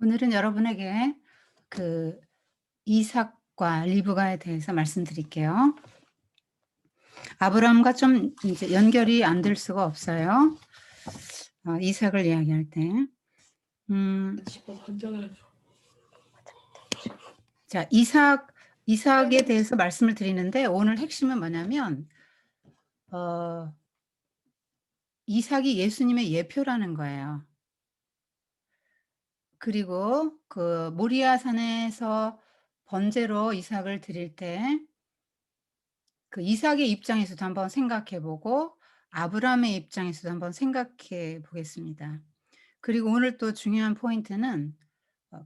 오늘은 여러분에게 그 이삭과 리브가에 대해서 말씀드릴게요. 아브라함과 좀 이제 연결이 안 될 수가 없어요. 이삭을 이야기할 때. 자, 이삭에 대해서 말씀을 드리는데 오늘 핵심은 뭐냐면 이삭이 예수님의 예표라는 거예요. 그리고 그 모리아 산에서 번제로 이삭을 드릴 때 그 이삭의 입장에서도 한번 생각해 보고 아브라함의 입장에서도 한번 생각해 보겠습니다. 그리고 오늘 또 중요한 포인트는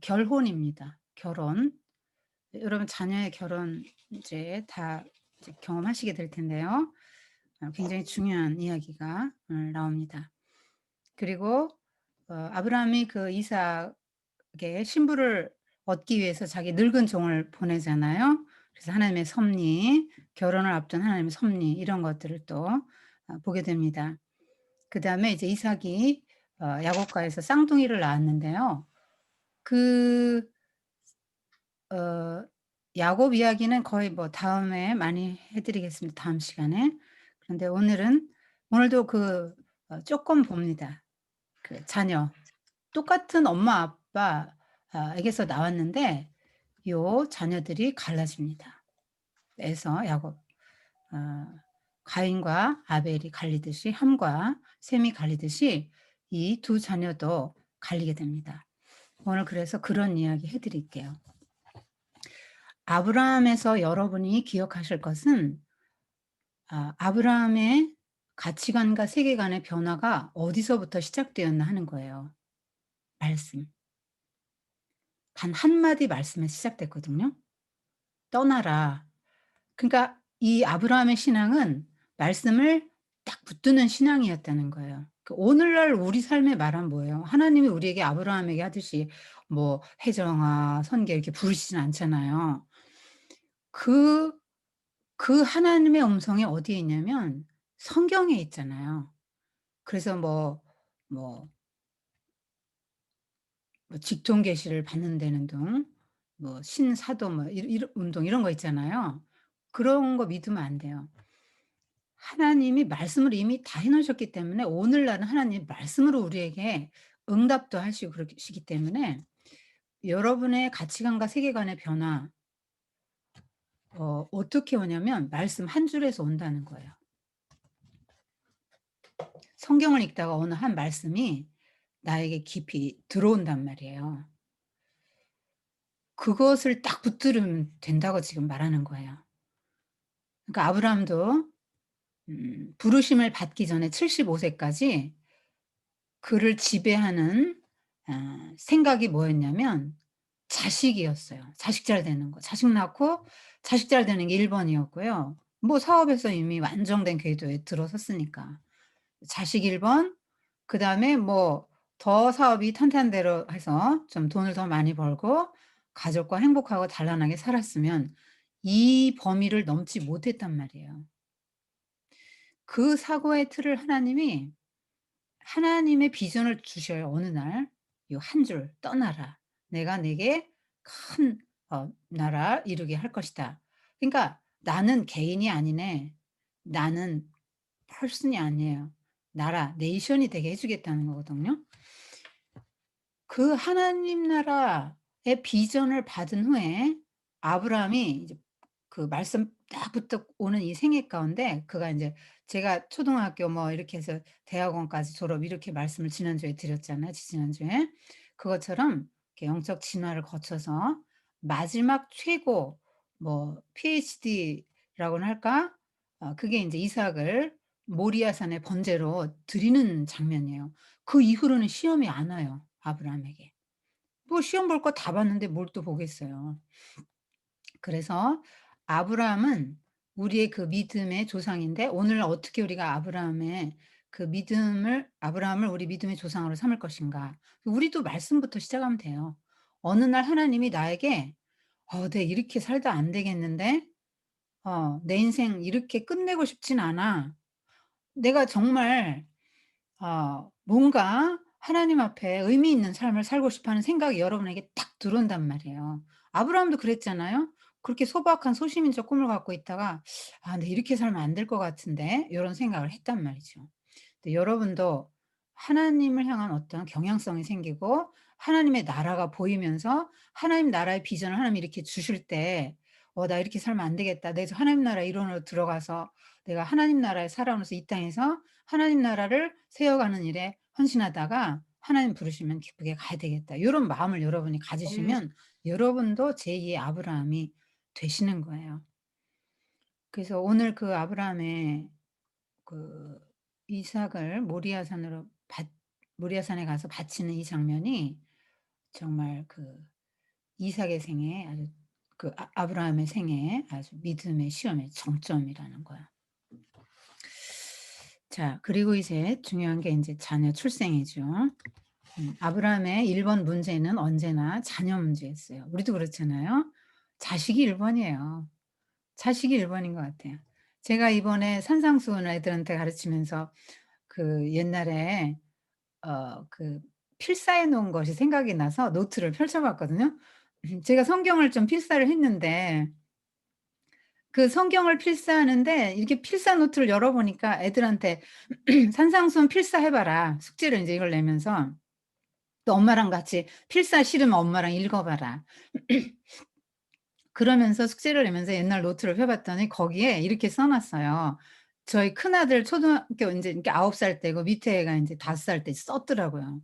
결혼입니다. 결혼. 여러분 자녀의 결혼 이제 다 이제 경험하시게 될 텐데요. 굉장히 중요한 이야기가 오늘 나옵니다. 그리고 아브라함이 그 이삭의 신부를 얻기 위해서 자기 늙은 종을 보내잖아요. 그래서 하나님의 섭리, 결혼을 앞둔 하나님의 섭리 이런 것들을 또 보게 됩니다. 그다음에 이제 이삭이 야곱가에서 쌍둥이를 낳았는데요. 그 어 야곱 이야기는 거의 뭐 다음에 많이 해 드리겠습니다, 다음 시간에. 그런데 오늘도 쪼끔 봅니다. 그 자녀. 똑같은 엄마 아빠 에게서 나왔는데 요 자녀들이 갈라집니다. 에서 야곱 가인과 아벨이 갈리듯이 함과 셈이 갈리듯이 이 두 자녀도 갈리게 됩니다. 오늘 그래서 그런 이야기 해 드릴게요. 아브라함에서 여러분이 기억하실 것은 아브라함의 가치관과 세계관의 변화가 어디서부터 시작되었나 하는 거예요. 말씀. 단 한마디 말씀에 시작됐거든요. 떠나라. 그러니까 이 아브라함의 신앙은 말씀을 딱 붙드는 신앙이었다는 거예요. 그 오늘날 우리 삶의 말은 뭐예요? 하나님이 우리에게 아브라함에게 하듯이 뭐 "회정아 선계." 이렇게 부르시진 않잖아요. 그 하나님의 음성이 어디에 있냐면 성경에 있잖아요. 그래서 뭐 직통 계시를 받는 데는 등 뭐 신사도 뭐 이런 운동 이런 거 있잖아요. 그런 거 믿으면 안 돼요. 하나님이 말씀을 이미 다 해 놓으셨기 때문에 오늘날은 하나님 말씀으로 우리에게 응답도 하시고 그러시기 때문에 여러분의 가치관과 세계관의 변화 어떻게 오냐면 말씀 한 줄에서 온다는 거예요. 성경을 읽다가 어느 한 말씀이 나에게 깊이 들어온단 말이에요. 그것을 딱 붙들으면 된다고 지금 말하는 거예요. 그러니까 아브라함도 부르심을 받기 전에 75 세까지 그를 지배하는 생각이 뭐였냐면 자식이었어요. 자식 잘 되는 거. 자식 낳고 자식 잘 되는 게 1 번이었고요. 뭐 사업에서 이미 완성된 궤도에 들어섰으니까. 자식 1 번, 그다음에 뭐 더 사업이 탄탄대로 해서 좀 돈을 더 많이 벌고 가족과 행복하고 단란하게 살았으면 이 범위를 넘지 못했단 말이에요. 그 사고의 틀을 하나님의 비전을 주셔요, 어느 날. 요 한 줄 "떠나라. 내가 내게 큰 나라 이루게 할 것이다." 그러니까 나는 개인이 아니네. 나는 퍼슨이 아니에요. 나라, 네이션이 되게 해 주겠다는 거거든요. 그 하나님 나라의 비전을 받은 후에 아브라함이 이제 그 말씀 딱 붙어 오는 이 생애 가운데 그가 인제 제가 초등학교 뭐 이렇게 해서 대학원까지 졸업 이렇게 말씀을 지난주에 드렸잖아요, 지지난주에. 그것처럼 이렇게 영적 진화를 거쳐서 마지막 최고 뭐 PhD라고나 할까? 그게 인제 이삭을 모리아산에 번제로 드리는 장면이에요. 그 이후로는 시험이 안 와요, 아브라함에게. 뭐 시험 볼 거 다 봤는데 뭘 또 보겠어요. 그래서 아브라함은 우리의 그 믿음의 조상인데 오늘 어떻게 우리가 아브라함을 우리 믿음의 조상으로 삼을 것인가. 우리도 말씀부터 시작하면 돼요. 어느 날 하나님이 나에게 내가 이렇게 살다 안 되겠는데? 내 인생 이렇게 끝내고 싶진 않아. 내가 정말 뭔가 하나님 앞에 의미 있는 삶을 살고 싶어 하는 생각이 여러분에게 딱 들어온단 말이에요. 아브라함도 그랬잖아요. 그렇게 소박한 소시민적 꿈을 갖고 있다가 '아 근데 이렇게 살면 안 될 것 같은데.' 요런 생각을 했단 말이죠. 근데 여러분도 하나님을 향한 어떤 경향성이 생기고 하나님의 나라가 보이면서 하나님 나라의 비전을 하나님이 이렇게 주실 때 '어 나 이렇게 살면 안 되겠다. 내가 하나님 나라 일원으로 들어가서 내가 하나님 나라에 살아오면서 이 땅에서 하나님 나라를 세워가는 일에 헌신하다가 하나님 부르시면 기쁘게 가야 되겠다.' 요런 마음을 여러분이 가지시면 여러분도 제2의 아브라함이 되시는 거예요. 그래서 오늘 그 아브라함의 그 이삭을 모리아산에 가서 바치는 이 장면이 정말 그 이삭의 생애 아주 아브라함의 생애 아주 믿음의 시험의 정점이라는 거야. 자 그리고 이제 중요한 게 인제 자녀 출생이죠. 아브라함의 1번 문제는 언제나 자녀 문제였어요. 우리도 그렇잖아요. 자식이 1 번이에요. 자식이 1 번인 것 같아요. 제가 이번에 산상수훈을 애들한테 가르치면서 그 옛날에 그 필사해 놓은 것이 생각이 나서 노트를 펼쳐 봤거든요. 제가 성경을 좀 필사를 했는데 그 성경을 필사하는데 이렇게 필사 노트를 열어 보니까 애들한테 "산상수훈 필사해 봐라." 숙제를 인제 이걸 내면서 또 엄마랑 같이 필사 싫으면 엄마랑 읽어 봐라. 그러면서 숙제를 내면서 옛날 노트를 펴 봤더니 거기에 이렇게 써 놨어요. 저희 큰아들 초등학교 인제 이렇게 9살 때고 밑에 애가 인제 5살 때 썼더라고요.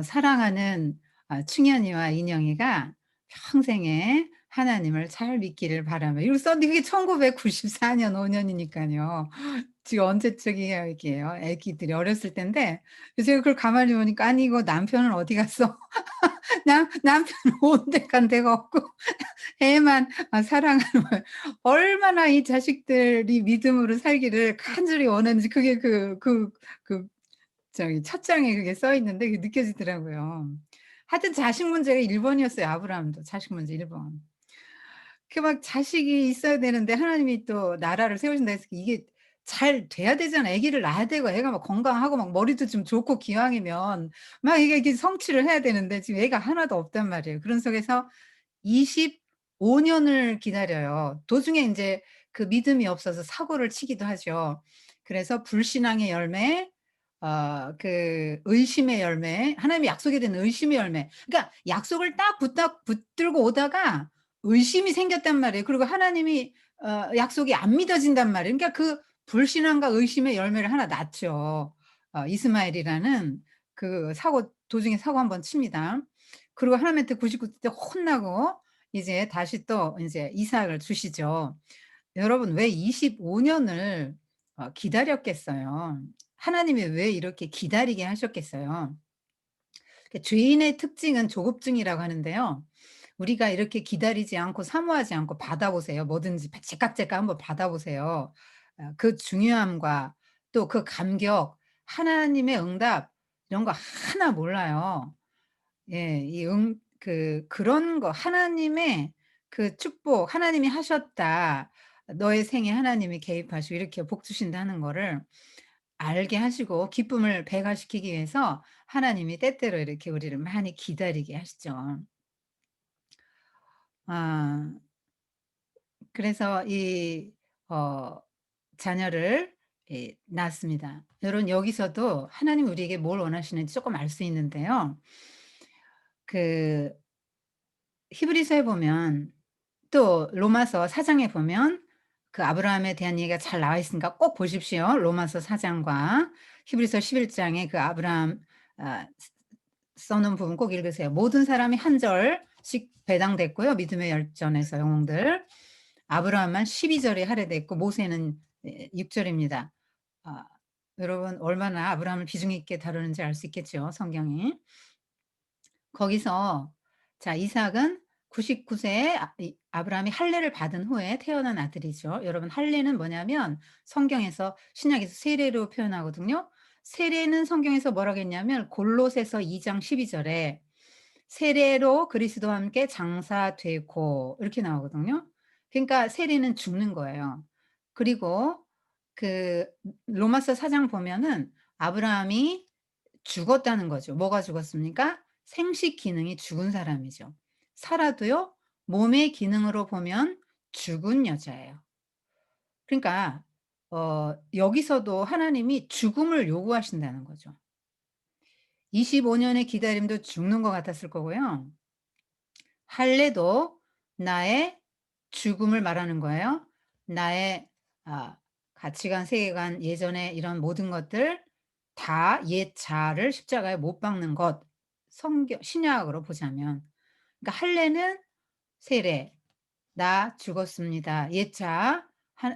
"사랑하는 충현이와 인영이가 평생에 하나님을 잘 믿기를 바라며." 이러고 썼는데 그게 1994년 5 년이니깐요. 지금 언제적이야 이게요. 애기들이 어렸을 땐데 제가 그걸 가만히 보니까 '아니 이거 남편은 어디 갔어?' 남편은 온 데 간 데가 없고 애만 사랑하는 거예요. 얼마나 이 자식들이 믿음으로 살기를 간절히 원하는지 그게 그 저기 첫 장에 그게 써 있는데 그게 느껴지더라고요. 하여튼 자식 문제가 1 번이었어요 아브라함도. 자식 문제 1 번. 그 막 자식이 있어야 되는데 하나님이 또 나라를 세우신다 해서 이게 잘 돼야 되잖아. 아기를 낳아야 되고 애가 막 건강하고 막 머리도 좀 좋고 기왕이면 막 이게 성취를 해야 되는데 지금 애가 하나도 없단 말이에요. 그런 속에서 25 년을 기다려요. 도중에 인제 그 믿음이 없어서 사고를 치기도 하죠. 그래서 불신앙의 열매 그 의심의 열매, 하나님이 약속에 대한 의심의 열매. 그러니까 약속을 딱 붙들고 오다가 의심이 생겼단 말이에요. 그리고 하나님이 약속이 안 믿어진단 말이에요. 그러니까 그 불신앙과 의심의 열매를 하나 낳죠. 이스마엘이라는 그 도중에 사고 한 번 칩니다. 그리고 하나님한테 99대 혼나고 이제 다시 또 인제 이삭을 주시죠. 여러분 왜 25 년을 기다렸겠어요? 하나님이 왜 이렇게 기다리게 하셨겠어요? 그 죄인의 특징은 조급증이라고 하는데요. 우리가 이렇게 기다리지 않고 사모하지 않고 받아 보세요. 뭐든지 제깍제깍 한번 받아 보세요. 그 중요함과 또 그 감격, 하나님의 응답 이런 거 하나 몰라요. 예. 그런 거 하나님의 그 축복 '하나님이 하셨다. 너의 생에 하나님이 개입하시고 이렇게 복 주신다.'는 거를 알게 하시고 기쁨을 배가시키기 위해서 하나님이 때때로 이렇게 우리를 많이 기다리게 하시죠. 아 그래서 어 자녀를 낳았습니다. 여러분 여기서도 하나님이 우리에게 뭘 원하시는지 쪼끔 알 수 있는데요. 그 히브리서에 보면 또 로마서 4 장에 보면 그 아브라함에 대한 얘기가 잘 나와 있으니까 꼭 보십시오. 로마서 4 장과 히브리서 11 장에 그 아브라함 써 놓은 부분 꼭 읽으세요. 모든 사람이 한 절씩 배당됐고요. 믿음의 열전에서 영웅들. 아브라함만 12 절에 할애됐고 모세는 6 절입니다. 아 여러분 얼마나 아브라함을 비중 있게 다루는지 알 수 있겠죠, 성경이. 거기서 자 이삭은 99 세에 이 아브라함이 할례를 받은 후에 태어난 아들이죠. 여러분 할례는 뭐냐면 성경에서 신약에서 세례로 표현하거든요. 세례는 성경에서 뭐라고 했냐면 골로새서 2장 12 절에 "세례로 그리스도와 함께 장사되고." 이렇게 나오거든요. 그러니까 세례는 죽는 거예요. 그리고 그 로마서 4장 보면은 아브라함이 죽었다는 거죠. 뭐가 죽었습니까? 생식 기능이 죽은 사람이죠. 살아도요, 몸의 기능으로 보면 죽은 여자예요. 그러니까 여기서도 하나님이 죽음을 요구하신다는 거죠. 25 년의 기다림도 죽는 것 같았을 거고요. 할례도 나의 죽음을 말하는 거예요. 나의 아 가치관, 세계관, 예전에 이런 모든 것들 다 옛 자아를 십자가에 못 박는 것. 성경 신약으로 보자면. 그러니까 할례는 세례, "나 죽었습니다. 옛 자아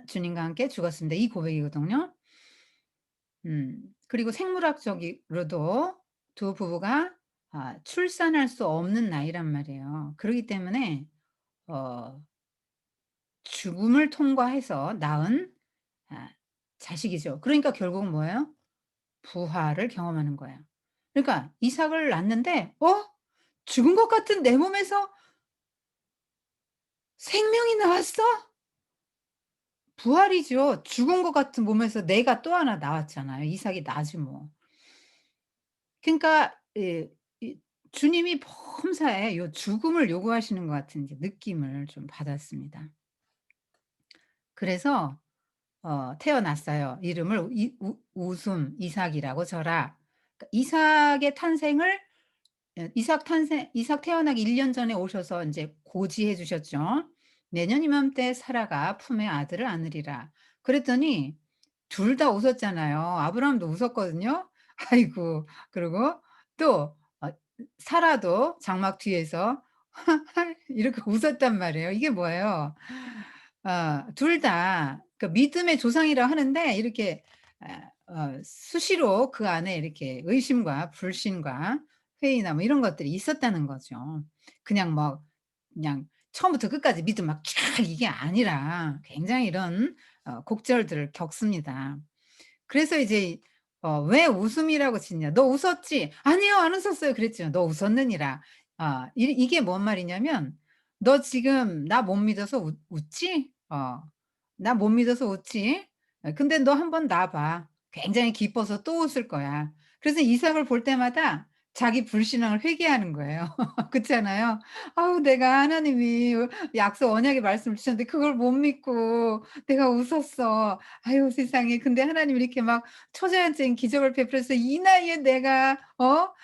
주님과 함께 죽었습니다." 이 고백이거든요. 그리고 생물학적으로도 두 부부가 출산할 수 없는 나이란 말이에요. 그러기 때문에 어 죽음을 통과해서 낳은 아 자식이죠. 그러니까 결국은 뭐예요? 부활을 경험하는 거예요. 그러니까 이삭을 낳는데 죽은 것 같은 내 몸에서 생명이 나왔어? 부활이죠. 죽은 것 같은 몸에서 내가 또 하나 나왔잖아요. 이삭이 나지 뭐. 그러니까 이 주님이 범사에 요 죽음을 요구하시는 것 같은 이제 느낌을 좀 받았습니다. 그래서 태어났어요. 이름을 이 우 웃음 이삭이라고 져라. 그러니까 이삭의 탄생을 이삭 태어나기 1년 전에 오셔서 인제 고지해 주셨죠. "내년 이맘때 사라가 품에 아들을 안으리라." 그랬더니 둘 다 웃었잖아요. 아브라함도 웃었거든요. 아이고. 그리고 또 사라도 장막 뒤에서 이렇게 웃었단 말이에요. 이게 뭐예요? 둘 다 그 믿음의 조상이라 하는데 이렇게 수시로 그 안에 이렇게 의심과 불신과 회의나 뭐 이런 것들이 있었다는 거죠. 그냥 뭐 그냥 처음부터 끝까지 믿음 막 쫙 이게 아니라 굉장히 이런 곡절들을 겪습니다. 그래서 이제 "왜 웃음이라고 짓냐? 너 웃었지?" "아니요. 안 웃었어요." 그랬죠. "너 웃었느니라." 이게 뭔 말이냐면 "너 지금 나 못 믿어서 웃지? 나 못 믿어서 웃지? 근데 너 한번 놔 봐. 굉장히 기뻐서 또 웃을 거야." 그래서 이삭을 볼 때마다 자기 불신앙을 회개하는 거예요. 그렇잖아요. '아우 내가 하나님이 약속 언약의 말씀을 주셨는데 그걸 못 믿고 내가 웃었어. 아유 세상에. 근데 하나님이 이렇게 막 초자연적인 기적을 베풀어서 이 나이에 내가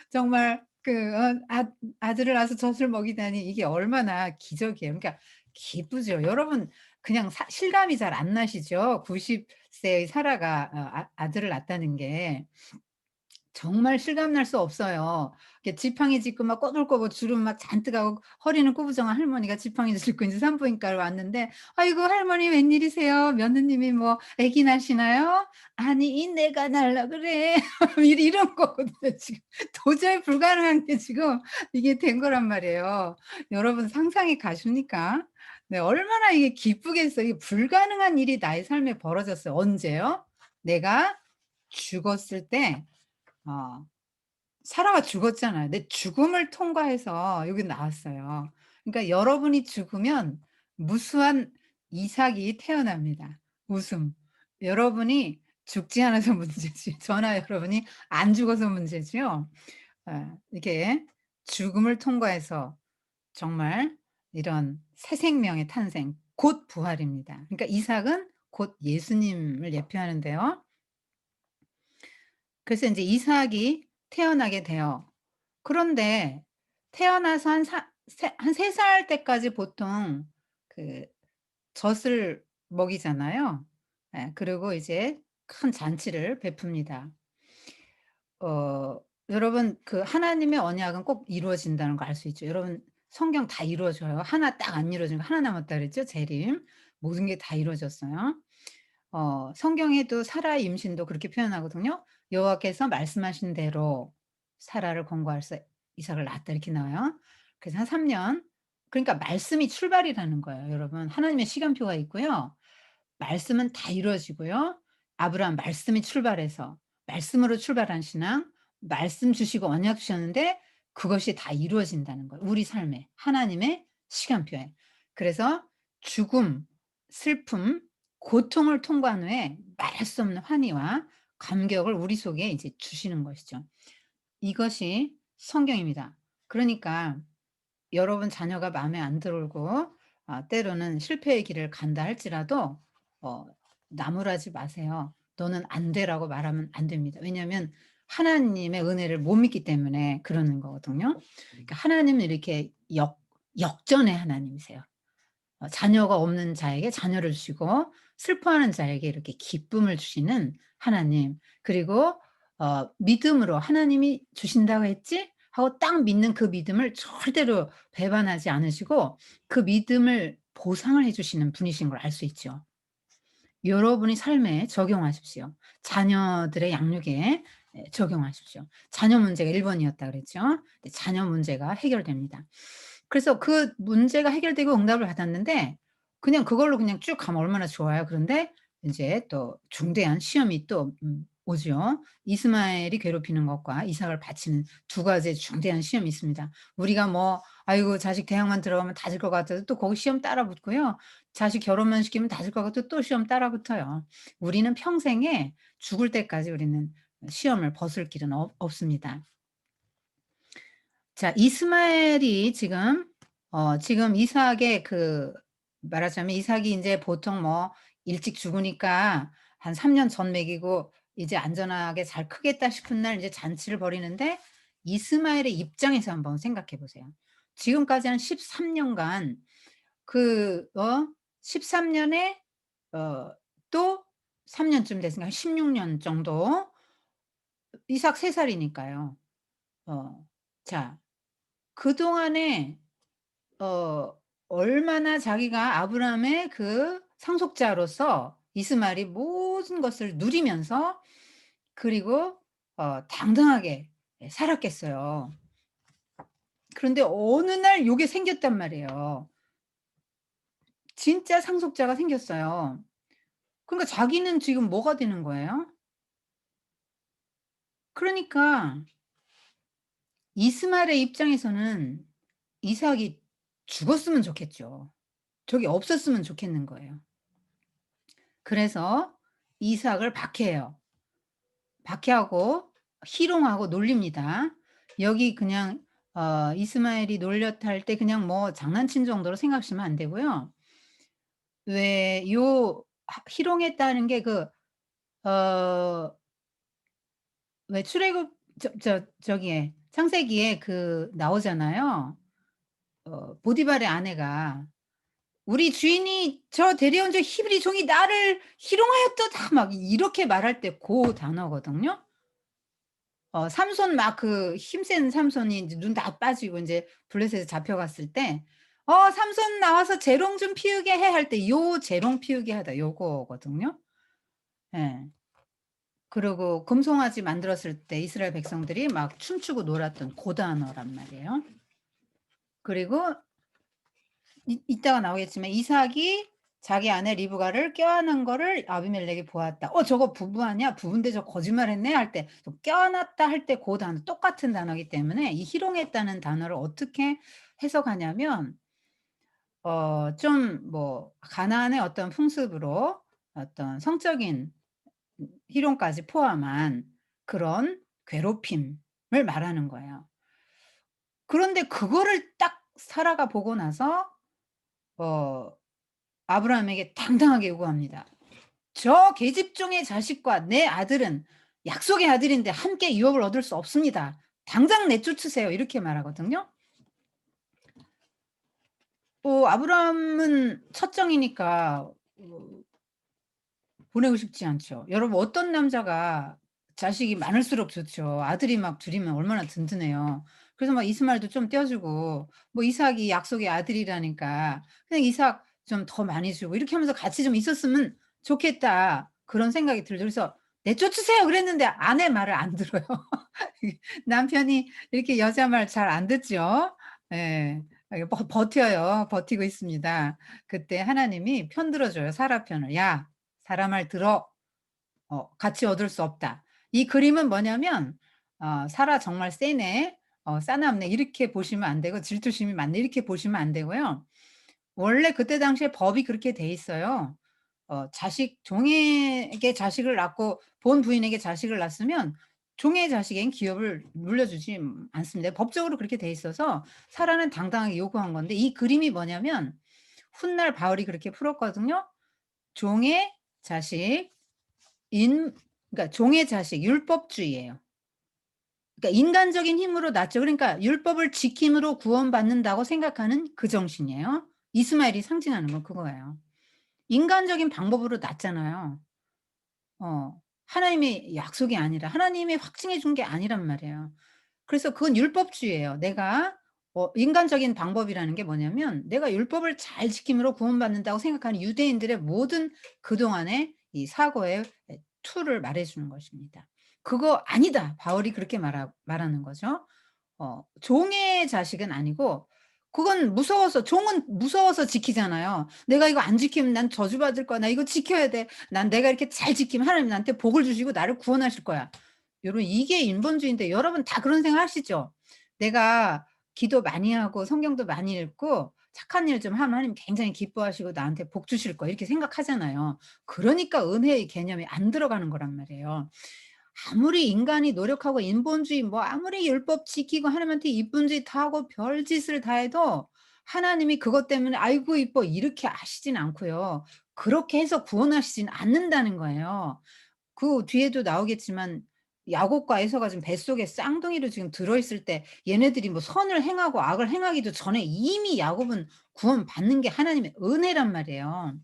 정말 아들을 낳아서 젖을 먹이다니 이게 얼마나 기적이에요. 그러니까 기쁘죠. 여러분 그냥 실감이 잘 안 나시죠? 90 세의 사라가 아들을 낳았다는 게. 정말 실감날 수 없어요. 이렇게 지팡이 짚고 막 꼬불꼬불 주름 막 잔뜩 하고 허리는 꾸부정한 할머니가 지팡이 짚고 인제 산부인과를 왔는데 "아이고 할머니 웬일이세요? 며느님이 뭐 아기 낳으시나요?" "아니 이 내가 낳으려 그래." 이런 거거든요 지금. 도저히 불가능한 게 지금 이게 된 거란 말이에요. 여러분 상상이 가십니까? 네 얼마나 이게 기쁘겠어요. 이게 불가능한 일이 나의 삶에 벌어졌어요. 언제요? 내가 죽었을 때 어 사라가 죽었잖아요. 내 죽음을 통과해서 여기 나왔어요. 그러니까 여러분이 죽으면 무수한 이삭이 태어납니다. 웃음. 여러분이 죽지 않아서 문제지 저나 여러분이 안 죽어서 문제지요. 이렇게 죽음을 통과해서 정말 이런 새 생명의 탄생 곧 부활입니다. 그러니까 이삭은 곧 예수님을 예표하는데요. 그래서 인제 이삭이 태어나게 돼요. 그런데 태어나서 한 3살 때까지 보통 그 젖을 먹이잖아요. 예. 그리고 이제 큰 잔치를 베풉니다. 여러분 그 하나님의 언약은 꼭 이루어진다는 거 알 수 있죠. 여러분 성경 다 이루어져요. 하나 딱 안 이루어진 거 하나 남았다 그랬죠? 재림. 모든 게 다 이루어졌어요. 성경에도 사라의 임신도 그렇게 표현하거든요. 여호와께서 말씀하신 대로 사라를 권고하사 이삭을 낳았다 이렇게 나와요. 그래서 한 3 년 그러니까 말씀이 출발이라는 거예요 여러분. 하나님의 시간표가 있고요. 말씀은 다 이루어지고요. 아브라함 말씀이 출발해서 말씀으로 출발한 신앙, 말씀 주시고 언약 주셨는데 그것이 다 이루어진다는 거예요 우리 삶에. 하나님의 시간표에. 그래서 죽음, 슬픔, 고통을 통과한 후에 말할 수 없는 환희와 감격을 우리 속에 이제 주시는 것이죠. 이것이 성경입니다. 그러니까 여러분 자녀가 마음에 안 들고 때로는 실패의 길을 간다 할지라도 어 나무라지 마세요. "너는 안 돼."라고 말하면 안 됩니다. 왜냐하면 하나님의 은혜를 못 믿기 때문에 그러는 거거든요. 그러니까 하나님은 이렇게 역전의 하나님이세요. 자녀가 없는 자에게 자녀를 주시고 슬퍼하는 자에게 이렇게 기쁨을 주시는 하나님. 그리고 믿음으로 '하나님이 주신다고 했지?' 하고 딱 믿는 그 믿음을 절대로 배반하지 않으시고 그 믿음을 보상을 해 주시는 분이신 걸 알 수 있죠. 여러분이 삶에 적용하십시오. 자녀들의 양육에 적용하십시오. 자녀 문제가 1 번이었다 그랬죠. 근데 자녀 문제가 해결됩니다. 그래서 그 문제가 해결되고 응답을 받았는데 그냥 그걸로 그냥 쭉 가면 얼마나 좋아요. 그런데 인제 또 중대한 시험이 또 오죠. 이스마엘이 괴롭히는 것과 이삭을 바치는 두 가지의 중대한 시험이 있습니다. 우리가 뭐 '아이고 자식 대학만 들어가면 다 될 것 같아서 또 거기 시험 따라 붙고요. 자식 결혼만 시키면 다 될 것 같아도 또 시험 따라 붙어요.' 우리는 평생에 죽을 때까지 우리는 시험을 벗을 길은 없습니다. 자 이스마엘이 지금 이삭의 말하자면 이삭이 인제 보통 뭐 일찍 죽으니까 한 3년 전 먹이고 이제 안전하게 잘 크겠다 싶은 날 이제 잔치를 벌이는데 이스마엘의 입장에서 한번 생각해 보세요. 지금까지 한 13 년간 그 13 년에 또 3 년쯤 됐으니까 한 16년 정도 이삭 3 살이니까요. 어 자 그동안에 어 얼마나 자기가 아브라함의 그 상속자로서 이스마엘이 모든 것을 누리면서 그리고 당당하게 살았겠어요. 그런데 어느 날 요게 생겼단 말이에요. 진짜 상속자가 생겼어요. 그러니까 자기는 지금 뭐가 되는 거예요? 그러니까 이스마엘의 입장에서는 이삭이 죽었으면 좋겠죠. 저기 없었으면 좋겠는 거예요. 그래서 이삭을 박해해요. 박해하고 희롱하고 놀립니다. 여기 그냥 이스마엘이 놀렸할 때 그냥 뭐 장난친 정도로 생각하시면 안 되고요. 왜 희롱했다는 게 어 왜 출애굽 저기에 창세기에 나오잖아요. 보디발의 아내가 "우리 주인이 저 데려온 저 히브리 종이 나를 희롱하였도다." 막 이렇게 말할 때 단어거든요. 삼손 막 힘센 삼손이 인제 눈 다 빠지고 인제 블레셋에 잡혀갔을 때 삼손 나와서 재롱 좀 피우게 해." 할 때 요 재롱 피우게 하다 요거거든요. 예. 그리고 금송아지 만들었을 때 이스라엘 백성들이 막 춤추고 놀았던 고 단어란 말이에요. 그리고 이따가 나오겠지만 이삭이 자기 아내 리브가를 껴안은 거를 아비멜렉이 보았다. 저거 부부하냐? 부부인데 저 거짓말했네." 할 때 또 껴안았다 할 때 고 단어 똑같은 단어이기 때문에 이 희롱했다는 단어를 어떻게 해석하냐면 좀 뭐 가나안의 어떤 풍습으로 어떤 성적인 희롱까지 포함한 그런 괴롭힘을 말하는 거예요. 그런데 그거를 딱 사라가 보고 나서 어 아브라함에게 당당하게 요구합니다. "저 계집종의 자식과 내 아들은 약속의 아들인데 함께 유업을 얻을 수 없습니다. 당장 내쫓으세요." 이렇게 말하거든요. 아브라함은 첫정이니까 보내고 싶지 않죠. 여러분 어떤 남자가 자식이 많을수록 좋죠. 아들이 막 둘 이면 얼마나 든든해요. 그래서 막 이스마엘도 좀 떼어 주고 뭐 이삭이 약속의 아들이라니까 그냥 이삭 좀 더 많이 주고 이렇게 하면서 같이 좀 있었으면 좋겠다. 그런 생각이 들죠. 그래서 "내쫓으세요." 그랬는데 아내 말을 안 들어요. 남편이 이렇게 여자 말 잘 안 듣죠. 예. 버텨요. 버티고 있습니다. 그때 하나님이 편 들어 줘요, 사라 편을. "야 사람 말 들어. 같이 얻을 수 없다." 이 그림은 뭐냐면 '사라 정말 세네. 싸납네.' 이렇게 보시면 안 되고 '질투심이 많네.' 이렇게 보시면 안 되고요. 원래 그때 당시에 법이 그렇게 돼 있어요. 종에게 자식을 낳고 본 부인에게 자식을 낳았으면 종의 자식에겐 기업을 물려주지 않습니다. 법적으로 그렇게 돼 있어서 사라는 당당하게 요구한 건데 이 그림이 뭐냐면 훗날 바울이 그렇게 풀었거든요. 종의 자식 인 그러니까 종의 자식 율법주의예요. 그러니까 인간적인 힘으로 낳죠. 그러니까 율법을 지킴으로 구원받는다고 생각하는 그 정신이에요. 이스마엘이 상징하는 건 그거예요. 인간적인 방법으로 낳잖아요. 하나님의 약속이 아니라 하나님이 확증해 준 게 아니란 말이에요. 그래서 그건 율법주의예요. 내가 인간적인 방법이라는 게 뭐냐면 내가 율법을 잘 지킴으로 구원받는다고 생각하는 유대인들의 모든 그동안의 이 사고의 툴을 말해 주는 것입니다. 그거 아니다. 바울이 그렇게 말하는 거죠. 종의 자식은 아니고 그건 무서워서 종은 무서워서 지키잖아요. '내가 이거 안 지키면 난 저주받을 거야. 나 이거 지켜야 돼. 난 내가 이렇게 잘 지키면 하나님 나한테 복을 주시고 나를 구원하실 거야.' 여러분 이게 인본주의인데 여러분 다 그런 생각 하시죠? 내가 기도 많이 하고 성경도 많이 읽고 착한 일 좀 하면 하나님 굉장히 기뻐하시고 나한테 복 주실 거야 이렇게 생각하잖아요. 그러니까 은혜의 개념이 안 들어가는 거란 말이에요. 아무리 인간이 노력하고 인본주의 뭐 아무리 율법 지키고 하나님한테 이쁜 짓 다 하고 별짓을 다 해도 하나님이 그것 때문에 '아이고 이뻐.' 이렇게 하시진 않고요. 그렇게 해서 구원하시진 않는다는 거예요. 그 뒤에도 나오겠지만 야곱과 에서가 지금 뱃속에 쌍둥이로 지금 들어 있을 때 얘네들이 뭐 선을 행하고 악을 행하기도 전에 이미 야곱은 구원받는 게 하나님의 은혜란 말이에요.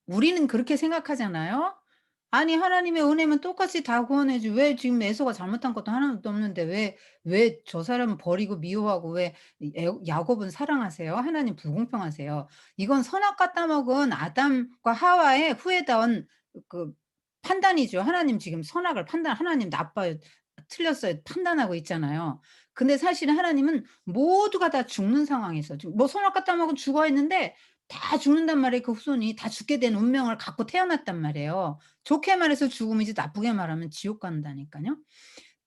우리는 그렇게 생각하잖아요. 아니 하나님의 은혜면 똑같이 다 구원해 줘 왜 지금 에서가 잘못한 것도 하나도 없는데 왜 저 사람은 버리고 미워하고 왜 야곱은 사랑하세요? 하나님 불공평하세요. 이건 선악과 따먹은 아담과 하와의 후회다운 그 판단이죠. 하나님 지금 선악을 하나님 나빠요. 틀렸어요. 판단하고 있잖아요. 근데 사실은 하나님은 모두가 다 죽는 상황에서 지금 뭐 선악과 따먹은 죽어 있는데 다 죽는단 말이에요. 그 후손이 다 죽게 된 운명을 갖고 태어났단 말이에요. 좋게 말해서 죽음이지 나쁘게 말하면 지옥 간다니까요.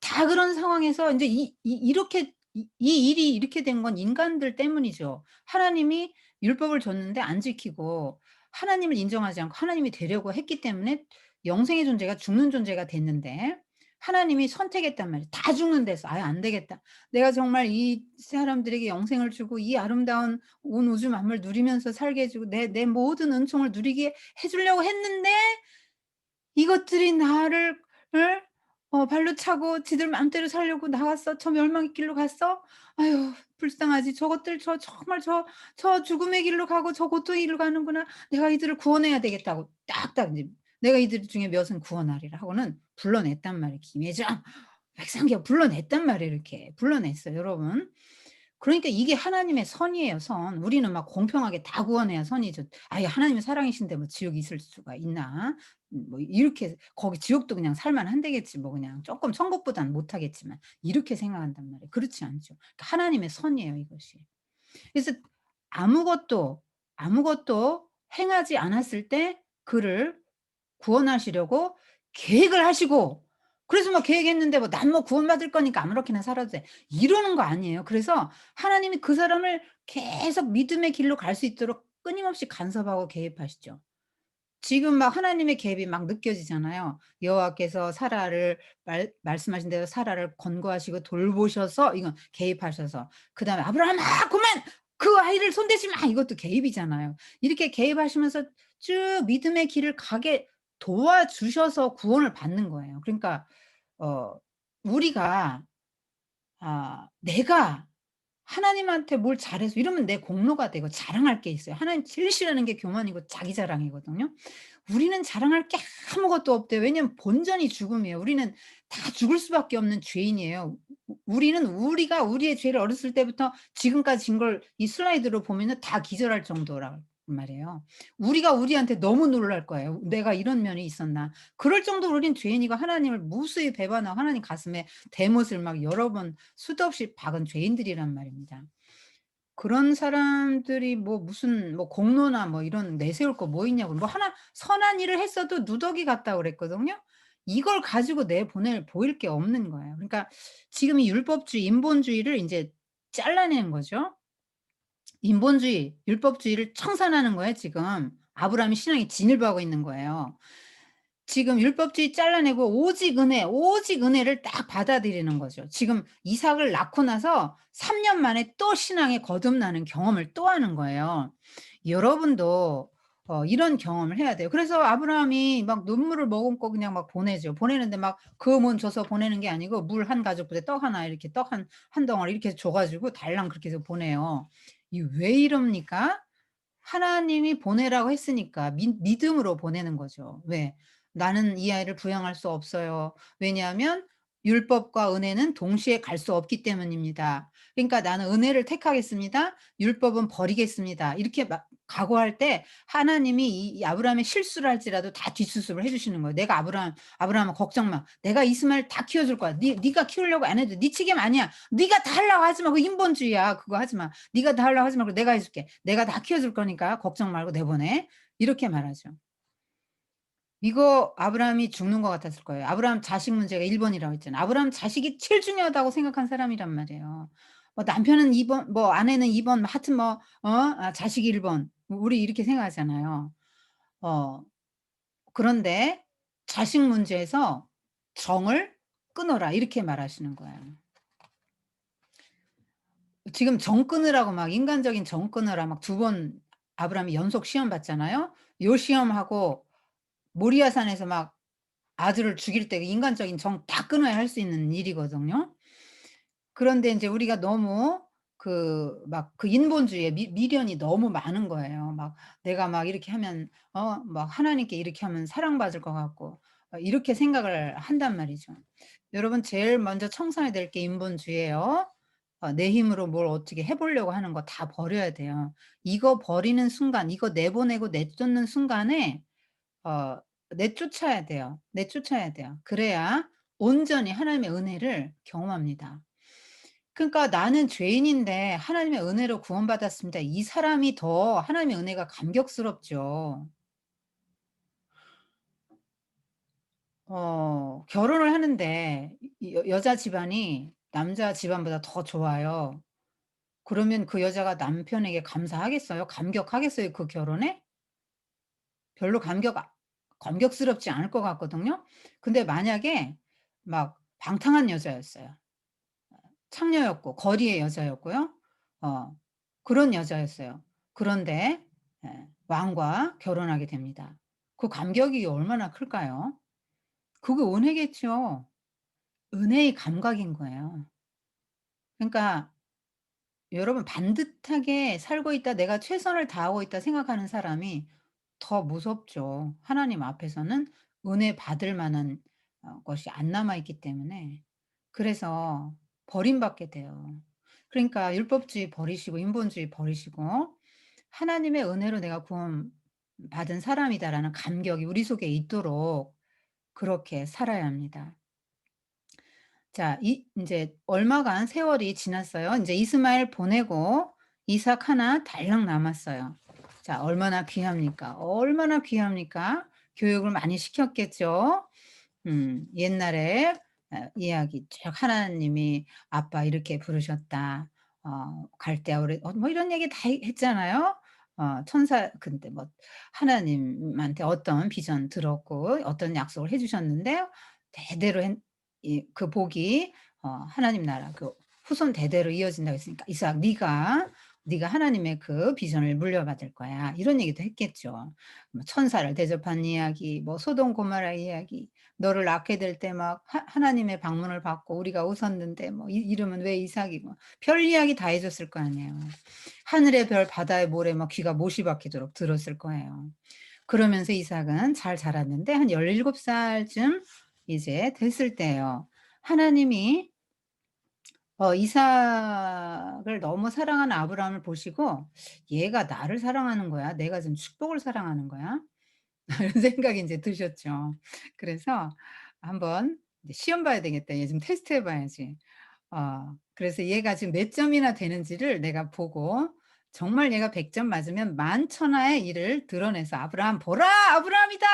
다 그런 상황에서 인제 이렇게 이 일이 이렇게 된 건 인간들 때문이죠. 하나님이 율법을 줬는데 안 지키고 하나님을 인정하지 않고 하나님이 되려고 했기 때문에 영생의 존재가 죽는 존재가 됐는데 하나님이 선택했단 말이에요. 다 죽는 데서 '아유 안 되겠다. 내가 정말 이 사람들에게 영생을 주고 이 아름다운 온 우주 만물 누리면서 살게 해 주고 내 모든 은총을 누리게 해 주려고 했는데 이것들이 나를 을 발로 차고 지들 맘대로 살려고 나갔어. 저 멸망의 길로 갔어. 아유 불쌍하지. 저것들 정말 저 죽음의 길로 가고 저 고통의 길로 가는구나. 내가 이들을 구원해야 되겠다고 딱딱 인제 '내가 이들 중에 몇은 구원하리라.' 하고는 불러냈단 말이에요. 김혜정 백성기가 불러냈단 말이에요 이렇게. 불러냈어요 여러분. 그러니까 이게 하나님의 선이에요 선. 우리는 막 공평하게 다 구원해야 선이죠. '아이 하나님의 사랑이신데 뭐 지옥이 있을 수가 있나.' 뭐 이렇게 거기 지옥도 그냥 살만 한데겠지 뭐 그냥 쪼끔 천국보다는 못하겠지만 이렇게 생각한단 말이에요. 그렇지 않죠. 그러니까 하나님의 선이에요 이것이. 그래서 아무것도, 아무것도 행하지 않았을 때 그를 구원하시려고 계획을 하시고 그래서 막 계획했는데 뭐 '난 뭐 구원받을 거니까 아무렇게나 살아도 돼.' 이러는 거 아니에요. 그래서 하나님이 그 사람을 계속 믿음의 길로 갈 수 있도록 끊임없이 간섭하고 개입하시죠. 지금 막 하나님의 개입이 막 느껴지잖아요. 여호와께서 사라를 말씀하신 대로 사라를 권고하시고 돌보셔서 이건 개입하셔서 그다음에 "아브라함아 그만! 그 아이를 손대지 마!" 이것도 개입이잖아요. 이렇게 개입하시면서 쭉 믿음의 길을 가게 도와주셔서 구원을 받는 거예요. 그러니까 어 우리가 내가 하나님한테 뭘 잘해서 이러면 내 공로가 되고 자랑할 게 있어요. 하나님 제일 싫어하는 게 교만이고 자기 자랑이거든요. 우리는 자랑할 게 아무것도 없대요. 왜냐면 본전이 죽음이에요. 우리는 다 죽을 수밖에 없는 죄인이에요. 우리는 우리가 우리의 죄를 어렸을 때부터 지금까지 진 걸 이 슬라이드로 보면은 다 기절할 정도란 말이에요. 우리가 우리한테 너무 놀랄 거예요. '내가 이런 면이 있었나.' 그럴 정도로 우린 죄인이고 하나님을 무수히 배반하고 하나님 가슴에 대못을 막 여러 번 수도 없이 박은 죄인들이란 말입니다. 그런 사람들이 뭐 무슨 뭐 공로나 뭐 이런 내세울 거 뭐 있냐고 뭐 하나 선한 일을 했어도 누더기 같다고 그랬거든요. 이걸 가지고 내보낼 보일 게 없는 거예요. 그러니까 지금 이 율법주의, 인본주의를 인제 잘라내는 거죠. 인본주의, 율법주의를 청산하는 거예요 지금. 아브라함이 신앙이 진일보하고 있는 거예요. 지금 율법주의 잘라내고 오직 은혜, 오직 은혜를 딱 받아들이는 거죠. 지금 이삭을 낳고 나서 3년 만에 또 신앙에 거듭나는 경험을 또 하는 거예요. 여러분도 이런 경험을 해야 돼요. 그래서 아브라함이 막 눈물을 머금고 그냥 막 보내죠. 보내는데 막 금은 줘서 보내는 게 아니고 물 한 가죽부대 떡 하나 이렇게 떡 한 덩어리 이렇게 줘 가지고 달랑 그렇게 해서 보내요. 이 왜 이럽니까? 하나님이 보내라고 했으니까 믿음으로 보내는 거죠. 왜? "나는 이 아이를 부양할 수 없어요. 왜냐하면 율법과 은혜는 동시에 갈 수 없기 때문입니다. 그러니까 나는 은혜를 택하겠습니다. 율법은 버리겠습니다." 이렇게 막 각오할 때 하나님이 이 아브라함의 실수를 할지라도 다 뒷수습을 해 주시는 거예요. "내가 아브라함아 걱정 마. 내가 이스마엘 다 키워 줄 거야. 네가 키우려고 안 해도 네 책임 아니야. 네가 다 하려고 하지 마. 그거 인본주의야. 그거 하지 마. 네가 다 하려고 하지 말고 내가 해 줄게. 내가 다 키워 줄 거니까 걱정 말고 내보내." 이렇게 말하죠. 이거 아브라함이 죽는 것 같았을 거예요. 아브라함 자식 문제가 1 번이라고 했잖아요. 아브라함 자식이 제일 중요하다고 생각한 사람이란 말이에요. 남편은 2 번 아내는 2 번 하여튼 자식이 1 번. 우리 이렇게 생각하잖아요. 어 그런데 자식 문제에서 "정을 끊어라." 이렇게 말하시는 거예요. 지금 정 끊으라고 막 인간적인 정 끊으라 막 2번 아브라함이 연속 시험 봤잖아요. 요 시험하고 모리아산에서 막 아들을 죽일 때 인간적인 정 다 끊어야 할 수 있는 일이거든요. 그런데 인제 우리가 너무 그 인본주의에 미련이 너무 많은 거예요. 막 내가 막 이렇게 하면 막 하나님께 이렇게 하면 사랑받을 것 같고 이렇게 생각을 한단 말이죠. 여러분 제일 먼저 청산해야 될 게 인본주의예요. 내 힘으로 뭘 어떻게 해 보려고 하는 거 다 버려야 돼요. 이거 버리는 순간 이거 내보내고 내쫓는 순간에 어 내쫓아야 돼요. 내쫓아야 돼요. 그래야 온전히 하나님의 은혜를 경험합니다. 그러니까 '나는 죄인인데 하나님의 은혜로 구원받았습니다.' 이 사람이 더 하나님의 은혜가 감격스럽죠. 결혼을 하는데 이 여자 집안이 남자 집안보다 더 좋아요. 그러면 그 여자가 남편에게 감사하겠어요? 감격하겠어요, 그 결혼에? 별로 감격스럽지 않을 것 같거든요. 근데 만약에 막 방탕한 여자였어요. 창녀였고 거리의 여자였고요. 어 그런 여자였어요. 그런데 왕과 결혼하게 됩니다. 그 감격이 얼마나 클까요? 그게 은혜겠죠. 은혜의 감각인 거예요. 그러니까 여러분 반듯하게 살고 있다, 내가 최선을 다하고 있다 생각하는 사람이 더 무섭죠. 하나님 앞에서는 은혜 받을 만한 것이 안 남아 있기 때문에. 그래서 버림받게 돼요. 그러니까 율법주의 버리시고 인본주의 버리시고 '하나님의 은혜로 내가 구원받은 사람이다.'라는 감격이 우리 속에 있도록 그렇게 살아야 합니다. 자 인제 얼마간 세월이 지났어요. 인제 이스마엘 보내고 이삭 하나 달랑 남았어요. 자 얼마나 귀합니까? 얼마나 귀합니까? 교육을 많이 시켰겠죠. 옛날에 이야기 쭉 하나님이 "아빠 이렇게 부르셨다. 갈대아 우리" 뭐 이런 얘기 다 했잖아요. 천사 근데 뭐 하나님한테 어떤 비전 들었고 어떤 약속을 해 주셨는데 대대로 그 복이 하나님 나라 그 후손 대대로 이어진다고 했으니까 "이삭 네가 하나님의 그 비전을 물려받을 거야." 이런 얘기도 했겠죠. 뭐 천사를 대접한 이야기 뭐 소돔 고모라 이야기 너를 낳게 될 때 막 하나님의 방문을 받고 우리가 웃었는데 뭐 이름은 왜 이삭이고 별 이야기 다 해 줬을 거 아니에요. 하늘의 별 바다의 모래 막 귀가 못이 박히도록 들었을 거예요. 그러면서 이삭은 잘 자랐는데 한 17 살쯤 이제 됐을 때예요. 하나님이 이삭을 너무 사랑하는 아브라함을 보시고 '얘가 나를 사랑하는 거야? 내가 지금 축복을 사랑하는 거야?' 이런 생각이 인제 드셨죠. 그래서 '한번 이제 시험 봐야 되겠다. 얘 좀 테스트해 봐야지.' 그래서 얘가 지금 몇 점이나 되는지를 내가 보고 정말 얘가 100점 맞으면 만천하의 일을 드러내서 "아브라함 보라! 아브라함이다.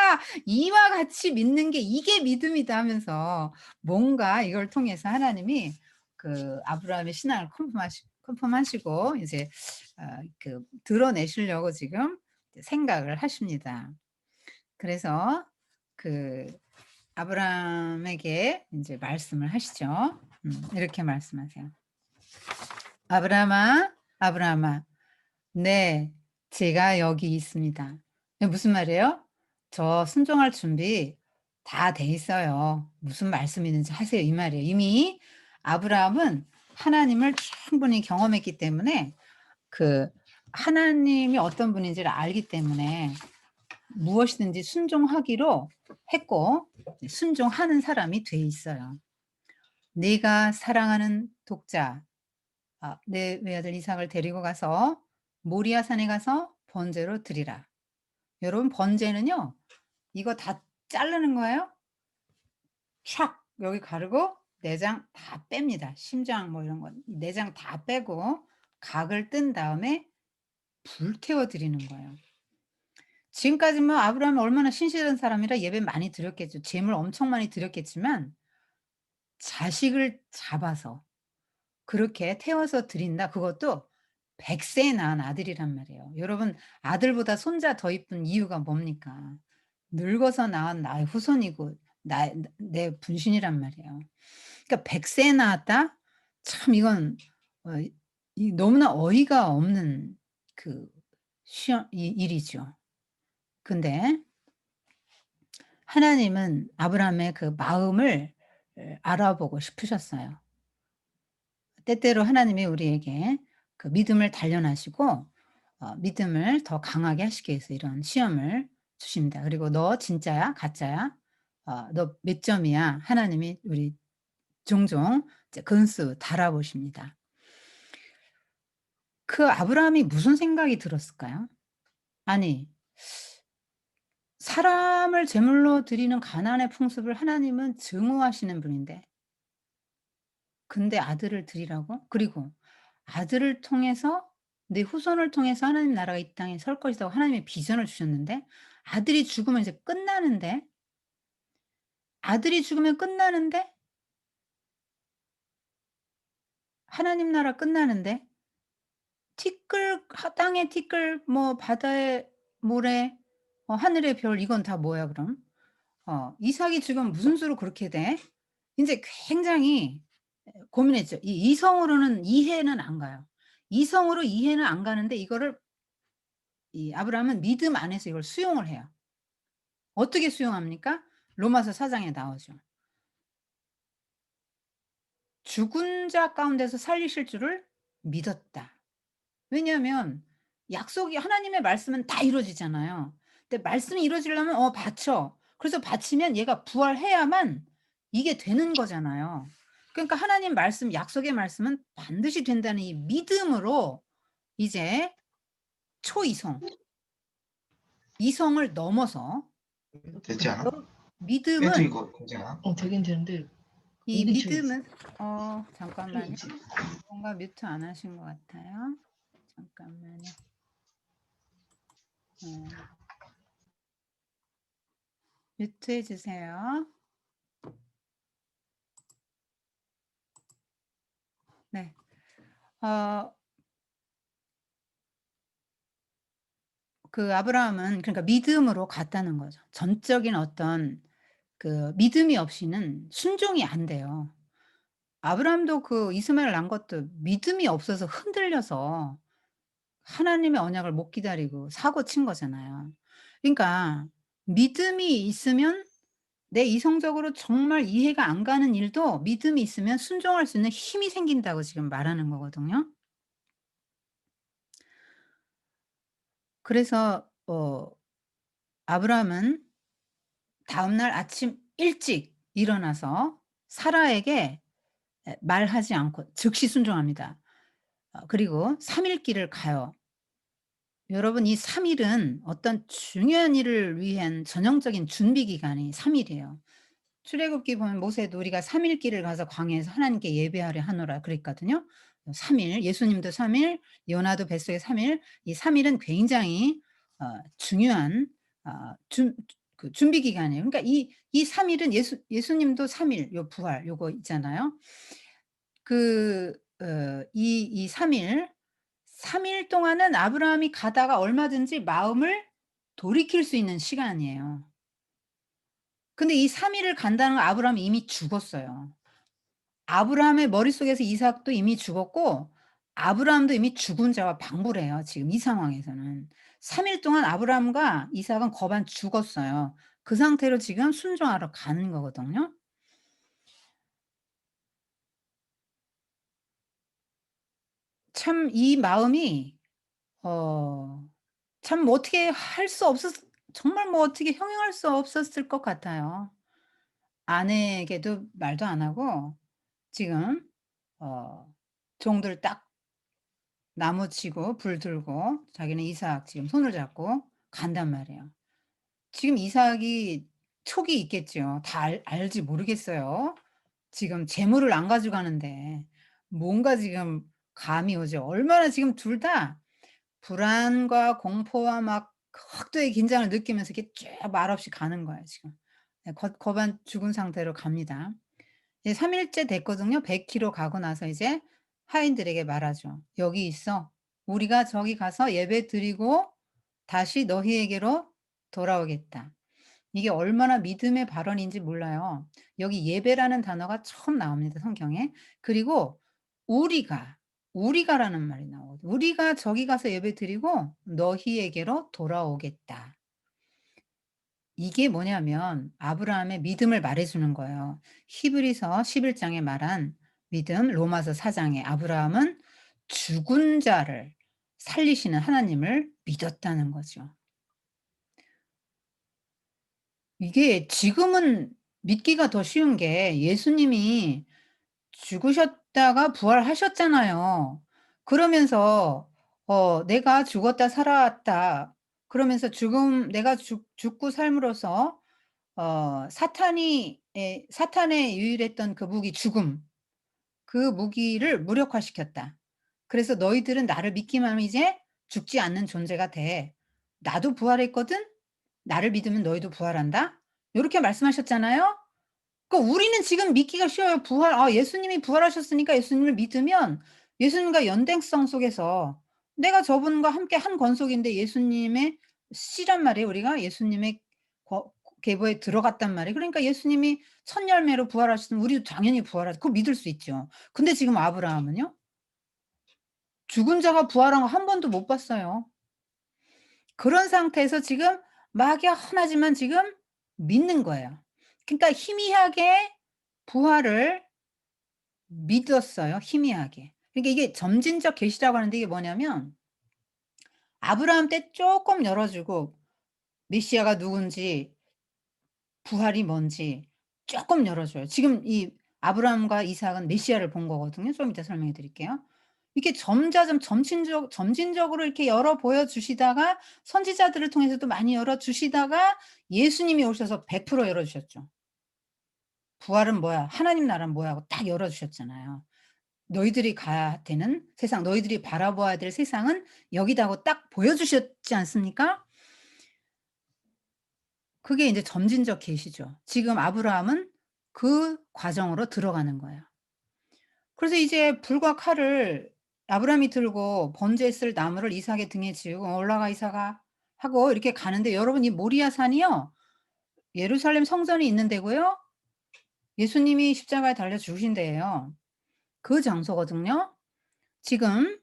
이와 같이 믿는 게 이게 믿음이다." 하면서 뭔가 이걸 통해서 하나님이 그 아브라함의 신앙을 컨펌하시고 이제 드러내시려고 지금 이제 생각을 하십니다. 그래서 그 아브라함에게 인제 말씀을 하시죠. 이렇게 말씀하세요. "아브라함아, 아브라함아. 네. 제가 여기 있습니다." 이게 무슨 말이에요? "저 순종할 준비 다 돼 있어요. 무슨 말씀이든지 하세요." 이 말이에요. 이미 아브라함은 하나님을 충분히 경험했기 때문에 그 하나님이 어떤 분인지를 알기 때문에 무엇이든지 순종하기로 했고 이제 순종하는 사람이 돼 있어요. "네가 사랑하는 독자 내 외아들 이삭을 데리고 가서 모리아 산에 가서 번제로 드리라." 여러분 번제는요. 이거 다 자르는 거예요. 촥 여기 가르고 내장 다 뺍니다. 심장 뭐 이런 건 내장 다 빼고 각을 뜬 다음에 불태워 드리는 거예요. 지금까지 뭐 아브라함이 얼마나 신실한 사람이라 예배 많이 드렸겠죠. 제물 엄청 많이 드렸겠지만 자식을 잡아서 그렇게 태워서 드린다. 그것도 100 세에 낳은 아들이란 말이에요. 여러분 아들보다 손자 더 이쁜 이유가 뭡니까? 늙어서 낳은 나의 후손이고 나의 내 분신이란 말이에요. 그러니까 100 세에 낳았다? 참 이건 이 너무나 어이가 없는 그 시험 이 일이죠. 근데 하나님은 아브라함의 그 마음을 알아보고 싶으셨어요. 때때로 하나님이 우리에게 그 믿음을 단련하시고 믿음을 더 강하게 하시기 위해서 이런 시험을 주십니다. 그리고 "너 진짜야? 가짜야? 너 몇 점이야?" 하나님이 우리 종종 이제 근수 달아보십니다. 그 아브라함이 무슨 생각이 들었을까요? 아니 사람을 제물로 드리는 가나안의 풍습을 하나님은 증오하시는 분인데 근데 아들을 드리라고? 그리고 아들을 통해서 내 후손을 통해서 하나님 나라가 이 땅에 설 것이라고 하나님의 비전을 주셨는데 아들이 죽으면 이제 끝나는데 아들이 죽으면 끝나는데 하나님 나라 끝나는데 티끌 땅의 티끌 뭐 바다의 모래 하늘의 별 이건 다 뭐야 그럼? 이삭이 죽으면 무슨 수로 그렇게 돼? 인제 굉장히 고민했죠. 이 이성으로는 이해는 안 가요. 이성으로 이해는 안 가는데 이거를 이 아브라함은 믿음 안에서 이걸 수용을 해요. 어떻게 수용합니까? 로마서 4 장에 나오죠. "죽은 자 가운데서 살리실 줄을 믿었다." 왜냐하면 약속이 하나님의 말씀은 다 이루어지잖아요. 근데 말씀이 이루어지려면 바쳐. 그래서 바치면 얘가 부활해야만 이게 되는 거잖아요. 그러니까 하나님 말씀 약속의 말씀은 반드시 된다는 이 믿음으로 이제 초이성, 이성을 넘어서 되지 않아? 여러 밴드 믿음은 이거 되지 않아? 되긴 되는데 이 어디 쳐 있어? 믿음은 잠깐만요. 플레이지. 뭔가 뮤트 안 하신 것 같아요. 잠깐만요. 어 뮤트해 주세요. 네. 어 그 아브라함은 그러니까 믿음으로 갔다는 거죠. 전적인 어떤 그 믿음이 없이는 순종이 안 돼요. 아브라함도 그 이스마엘 난 것도 믿음이 없어서 흔들려서 하나님의 언약을 못 기다리고 사고 친 거잖아요. 그러니까 믿음이 있으면 내 이성적으로 정말 이해가 안 가는 일도 믿음이 있으면 순종할 수 있는 힘이 생긴다고 지금 말하는 거거든요. 그래서 아브라함은 다음날 아침 일찍 일어나서 사라에게 말하지 않고 즉시 순종합니다. 그리고 3일 길을 가요. 여러분 이 3 일은 어떤 중요한 일을 위한 전형적인 준비 기간이 3 일이에요. 출애굽기 보면 모세도 "우리가 3일 길을 가서 광야에서 하나님께 예배하려 하노라." 그랬거든요. 3 일, 예수님도 3 일, 요나도 뱃속에 3 일, 이 3 일은 굉장히 중요한 준 그 준비 기간이에요. 그러니까 이 3 일은 예수님도 3일 요 부활 요거 있잖아요. 그 이 3 일, 3일 동안은 아브라함이 가다가 얼마든지 마음을 돌이킬 수 있는 시간이에요. 근데 이 3 일을 간다는 건 아브라함이 이미 죽었어요. 아브라함의 머릿속에서 이삭도 이미 죽었고 아브라함도 이미 죽은 자와 방불해요 지금 이 상황에서는. 3일 동안 아브라함과 이삭은 거반 죽었어요. 그 상태로 지금 순종하러 가는 거거든요. 참 이 마음이 어 참 뭐 어떻게 할 수 없었 정말 뭐 어떻게 형용할 수 없었을 것 같아요. 아내에게도 말도 안 하고 지금 종들 딱 나무 치고 불 들고 자기는 이삭 지금 손을 잡고 간단 말이에요. 지금 이삭이 촉이 있겠죠. 다 알지 모르겠어요. 지금 재물을 안 가져가는데 뭔가 지금 감이 오죠. 얼마나 지금 둘 다 불안과 공포와 막 극도의 긴장을 느끼면서 이렇게 쭉 말없이 가는 거예요 지금. 네 거반 죽은 상태로 갑니다. 이제 3 일째 됐거든요. 100 킬로 가고 나서 이제 하인들에게 말하죠. "여기 있어. 우리가 저기 가서 예배드리고 다시 너희에게로 돌아오겠다." 이게 얼마나 믿음의 발언인지 몰라요. 여기 예배라는 단어가 처음 나옵니다, 성경에. 그리고 우리가, 우리가라는 말이 나오거든요. "우리가 저기 가서 예배드리고 너희에게로 돌아오겠다." 이게 뭐냐면 아브라함의 믿음을 말해 주는 거예요. 히브리서 11 장에 말한 믿음, 로마서 4 장에 아브라함은 죽은 자를 살리시는 하나님을 믿었다는 거죠. 이게 지금은 믿기가 더 쉬운 게 예수님이 죽으셨다가 부활하셨잖아요. 그러면서 "내가 죽었다 살아왔다." 그러면서 죽음 내가 죽고 삶으로써 사탄의 유일했던 그 무기 죽음, 그 무기를 무력화시켰다. 그래서 "너희들은 나를 믿기만 하면 이제 죽지 않는 존재가 돼. 나도 부활했거든. 나를 믿으면 너희도 부활한다." 요렇게 말씀하셨잖아요. 우리는 지금 믿기가 쉬워요. 예수님이 부활하셨으니까 예수님을 믿으면 예수님과 연대성 속에서 내가 저분과 함께 한 권속인데 예수님의 씨란 말이에요 우리가. 예수님의 거 계보에 들어갔단 말이에요. 그러니까 예수님이 첫 열매로 부활하셨으면 우리도 당연히 부활하죠. 그거 믿을 수 있죠. 근데 지금 아브라함은요? 죽은 자가 부활한 거 한 번도 못 봤어요. 그런 상태에서 지금 막연하지만 지금 믿는 거예요. 그러니까 희미하게 부활을 믿었어요, 희미하게. 그러니까 이게 점진적 계시라고 하는데 이게 뭐냐면 아브라함 때 쪼끔 열어 주고 메시아가 누군지 부활이 뭔지 쪼끔 열어 줘요. 지금 이 아브라함과 이삭은 메시아를 본 거거든요. 좀 이따 설명해 드릴게요. 이렇게 점자점 점진적으로 이렇게 열어 보여 주시다가 선지자들을 통해서도 많이 열어 주시다가 예수님이 오셔서 100% 열어 주셨죠. "부활은 뭐야? 하나님 나라는 뭐야?" 하고 딱 열어 주셨잖아요. "너희들이 가야 되는 세상, 너희들이 바라보아야 될 세상은 여기다." 고 딱 보여주셨지 않습니까? 그게 인제 점진적 계시죠. 지금 아브라함은 그 과정으로 들어가는 거예요. 그래서 이제 불과 칼을 아브라함이 들고 번제했을 나무를 이삭의 등에 지우고 "올라가 이삭아." 하고 이렇게 가는데 여러분 이 모리아 산이요 예루살렘 성전이 있는 데고요. 예수님이 십자가에 달려 죽으신 데예요. 그 장소거든요. 지금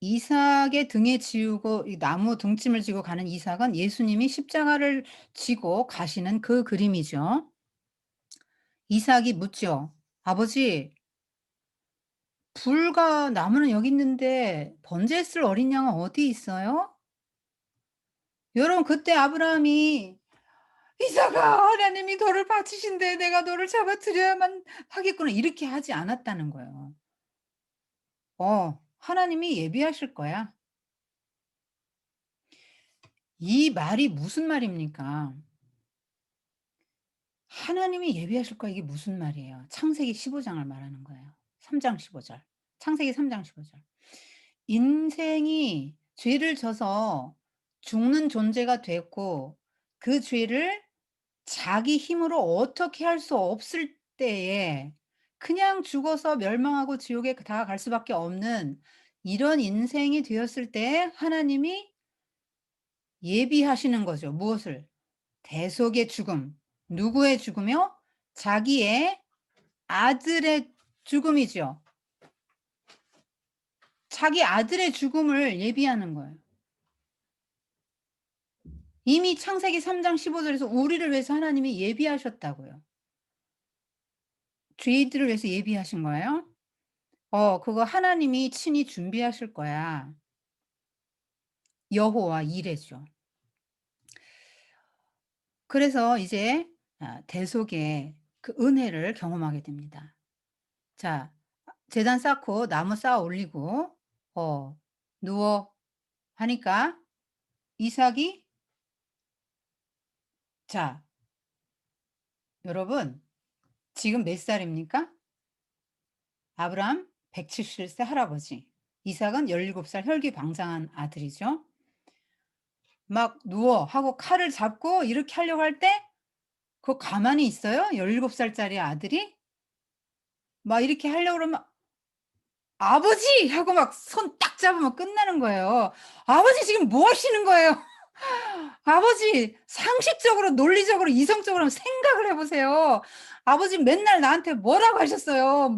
이삭의 등에 지우고 이 나무 등짐을 지고 가는 이삭은 예수님이 십자가를 지고 가시는 그 그림이죠. 이삭이 묻죠. "아버지 불과 나무는 여기 있는데 번제했을 어린 양은 어디 있어요?" 여러분 그때 아브라함이 "이삭아 하나님이 너를 바치신데 내가 너를 잡아 드려야만 하겠구나." 이렇게 하지 않았다는 거예요. 하나님이 예비하실 거야. 이 말이 무슨 말입니까? 하나님이 예비하실 거야 이게 무슨 말이에요? 창세기 15 장을 말하는 거예요. 3장 15 절. 창세기 3장 15 절. 인생이 죄를 져서 죽는 존재가 됐고 그 죄를 자기 힘으로 어떻게 할 수 없을 때에 그냥 죽어서 멸망하고 지옥에 다 갈 수밖에 없는 이런 인생이 되었을 때 하나님이 예비하시는 거죠. 무엇을? 대속의 죽음. 누구의 죽음이요? 자기의 아들의 죽음이죠. 자기 아들의 죽음을 예비하는 거예요. 이미 창세기 3장 15 절에서 우리를 위해서 하나님이 예비하셨다고요. 죄인들을 위해서 예비하신 거예요. 그거 하나님이 친히 준비하실 거야. 여호와 이레죠. 그래서 이제 대속의 그 은혜를 경험하게 됩니다. 자, 제단 쌓고 나무 쌓아 올리고 누워 하니까 이삭이, 자, 여러분 지금 몇 살입니까? 아브라함 170세 할아버지. 이삭은 17살 혈기방장한 아들이죠. 막 누워 하고 칼을 잡고 이렇게 하려고 할 때 그거 가만히 있어요? 17살짜리 아들이? 막 이렇게 하려고 그러면 "아버지!" 하고 막 손 딱 잡으면 끝나는 거예요. "아버지 지금 뭐 하시는 거예요?" 아버지 상식적으로 논리적으로 이성적으로 한번 생각을 해 보세요. 아버지 맨날 나한테 뭐라고 하셨어요.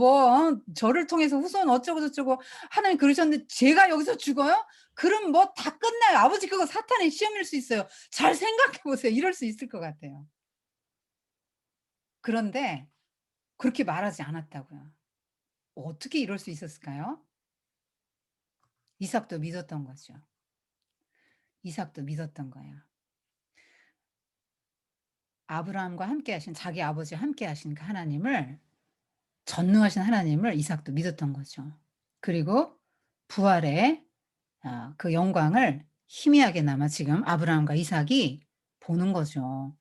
저를 통해서 후손 어쩌고 저쩌고 하나님 그러셨는데 제가 여기서 죽어요? 그럼 뭐 다 끝나요. 아버지 그거 사탄의 시험일 수 있어요. 잘 생각해 보세요. 이럴 수 있을 것 같아요. 그런데 그렇게 말하지 않았다고요. 어떻게 이럴 수 있었을까요? 이삭도 믿었던 거죠. 이삭도 믿었던 거예요. 아브라함과 함께 하신 자기 아버지와 함께 하신 그 하나님을, 전능하신 하나님을 이삭도 믿었던 거죠. 그리고 부활의 그 영광을 희미하게나마 지금 아브라함과 이삭이 보는 거죠.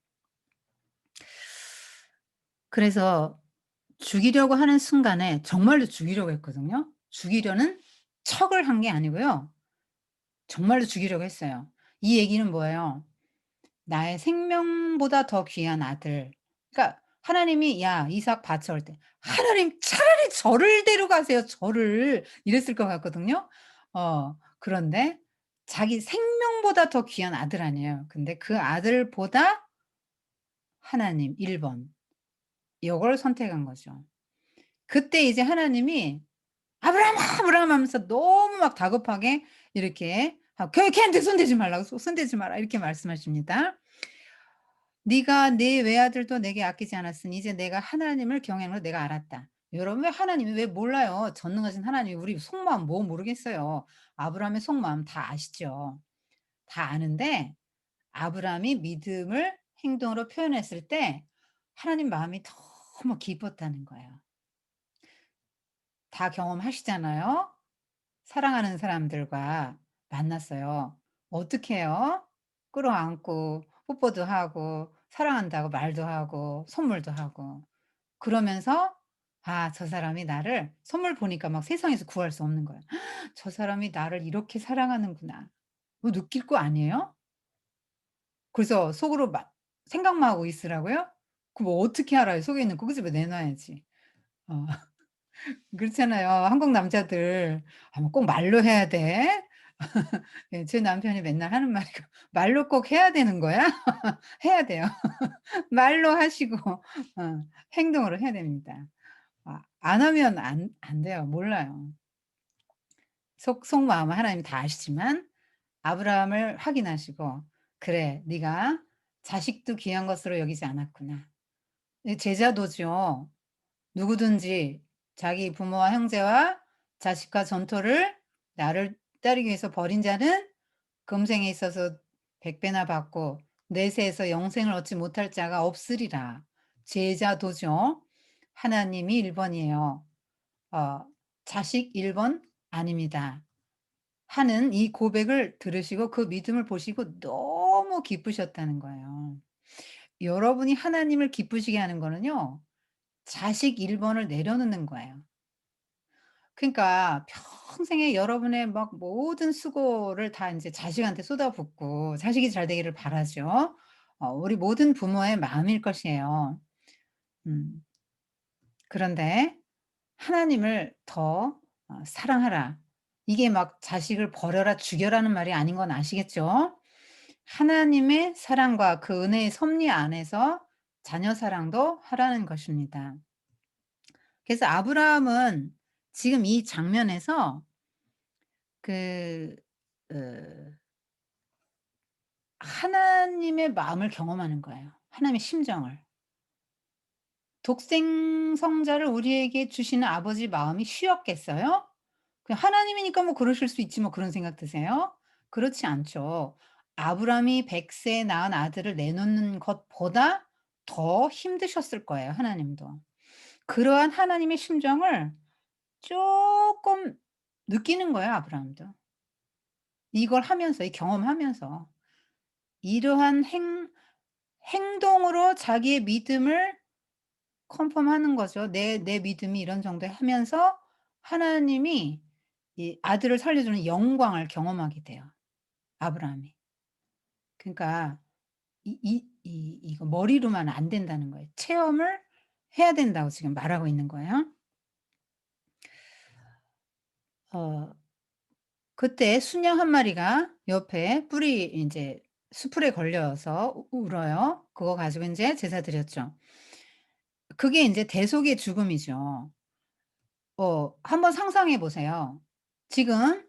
그래서 죽이려고 하는 순간에 정말로 죽이려고 했거든요. 죽이려는 척을 한 게 아니고요. 정말로 죽이려고 했어요. 이 얘기는 뭐예요? 나의 생명보다 더 귀한 아들. 그러니까 하나님이 "야 이삭 바쳐." 할 때 "하나님 차라리 저를 데려가세요, 저를." 이랬을 것 같거든요. 그런데 자기 생명보다 더 귀한 아들 아니에요. 근데 그 아들보다 하나님 1 번 요걸 선택한 거죠. 그때 이제 하나님이 "아브라함, 아브라함." 하면서 너무 막 다급하게 이렇게 걔한테 손대지 말라고 손대지 마라." 이렇게 말씀하십니다. "네가 네 외아들도 내게 아끼지 않았으니 이제 내가 하나님을 경외하는 걸 내가 알았다." 여러분 왜 하나님이 왜 몰라요? 전능하신 하나님이 우리 속마음 뭐 모르겠어요. 아브라함의 속마음 다 아시죠. 다 아는데 아브라함이 믿음을 행동으로 표현했을 때 하나님 마음이 너무 기뻤다는 거예요. 다 경험하시잖아요. 사랑하는 사람들과 만났어요. 어떻게 해요? 끌어안고 뽀뽀도 하고 사랑한다고 말도 하고 선물도 하고 그러면서 '아 저 사람이 나를' 선물 보니까 막 세상에서 구할 수 없는 거예요. '저 사람이 나를 이렇게 사랑하는구나.' 느낄 거 아니에요? 그래서 속으로 막 생각만 하고 있으라고요? 그럼 어떻게 알아요? 속에 있는 거 그 집에 내놔야지. 어. 그렇잖아요. 한국 남자들 뭐 꼭 말로 해야 돼? 예 제 남편이 맨날 하는 말이 "말로 꼭 해야 되는 거야?" 해야 돼요. 말로 하시고 행동으로 해야 됩니다. 안 하면 안 돼요. 몰라요. 속마음은 하나님이 다 아시지만 아브라함을 확인하시고 '그래 네가 자식도 귀한 것으로 여기지 않았구나.' 이 제자도죠. 누구든지 자기 부모와 형제와 자식과 전토를 나를 따르기 위해서 벌인 자는 금생에 있어서 100 배나 받고 내세에서 영생을 얻지 못할 자가 없으리라. 제자도죠. 하나님이 1 번이에요. 어 자식 1번 아닙니다. 하는 이 고백을 들으시고 그 믿음을 보시고 너무 기쁘셨다는 거예요. 여러분이 하나님을 기쁘시게 하는 거는요. 자식 1 번을 내려놓는 거예요. 그러니까 평생에 여러분의 막 모든 수고를 다 인제 자식한테 쏟아붓고 자식이 잘 되기를 바라죠. 우리 모든 부모의 마음일 것이에요. 음. 그런데 하나님을 더 사랑하라. 이게 막 자식을 버려라, 죽여라는 말이 아닌 건 아시겠죠? 하나님의 사랑과 그 은혜의 섭리 안에서 자녀 사랑도 하라는 것입니다. 그래서 아브라함은 지금 이 장면에서 그 어 하나님의 마음을 경험하는 거예요. 하나님의 심정을. 독생성자를 우리에게 주시는 아버지 마음이 쉬웠겠어요? 그냥 하나님이니까 뭐 그러실 수 있지 뭐 그런 생각 드세요? 그렇지 않죠. 아브라함이 100세에 낳은 아들을 내놓는 것보다 더 힘드셨을 거예요, 하나님도. 그러한 하나님의 심정을 쪼끔 느끼는 거예요, 아브라함도. 이걸 하면서, 이 경험하면서. 이러한 행동으로 자기의 믿음을 컨펌하는 거죠. 내 믿음이 이런 정도에 하면서 하나님이 이 아들을 살려주는 영광을 경험하게 돼요, 아브라함이. 그러니까 이거 머리로만 안 된다는 거예요. 체험을 해야 된다고 지금 말하고 있는 거예요. 어 그때 순양 한 마리가 옆에 뿔이 인제 수풀에 걸려서 울어요. 그거 가지고 인제 제사 드렸죠. 그게 인제 대속의 죽음이죠. 한번 상상해 보세요. 지금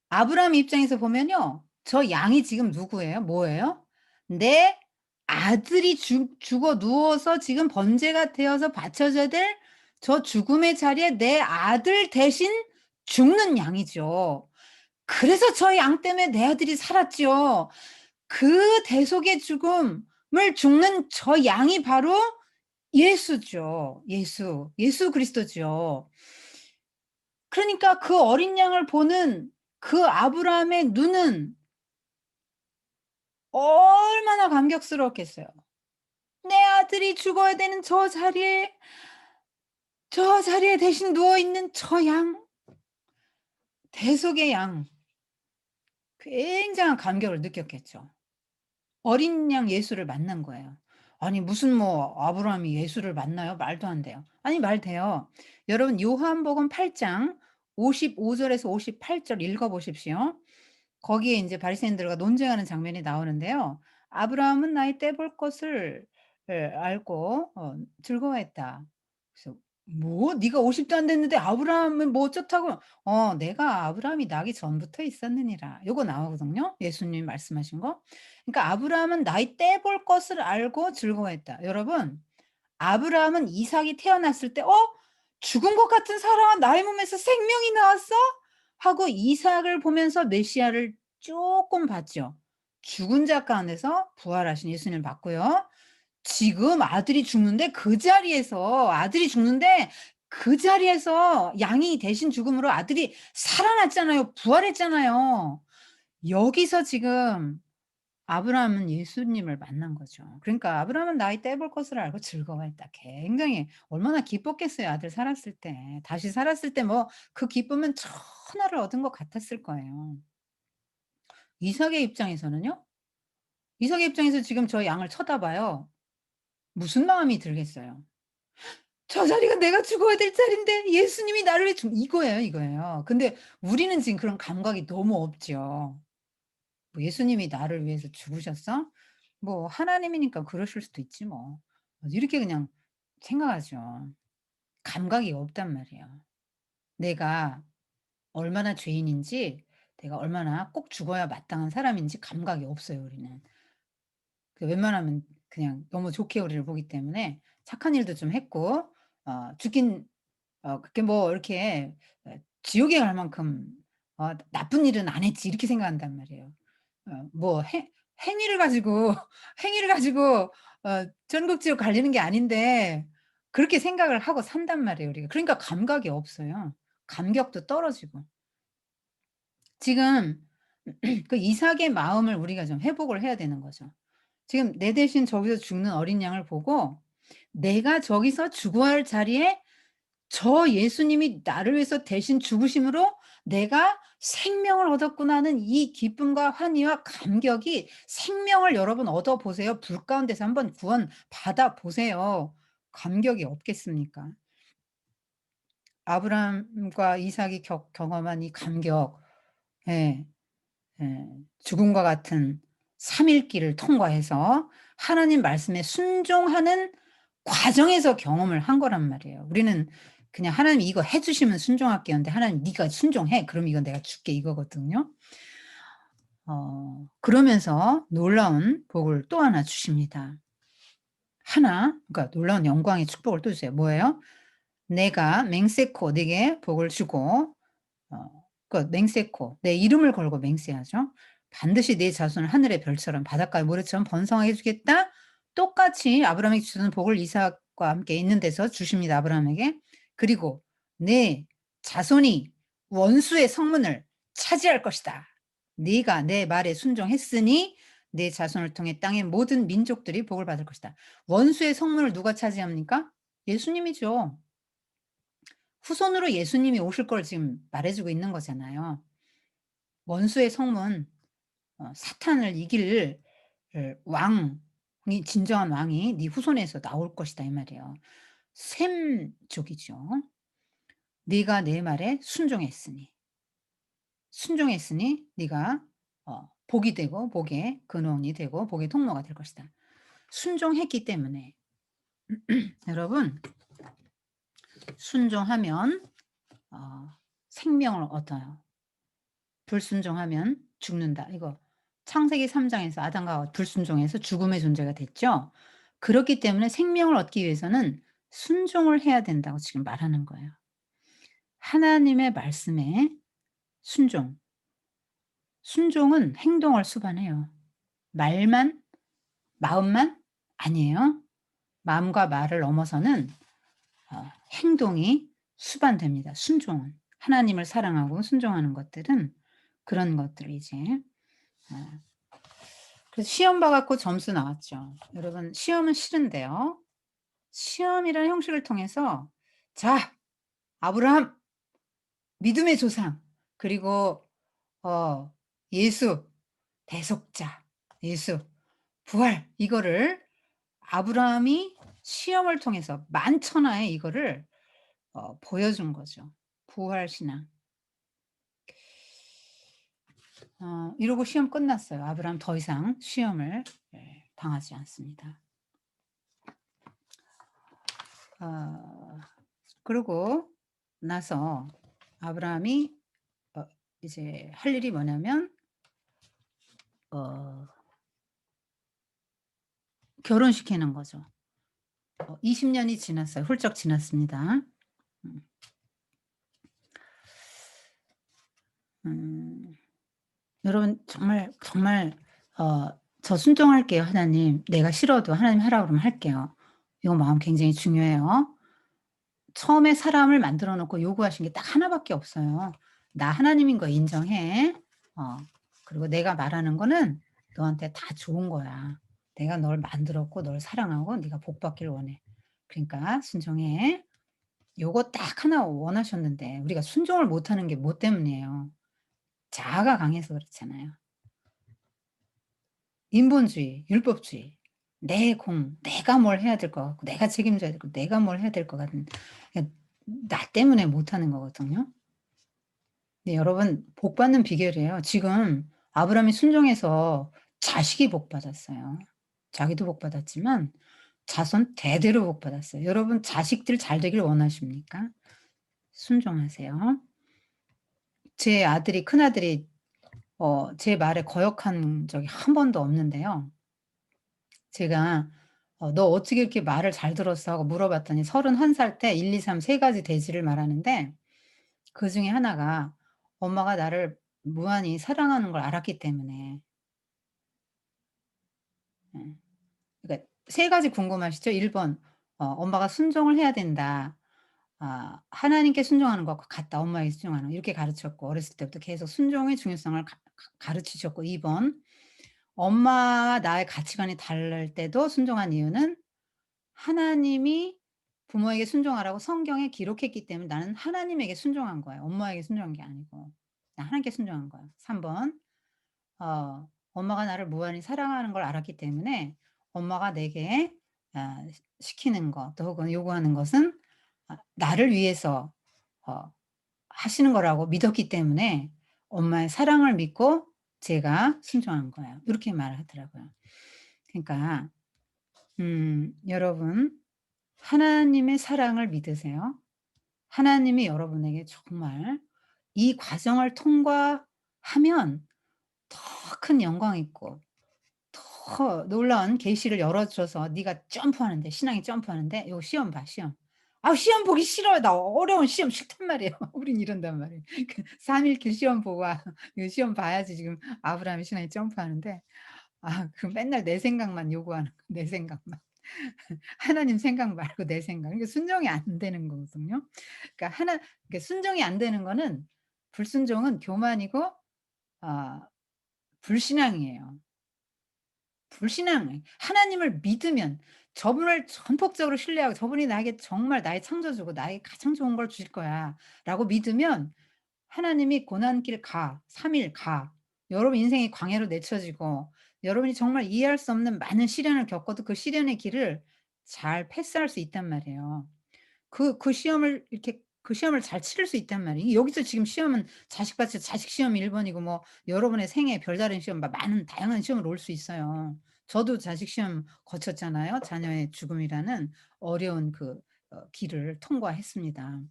아브라함 입장에서 보면요. 저 양이 지금 누구예요? 뭐예요? 내 아들이 죽어 누워서 지금 번제가 되어서 바쳐져야 될 저 죽음의 자리에 내 아들 대신 죽는 양이죠. 그래서 저 양 때문에 내 아들이 살았지요. 그 대속의 죽음을 죽는 저 양이 바로 예수죠. 예수 그리스도죠. 그러니까 그 어린 양을 보는 그 아브라함의 눈은 얼마나 감격스러웠겠어요. 내 아들이 죽어야 되는 저 자리에 대신 누워 있는 저 양, 대속의 양. 굉장한 감격을 느꼈겠죠. 어린 양 예수를 만난 거예요. 아니 무슨 뭐 아브라함이 예수를 만나요? 말도 안 돼요. 아니 말 돼요. 여러분 요한복음 8장 55 절에서 58절 읽어 보십시오. 거기에 인제 바리새인들과 논쟁하는 장면이 나오는데요. "아브라함은 나의 떼볼 것을 알고 즐거워했다." 그래서 "뭐 네가 50도 안 됐는데 아브라함은 뭐 어쩌다고?" "내가 아브라함이 나기 전부터 있었느니라." 요거 나오거든요, 예수님이 말씀하신 거. 그러니까 "아브라함은 나의 떼볼 것을 알고 즐거워했다." 여러분, 아브라함은 이삭이 태어났을 때 죽은 것 같은 사람아 나의 몸에서 생명이 나왔어?" 하고 이삭을 보면서 메시아를 쪼끔 봤죠. 죽은 자 가운데서 부활하신 예수님을 봤고요. 지금 아들이 죽는데 그 자리에서 양이 대신 죽음으로 아들이 살아났잖아요. 부활했잖아요. 여기서 지금 아브라함은 예수님을 만난 거죠. 그러니까 "아브라함은 나의 떼볼 것을 알고 즐거워했다." 굉장히 얼마나 기뻤겠어요, 아들 살았을 때. 다시 살았을 때 뭐 그 기쁨은 천하를 얻은 것 같았을 거예요. 이삭의 입장에서는요? 이삭의 입장에서 지금 저 양을 쳐다봐요. 무슨 마음이 들겠어요? '저 자리가 내가 죽어야 될 자리인데 예수님이 나를 위해 이거예요, 이거예요. 근데 우리는 지금 그런 감각이 너무 없죠. 뭐 '예수님이 나를 위해서 죽으셨어? 뭐 하나님이니까 그러실 수도 있지 뭐.' 이렇게 그냥 생각하죠. 감각이 없단 말이에요. 내가 얼마나 죄인인지, 내가 얼마나 꼭 죽어야 마땅한 사람인지 감각이 없어요, 우리는. 웬만하면 그냥 너무 좋게 우리를 보기 때문에 착한 일도 좀 했고 죽긴 그렇게 뭐 이렇게 '지옥에 갈 만큼 나쁜 일은 안 했지.' 이렇게 생각한단 말이에요. 뭐 행위를 가지고 행위를 가지고 천국 지옥 갈리는 게 아닌데 그렇게 생각을 하고 산단 말이에요, 우리가. 그러니까 감각이 없어요. 감격도 떨어지고. 지금 그 이삭의 마음을 우리가 좀 회복을 해야 되는 거죠. 지금 내 대신 저기서 죽는 어린 양을 보고 '내가 저기서 죽어야 할 자리에 저 예수님이 나를 위해서 대신 죽으심으로 내가 생명을 얻었구나.'는 이 기쁨과 환희와 감격이 생명을 여러분 얻어 보세요. 불 가운데서 한번 구원 받아 보세요. 감격이 없겠습니까? 아브라함과 이삭이 경험한 이 감격. 예. 예. 죽음과 같은 3일 길을 통과해서 하나님 말씀에 순종하는 과정에서 경험을 한 거란 말이에요. 우리는 그냥 "하나님 이거 해 주시면 순종할게요." 하는데 "하나님 네가 순종해. 그럼 이건 내가 줄게." 이거거든요. 그러면서 놀라운 복을 또 하나 주십니다. 그러니까 놀라운 영광의 축복을 또 주세요. 뭐예요? "내가 맹세코 네게 복을 주고" 맹세코 내 이름을 걸고 맹세하죠. "반드시 네 자손을 하늘의 별처럼 바닷가의 모래처럼 번성하게 해 주겠다." 똑같이 아브라함에게 주시는 복을 이삭과 함께 있는 데서 주십니다, 아브라함에게. 그리고 "네 자손이 원수의 성문을 차지할 것이다. 네가 내 말에 순종했으니 내 자손을 통해 땅의 모든 민족들이 복을 받을 것이다." 원수의 성문을 누가 차지합니까? 예수님이죠. 후손으로 예수님이 오실 걸 지금 말해 주고 있는 거잖아요. 원수의 성문, 사탄을 이길 왕이 진정한 왕이 네 후손에서 나올 것이다 이 말이에요. 셈족이죠. 네가 내 말에 순종했으니 네가 복이 되고 복의 근원이 되고 복의 통로가 될 것이다. 순종했기 때문에 여러분 순종하면 어 생명을 얻어요. 불순종하면 죽는다. 이거 창세기 3 장에서 아담과 하와 불순종해서 죽음의 존재가 됐죠. 그렇기 때문에 생명을 얻기 위해서는 순종을 해야 된다고 지금 말하는 거예요. 하나님의 말씀에 순종. 순종은 행동을 수반해요. 말만, 마음만 아니에요. 마음과 말을 넘어서는 행동이 수반됩니다. 순종은. 하나님을 사랑하고 순종하는 것들은 그런 것들을 이제 어 그래서 시험 봐 갖고 점수 나왔죠. 여러분 시험은 싫은데요. 시험이라는 형식을 통해서 자 아브라함 믿음의 조상 그리고 어 예수 대속자, 예수 부활 이거를 아브라함이 시험을 통해서 만천하에 이거를 보여준 거죠. 부활 신앙. 이러고 시험 끝났어요. 아브라함 더 이상 시험을 당하지 않습니다. 어 그러고 나서 아브라함이 이제 할 일이 뭐냐면 어 결혼시키는 거죠. 20 년이 지났어요. 훌쩍 지났습니다. 음. 음. 여러분 정말, 정말 "저 순종할게요 하나님. 내가 싫어도 하나님 하라고 그러면 할게요." 요 마음 굉장히 중요해요. 처음에 사람을 만들어 놓고 요구하신 게 딱 하나 밖에 없어요. "나 하나님인 거 인정해. 어 그리고 내가 말하는 거는 너한테 다 좋은 거야. 내가 널 만들었고 널 사랑하고 네가 복 받기를 원해. 그러니까 순종해." 요거 딱 하나 원하셨는데 우리가 순종을 못 하는 게 뭐 때문이에요? 자아가 강해서 그렇잖아요. 인본주의, 율법주의. 내가 뭘 해야 될 것 같고 내가 책임져야 되고 내가 뭘 해야 될 것 같은 그러니까 나 때문에 못 하는 거거든요. 네 여러분 복 받는 비결이에요. 지금 아브라함이 순종해서 자식이 복 받았어요. 자기도 복 받았지만 자손 대대로 복 받았어요. 여러분 자식들 잘 되길 원하십니까? 순종하세요. 제 아들이 큰아들이 제 말에 거역한 적이 한 번도 없는데요. 제가 "너 어떻게 이렇게 말을 잘 들었어?" 하고 물어봤더니 31살 때 1, 2, 3 세 가지 대지를 말하는데 그중에 하나가 엄마가 나를 무한히 사랑하는 걸 알았기 때문에 예. 그러니까 세 가지 궁금하시죠? 1 번 "엄마가 순종을 해야 된다." 하나님께 순종하는 것과 같다. 엄마에게 순종하는 거. 이렇게 가르쳤고 어렸을 때부터 계속 순종의 중요성을 가르치셨고 2 번 엄마와 나의 가치관이 다를 때도 순종한 이유는 하나님이 부모에게 순종하라고 성경에 기록했기 때문에 나는 하나님에게 순종한 거예요. 엄마에게 순종한 게 아니고. 나 하나님께 순종한 거야. 3 번 엄마가 나를 무한히 사랑하는 걸 알았기 때문에 엄마가 내게 시키는 것 또 혹은 요구하는 것은 나를 위해서 어 하시는 거라고 믿었기 때문에 엄마의 사랑을 믿고 제가 순종한 거예요. 이렇게 말을 하더라고요. 그러니까 여러분 하나님의 사랑을 믿으세요. 하나님이 여러분에게 정말 이 과정을 통과하면 더 큰 영광 있고 더 놀라운 계시를 열어 줘서 네가 점프하는데 신앙이 점프하는데 "요 시험 봐 시험." "아 시험 보기 싫어요. 나 어려운 시험 싫단 말이에요." 우린 이런단 말이에요. 그 3 일 길 시험 보고 이 시험 봐야지 지금 아브라함의 신앙이 점프하는데 그 맨날 내 생각만 요구하는 거 내 생각만. 하나님 생각 말고 내 생각. 그러니까 순종이 안 되는 거거든요. 그러니까 순종이 안 되는 거는 불순종은 교만이고 아 불신앙이에요. 불신앙 하나님을 믿으면 저분을 전폭적으로 신뢰하고 '저분이 나에게 정말 나의 창조주고 나에게 가장 좋은 걸 주실 거야.'라고 믿으면 하나님이 고난길 가. 3일 가. 여러분 인생이 광야로 내쳐지고 여러분이 정말 이해할 수 없는 많은 시련을 겪어도 그 시련의 길을 잘 패스할 수 있단 말이에요. 그 시험을 잘 치를 수 있단 말이에요. 여기서 지금 시험은 자식 시험이 1 번이고 뭐 여러분의 생애 별다른 시험 많은 다양한 시험을 올 수 있어요. 저도 자식 시험 거쳤잖아요. 자녀의 죽음이라는 어려운 길을 통과했습니다.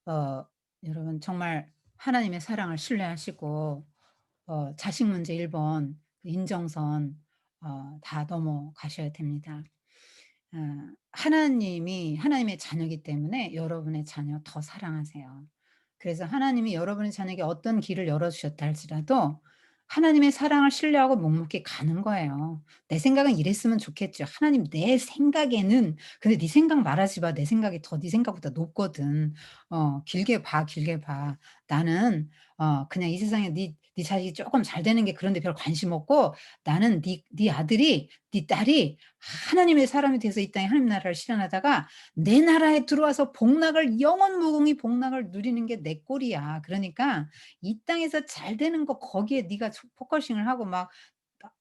어 여러분 정말 하나님의 사랑을 신뢰하시고 자식 문제 1번 인정선 다 넘어가셔야 됩니다. 하나님이 하나님의 자녀이기 때문에 여러분의 자녀 더 사랑하세요. 그래서 하나님이 여러분의 자녀에게 어떤 길을 열어 주셨다 할지라도 하나님의 사랑을 신뢰하고 묵묵히 가는 거예요. '내 생각은 이랬으면 좋겠죠.' 하나님 내 생각에는 근데 네 생각 말하지 마. 내 생각이 더 네 생각보다 높거든. 길게 봐, 길게 봐. 나는 그냥 이 세상에 네 자식이 쪼끔 잘 되는 게 그런 데 별 관심 없고 나는 네 아들이 네 딸이 하나님의 사람이 돼서 이 땅에 하나님 나라를 실현하다가 내 나라에 들어와서 복락을 영원 무궁히 복락을 누리는 게 내 꼴이야. 그러니까 이 땅에서 잘 되는 거 거기에 네가 포커싱을 하고 막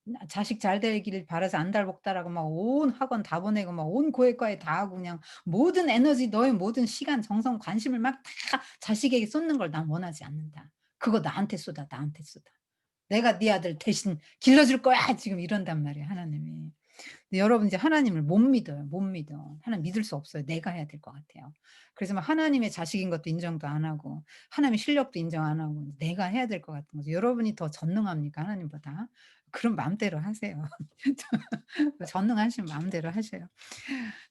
나 자식 잘 되기를 바라서 안달복달하고 막 온 학원 다 보내고 막 온 고액과에 다 하고 그냥 모든 에너지 너의 모든 시간, 정성, 관심을 막 다 자식에게 쏟는 걸 난 원하지 않는다. 그거 나한테 쏟아, 나한테 쏟아. 내가 네 아들 대신 길러줄 거야 지금 이런단 말이에요 하나님이. 근데 여러분 이제 하나님을 못 믿어요. 못 믿어. 하나님 믿을 수 없어요. 내가 해야 될 것 같아요. 그래서 막 하나님의 자식인 것도 인정도 안 하고 하나님의 실력도 인정 안 하고 내가 해야 될 것 같은 거죠. 여러분이 더 전능합니까 하나님보다? 그럼 마음대로 하세요. 전능하시면 마음대로 하셔요.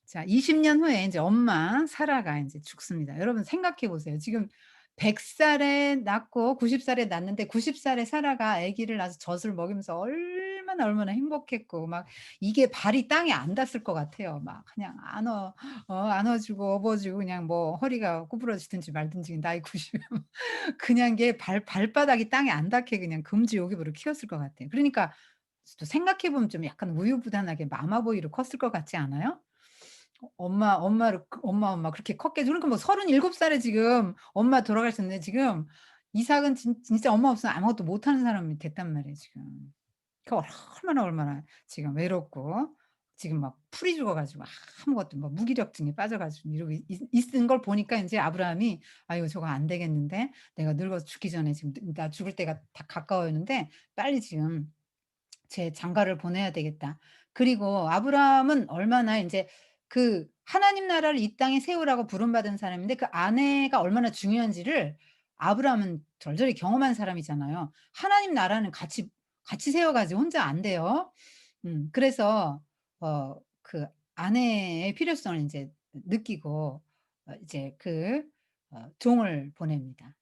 자 20년 후에 인제 엄마 사라가 인제 죽습니다. 여러분 생각해 보세요. 지금 100 살에 낳고 90 살에 낳는데 90 살에 사라가 아기를 낳아서 젖을 먹이면서 얼마나 행복했고 막 이게 발이 땅에 안 닿았을 것 같아요. 막 그냥 안아 주고 업어 주고 그냥 뭐 허리가 구부러지든지 말든지 나이 90 이면 그냥 걔 발바닥이 땅에 안 닿게 그냥 금지옥입으로 키웠을 것 같아요. 그러니까 또 생각해 보면 좀 약간 우유부단하게 마마보이로 컸을 것 같지 않아요? 엄마 그렇게 컸겠죠. 그러니까 뭐 37 살에 지금 엄마 돌아가셨는데 지금 이삭은 진짜 엄마 없으면 아무것도 못하는 사람이 됐단 말이에요 지금. 그 얼마나 지금 외롭고 지금 막 풀이 죽어 가지고 아무것도 뭐 무기력증에 빠져 가지고 이러고 있은 걸 보니까 인제 아브라함이 '아이고 저거 안 되겠는데. 내가 늙어서 죽기 전에 지금 나 죽을 때가 다 가까워오는데 빨리 지금 제 장가를 보내야 되겠다.' 그리고 아브라함은 얼마나 인제 하나님 나라를 이 땅에 세우라고 부름받은 사람인데 그 아내가 얼마나 중요한지를 아브라함은 절절히 경험한 사람이잖아요. 하나님 나라는 같이 세워 가지고 혼자 안 돼요. 그래서 그 아내의 필요성을 인제 느끼고 이제 종을 보냅니다.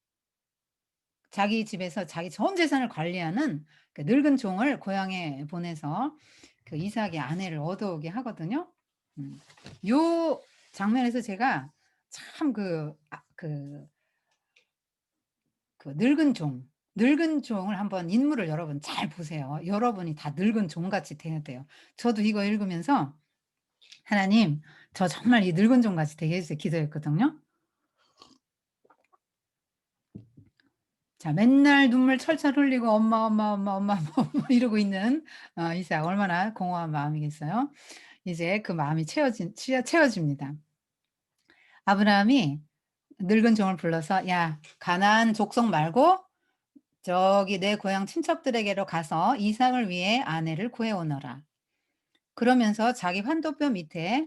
자기 집에서 자기 전 재산을 관리하는 그 늙은 종을 고향에 보내서 이삭의 아내를 얻어오게 하거든요. 음. 요 장면에서 제가 참 늙은 종을 한번 인물을 여러분 잘 보세요. 여러분이 다 늙은 종같이 돼야 돼요. 저도 이거 읽으면서 '하나님 저 정말 이 늙은 종같이 되게 해 주세요.' 기도했거든요. 자 맨날 눈물 철철 흘리고 "엄마, 엄마, 엄마, 엄마." 이러고 있는 이삭 얼마나 공허한 마음이겠어요. 이제 그 마음이 채워집니다. 아브라함이 늙은 종을 불러서 "야 가나안 족속 말고 저기 내 고향 친척들에게로 가서 이삭을 위해 아내를 구해 오너라." 그러면서 자기 환도뼈 밑에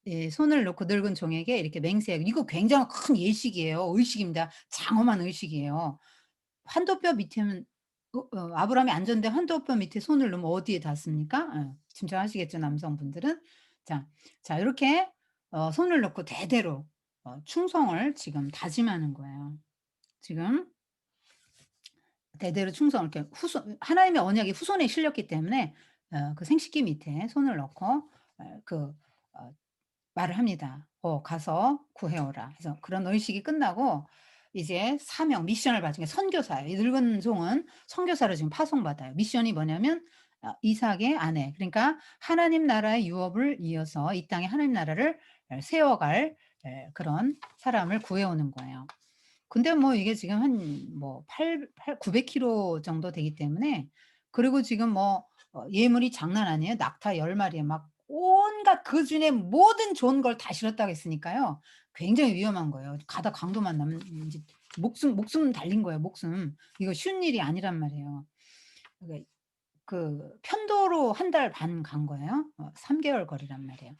예 손을 놓고 늙은 종에게 이렇게 맹세하고 이거 굉장히 큰 예식이에요. 의식입니다. 장엄한 의식이에요. 환도뼈 밑에는 아브라함이 앉았는데 환도뼈 밑에 손을 놓으면 어디에 닿습니까? 짐작하시겠죠, 남성분들은. 자, 자 이렇게 손을 놓고 대대로 충성을 지금 다짐하는 거예요. 지금 대대로 충성을 이렇게 후손 하나님의 언약이 후손에 실렸기 때문에 그 생식기 밑에 손을 넣고 그 어 말을 합니다. 가서 구해 오라." 그래서 그런 의식이 끝나고 이제 사명 미션을 받은 게 선교사예요. 이 늙은 종은 선교사로 지금 파송받아요. 미션이 뭐냐면 이삭의 아내 그러니까 하나님 나라의 유업을 이어서 이 땅에 하나님 나라를 세워갈 그런 사람을 구해 오는 거예요. 근데 뭐 이게 지금 한 뭐 팔 900 킬로 정도 되기 때문에 그리고 지금 뭐 예물이 장난 아니에요. 낙타 10 마리에 막 온갖 그중에 모든 좋은 걸 다 실었다고 했으니까요. 굉장히 위험한 거예요. 가다 강도만 나면 인제 목숨 달린 거예요, 목숨. 이거 쉬운 일이 아니란 말이에요. 그러니까 그 편도로 한 달 반 간 거예요. 3 개월 거리란 말이에요.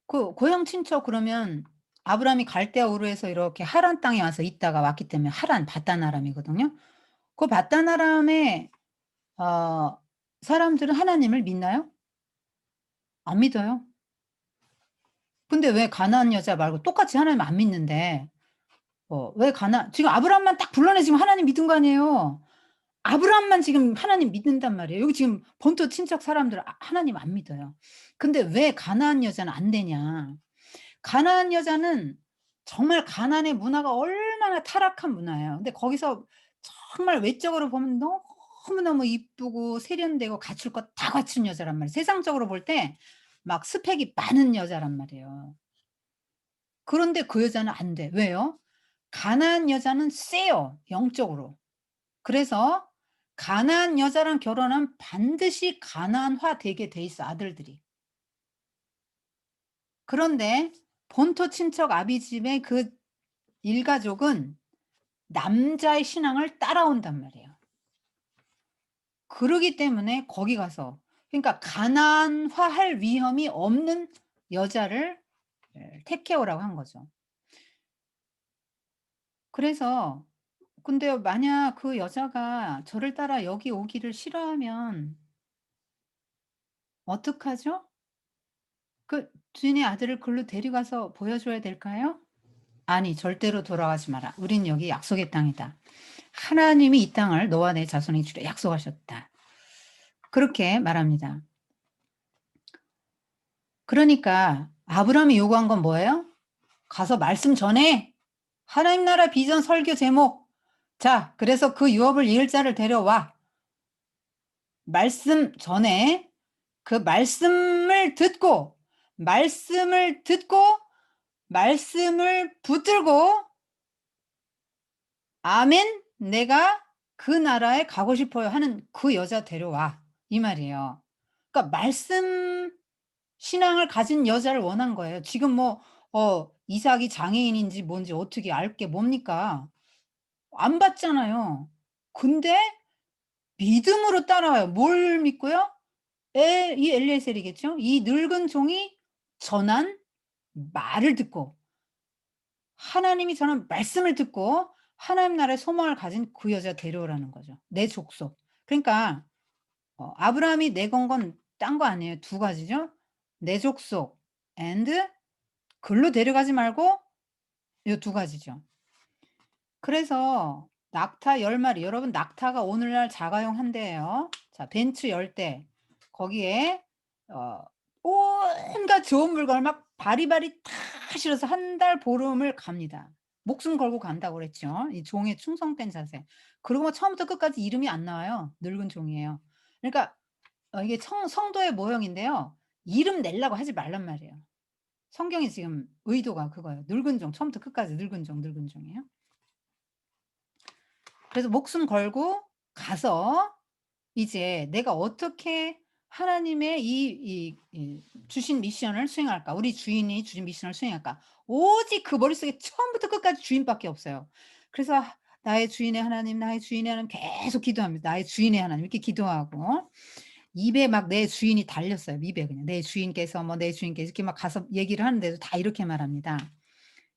그 고향 친척 그러면 아브라함이 갈대아 우르에서 이렇게 하란 땅에 와서 있다가 왔기 때문에 하란 바단 아람이거든요. 그 바단 아람의 어 사람들은 하나님을 믿나요? 안 믿어요. 근데 왜 가나안 여자 말고 똑같이 하나님 안 믿는데 왜 지금 아브라함만 딱 불러내 지금 하나님 믿은 거 아니에요. 아브라함만 지금 하나님 믿는단 말이에요. 여기 지금 본토 친척 사람들 하나님 안 믿어요. 근데 왜 가나안 여자는 안 되냐. 가나안 여자는 정말 가나안의 문화가 얼마나 타락한 문화예요. 근데 거기서 정말 외적으로 보면 너무너무 이쁘고 세련되고 갖출 것 다 갖춘 여자란 말이에요. 세상적으로 볼 때 막 스펙이 많은 여자란 말이에요. 그런데 그 여자는 안 돼. 왜요? 가나안 여자는 세요, 영적으로. 그래서 가나안 여자랑 결혼하면 반드시 가나안화 되게 돼 있어, 아들들이. 그런데 본토 친척 아비집의 그 일가족은 남자의 신앙을 따라온단 말이에요. 그러기 때문에 거기 가서 그러니까 가나안화할 위험이 없는 여자를 택해 오라고 한 거죠. 그래서 근데 만약 그 여자가 저를 따라 여기 오기를 싫어하면 어떡하죠? 그 주인의 아들을 글로 데려가서 보여줘야 될까요? 아니 절대로 돌아가지 마라. 우린 여기 약속의 땅이다. 하나님이 이 땅을 너와 내 자손에게 주려 약속하셨다. 그렇게 말합니다. 그러니까 아브라함이 요구한 건 뭐예요? 가서 말씀 전해. 하나님 나라 비전 설교 제목. 자, 그래서 그 유업을 이을 자를 데려와. 말씀 전에 그 말씀을 듣고 말씀을 붙들고 아멘 내가 그 나라에 가고 싶어요 하는 그 여자 데려와 이 말이에요. 그러니까 말씀 신앙을 가진 여자를 원한 거예요. 지금 뭐 이삭이 장애인인지 뭔지 어떻게 알 게 뭡니까? 안 봤잖아요. 근데 믿음으로 따라와요. 뭘 믿고요? 이 엘리에셀이겠죠? 이 늙은 종이 전한 말을 듣고 하나님이 전한 말씀을 듣고 하나님 나라의 소망을 가진 그 여자 데려오라는 거죠. 내 족속. 그러니까 아브라함이 내건 건 딴 거 아니에요. 두 가지죠. 내 족속 and 글로 데려가지 말고 요 두 가지죠. 그래서 낙타 10 마리 여러분 낙타가 오늘날 자가용 한 대예요. 자 벤츠 10 대. 거기에 어 온갖 좋은 물건을 막 바리바리 다 실어서 한 달 보름을 갑니다. 목숨 걸고 간다고 그랬죠. 이 종의 충성된 자세. 그리고 뭐 처음부터 끝까지 이름이 안 나와요. 늙은 종이에요. 그러니까 이게 성도의 모형인데요. 이름 내려고 하지 말란 말이에요. 성경이 지금 의도가 그거예요. 늙은 종 처음부터 끝까지 늙은 종, 늙은 종이에요. 그래서 목숨 걸고 가서 이제 내가 어떻게 하나님의 이 주신 미션을 수행할까? 우리 주인이 주신 미션을 수행할까? 오직 그 머릿속에 처음부터 끝까지 주인밖에 없어요. 그래서 나의 주인의 하나님, 나의 주인의 하나님 계속 기도합니다. 나의 주인의 하나님 이렇게 기도하고 입에 막 내 주인이 달렸어요. 입에 그냥. 내 주인께서 뭐 내 주인께서 이렇게 막 가서 얘기를 하는데도 다 이렇게 말합니다.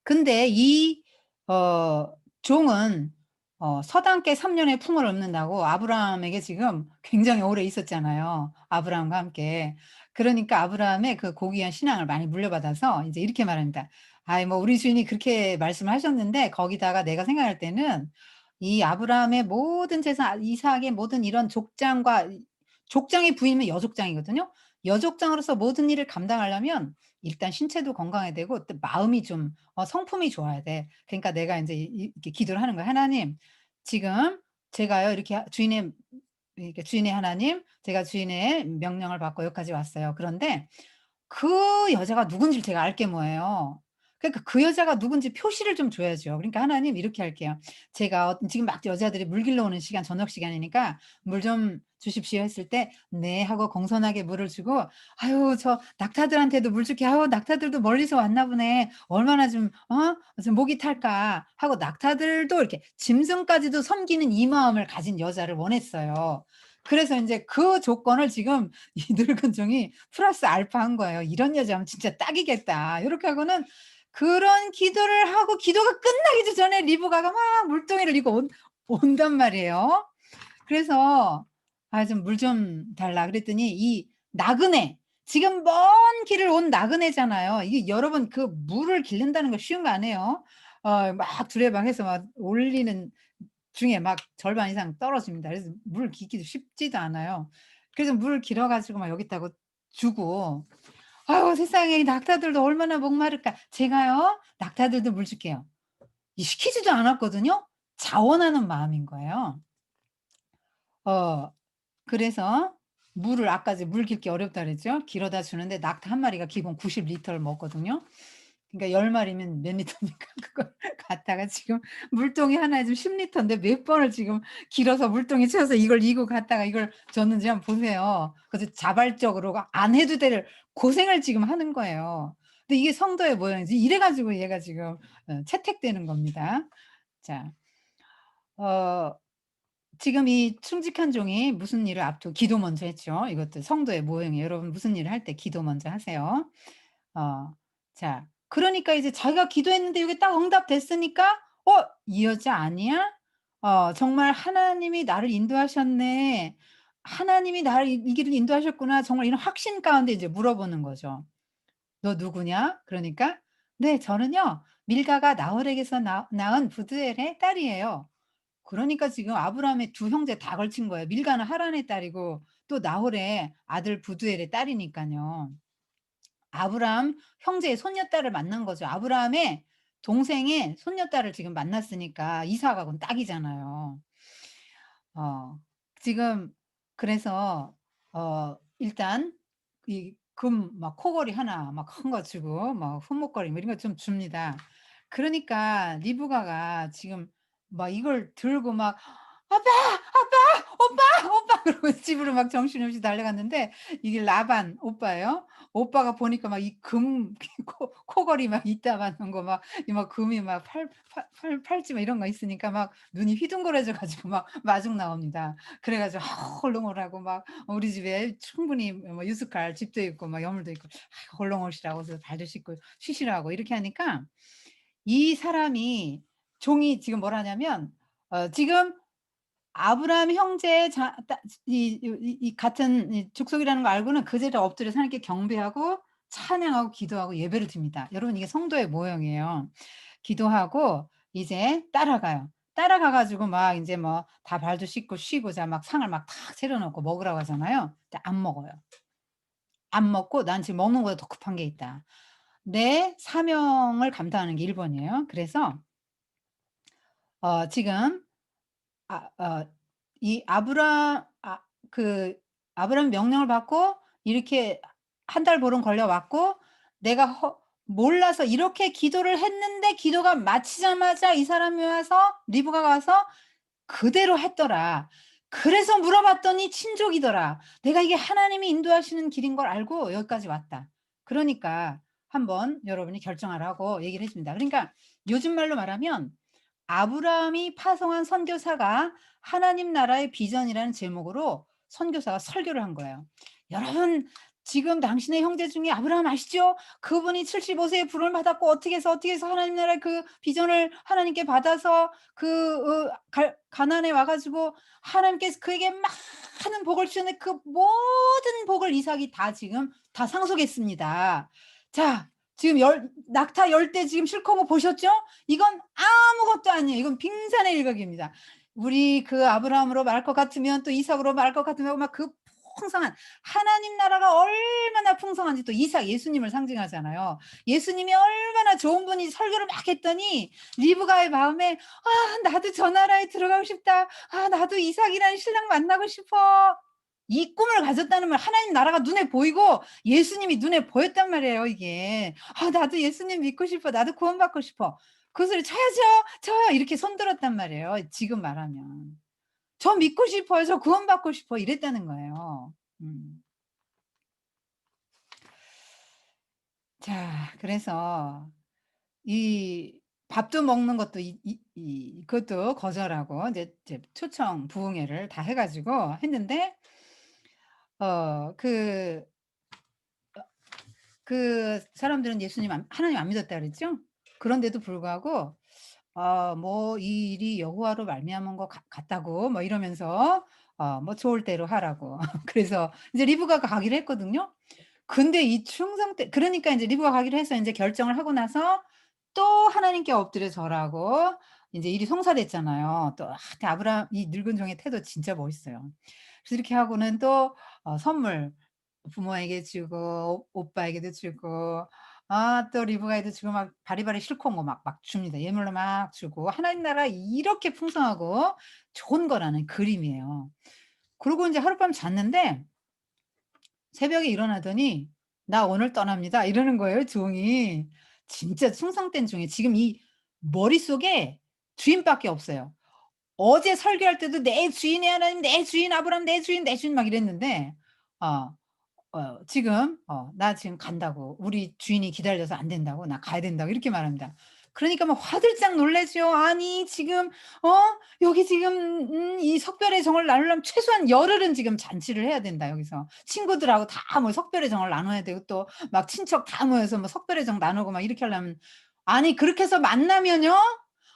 근데 이 어 종은 서당께 3 년의 풍을 얻는다고 아브라함에게 지금 굉장히 오래 있었잖아요, 아브라함과 함께. 그러니까 아브라함의 그 고귀한 신앙을 많이 물려받아서 인제 이렇게 말합니다. "아이 뭐 우리 주인이 그렇게 말씀을 하셨는데 거기다가 내가 생각할 때는 이 아브라함의 모든 재산 이삭의 모든 이런 족장과 이 족장의 부임은 여족장이거든요. 여족장으로서 모든 일을 감당하려면 일단 신체도 건강해야 되고 또 마음이 좀 성품이 좋아야 돼. 그러니까 내가 인제 이렇게 기도를 하는 거야. "하나님 지금 제가요 이렇게 주인의 이렇게 주인의 하나님 제가 주인의 명령을 받고 여기까지 왔어요. 그런데 그 여자가 누군지를 제가 알게 뭐예요. 그러니까 그 여자가 누군지 표시를 좀 줘야죠. 그러니까 하나님 이렇게 할게요. 제가 지금 막 여자들이 물 길러 오는 시간 저녁 시간이니까 "물 좀 주십시오." 했을 때 "네." 하고 공손하게 물을 주고 "아유 저 낙타들한테도 물 줄게. 아유 낙타들도 멀리서 왔나 보네. 얼마나 좀 목이 탈까." 하고 낙타들도 이렇게 짐승까지도 섬기는 이 마음을 가진 여자를 원했어요. 그래서 인제 그 조건을 지금 이 늙은 종이 플러스 알파한 거예요. '이런 여자면 진짜 딱이겠다.' 요렇게 하고는 그런 기도를 하고 기도가 끝나기도 전에 리브가가 막 물동이를 이고 온단 말이에요. 그래서 "아 좀 물 좀 달라." 그랬더니 이 나그네 지금 먼 길을 온 나그네잖아요. 이게 여러분 그 물을 기른다는 거 쉬운 거 아니에요. 막 두레박해서 막 올리는 중에 막 절반 이상 떨어집니다. 그래서 물 기기도 쉽지도 않아요. 그래서 물 길어 가지고 막 여기다가 주고 아유 세상에 이 낙타들도 얼마나 목마를까. 제가요 낙타들도 물 줄게요. 이 시키지도 않았거든요. 자원하는 마음인 거예요. 어 그래서 물을 아까 물 길기 어렵다 그랬죠. 길어다 주는데 낙타 한 마리가 기본 90 리터를 먹거든요. 그러니까 10 마리면 몇 리터입니까? 그걸 갖다가 지금 물동이 하나에 지금 10 리터인데 몇 번을 지금 길어서 물동에 채워서 이걸 이고 갔다가 이걸 줬는지 한번 보세요. 그래서 자발적으로 안 해도 될 고생을 지금 하는 거예요. 근데 이게 성도의 모양이지 이래 가지고 얘가 지금 채택되는 겁니다. 자 어 지금 이 충직한 종이 무슨 일을 앞두고 기도 먼저 했죠. 이것도 성도의 모형이에요. 여러분 무슨 일을 할 때 기도 먼저 하세요. 어 자 그러니까 이제 자기가 기도했는데 이게 딱 응답됐으니까 '어 이 여자 아니야? 정말 하나님이 나를 인도하셨네. 하나님이 나를 이 길을 인도하셨구나.' 정말 이런 확신 가운데 이제 물어보는 거죠. "너 누구냐?" 그러니까 "네 저는요 밀가가 나홀에게서 낳은 부두엘의 딸이에요." 그러니까 지금 아브라함의 두 형제 다 걸친 거예요. 밀가는 하란의 딸이고 또 나홀의 아들 부두엘의 딸이니깐요. 아브라함 형제의 손녀딸을 만난 거죠. 아브라함의 동생의 손녀딸을 지금 만났으니까 이삭하고는 딱이잖아요. 어 지금 그래서 일단 이 금 막 코걸이 하나 막 큰 거 주고 막 손목걸이 뭐 이런 거 좀 줍니다. 그러니까 리브가가 지금 막 이걸 들고 막 "아빠, 아빠, 오빠, 오빠." 그러고 집으로 막 정신없이 달려갔는데 이게 라반 오빠예요. 오빠가 보니까 막 이 금 코 코걸이 막 이따가는 거 막 이 막 금이 막 팔찌 막 이런 거 있으니까 막 눈이 휘둥그레져 가지고 막 마중 나옵니다. 그래 가지고 헐렁헐렁하고 막 우리 집에 충분히 뭐 유숙할 집도 있고 막 여물도 있고 헐렁 오시라고 해서 발도 씻고 쉬시라고 이렇게 하니까 이 사람이 종이 지금 뭐라냐면 지금 아브라함 형제의 자 따 이 같은 이 족속이라는 걸 알고는 그 자리에 엎드려서 하나님께 경배하고 찬양하고 기도하고 예배를 드립니다. 여러분 이게 성도의 모형이에요. 기도하고 이제 따라가요. 따라가 가지고 막 인제 뭐 다 발도 씻고 쉬고 자 막 상을 막 탁 차려 놓고 먹으라고 하잖아요. 근데 안 먹어요. 안 먹고 '난 지금 먹는 것보다 더 급한 게 있다.' 내 사명을 감당하는 게 1 번이에요. 그래서 지금 아 이 그 아브라함이 명령을 받고 이렇게 한 달 보름 걸려 왔고 내가 몰라서 이렇게 기도를 했는데 기도가 마치자마자 이 사람이 와서 리브가가 와서 그대로 했더라. 그래서 물어봤더니 친족이더라. 내가 이게 하나님이 인도하시는 길인 걸 알고 여기까지 왔다. 그러니까 한번 여러분이 결정하라고 얘기를 해 줍니다. 그러니까 요즘 말로 말하면 아브라함이 파송한 선교사가 하나님 나라의 비전이라는 제목으로 선교사가 설교를 한 거예요. "여러분 지금 당신의 형제 중에 아브라함 아시죠? 그분이 75 세에 부름을 받았고 어떻게 해서 하나님 나라의 그 비전을 하나님께 받아서 가나안에 와 가지고 하나님께서 그에게 많은 복을 주셨는데 그 모든 복을 이삭이 다 지금 다 상속했습니다. 자 지금 낙타 열대 지금 실컷 거 보셨죠? 이건 아무것도 아니에요. 이건 빙산의 일각입니다. 우리 그 아브라함으로 말할 것 같으면 또 이삭으로 말할 것 같으면 막 그 풍성한 하나님 나라가 얼마나 풍성한지 또 이삭 예수님을 상징하잖아요. 예수님이 얼마나 좋은 분이 설교를 막 했더니 리브가의 마음에 '아 나도 저 나라에 들어가고 싶다. 아 나도 이삭이라는 신랑 만나고 싶어.' 이 꿈을 가졌다는 말 하나님 나라가 눈에 보이고 예수님이 눈에 보였단 말이에요 이게. '아 나도 예수님 믿고 싶어. 나도 구원받고 싶어.' 그것을 "저요, 저요." 이렇게 손들었단 말이에요 지금 말하면. "저 믿고 싶어요. 저 구원받고 싶어." 이랬다는 거예요. 음. 자 그래서 이 밥도 먹는 것도 그것도 거절하고 이제 초청 부흥회를 다 해 가지고 했는데 어 그 그 사람들은 예수님 하나님 안 믿었다 그랬죠? 그런데도 불구하고 뭐 "이 일이 여호와로 말미암은 것 같다."고 뭐 이러면서 뭐 좋을 대로 하라고. 그래서 이제 리브가가 가기로 했거든요. 근데 이 충성 때 그러니까 인제 리브가 가기로 해서 인제 결정을 하고 나서 또 하나님께 엎드려 절하고 인제 일이 성사됐잖아요. 또 아브라함 이 늙은 종의 태도 진짜 멋있어요. 그래서 이렇게 하고는 또 선물 부모에게 주고 오빠에게도 주고 또 리브가에도 주고 막 바리바리 실컷 거 막 줍니다. 예물로 막 주고 하나님 나라 이렇게 풍성하고 좋은 거라는 그림이에요. 그러고 인제 하룻밤 잤는데 새벽에 일어나더니 "나 오늘 떠납니다." 이러는 거예요 종이. 진짜 충성된 종이 지금 이 머릿속에 주인밖에 없어요. 어제 설교할 때도 "내 주인의 하나님, 내 주인 아브라함, 내 주인, 내 주인." 막 이랬는데 어 지금 "나 지금 간다고. 우리 주인이 기다려서 안 된다고. 나 가야 된다고." 이렇게 말합니다. 그러니까 막 화들짝 놀라죠. 아니 지금 어 여기 지금 이 석별의 정을 나누려면 최소한 열흘은 지금 잔치를 해야 된다 여기서. 친구들하고 다 뭐 석별의 정을 나눠야 되고 또 막 친척 다 모여서 뭐 석별의 정 나누고 막 이렇게 하려면 아니 그렇게 해서 만나면요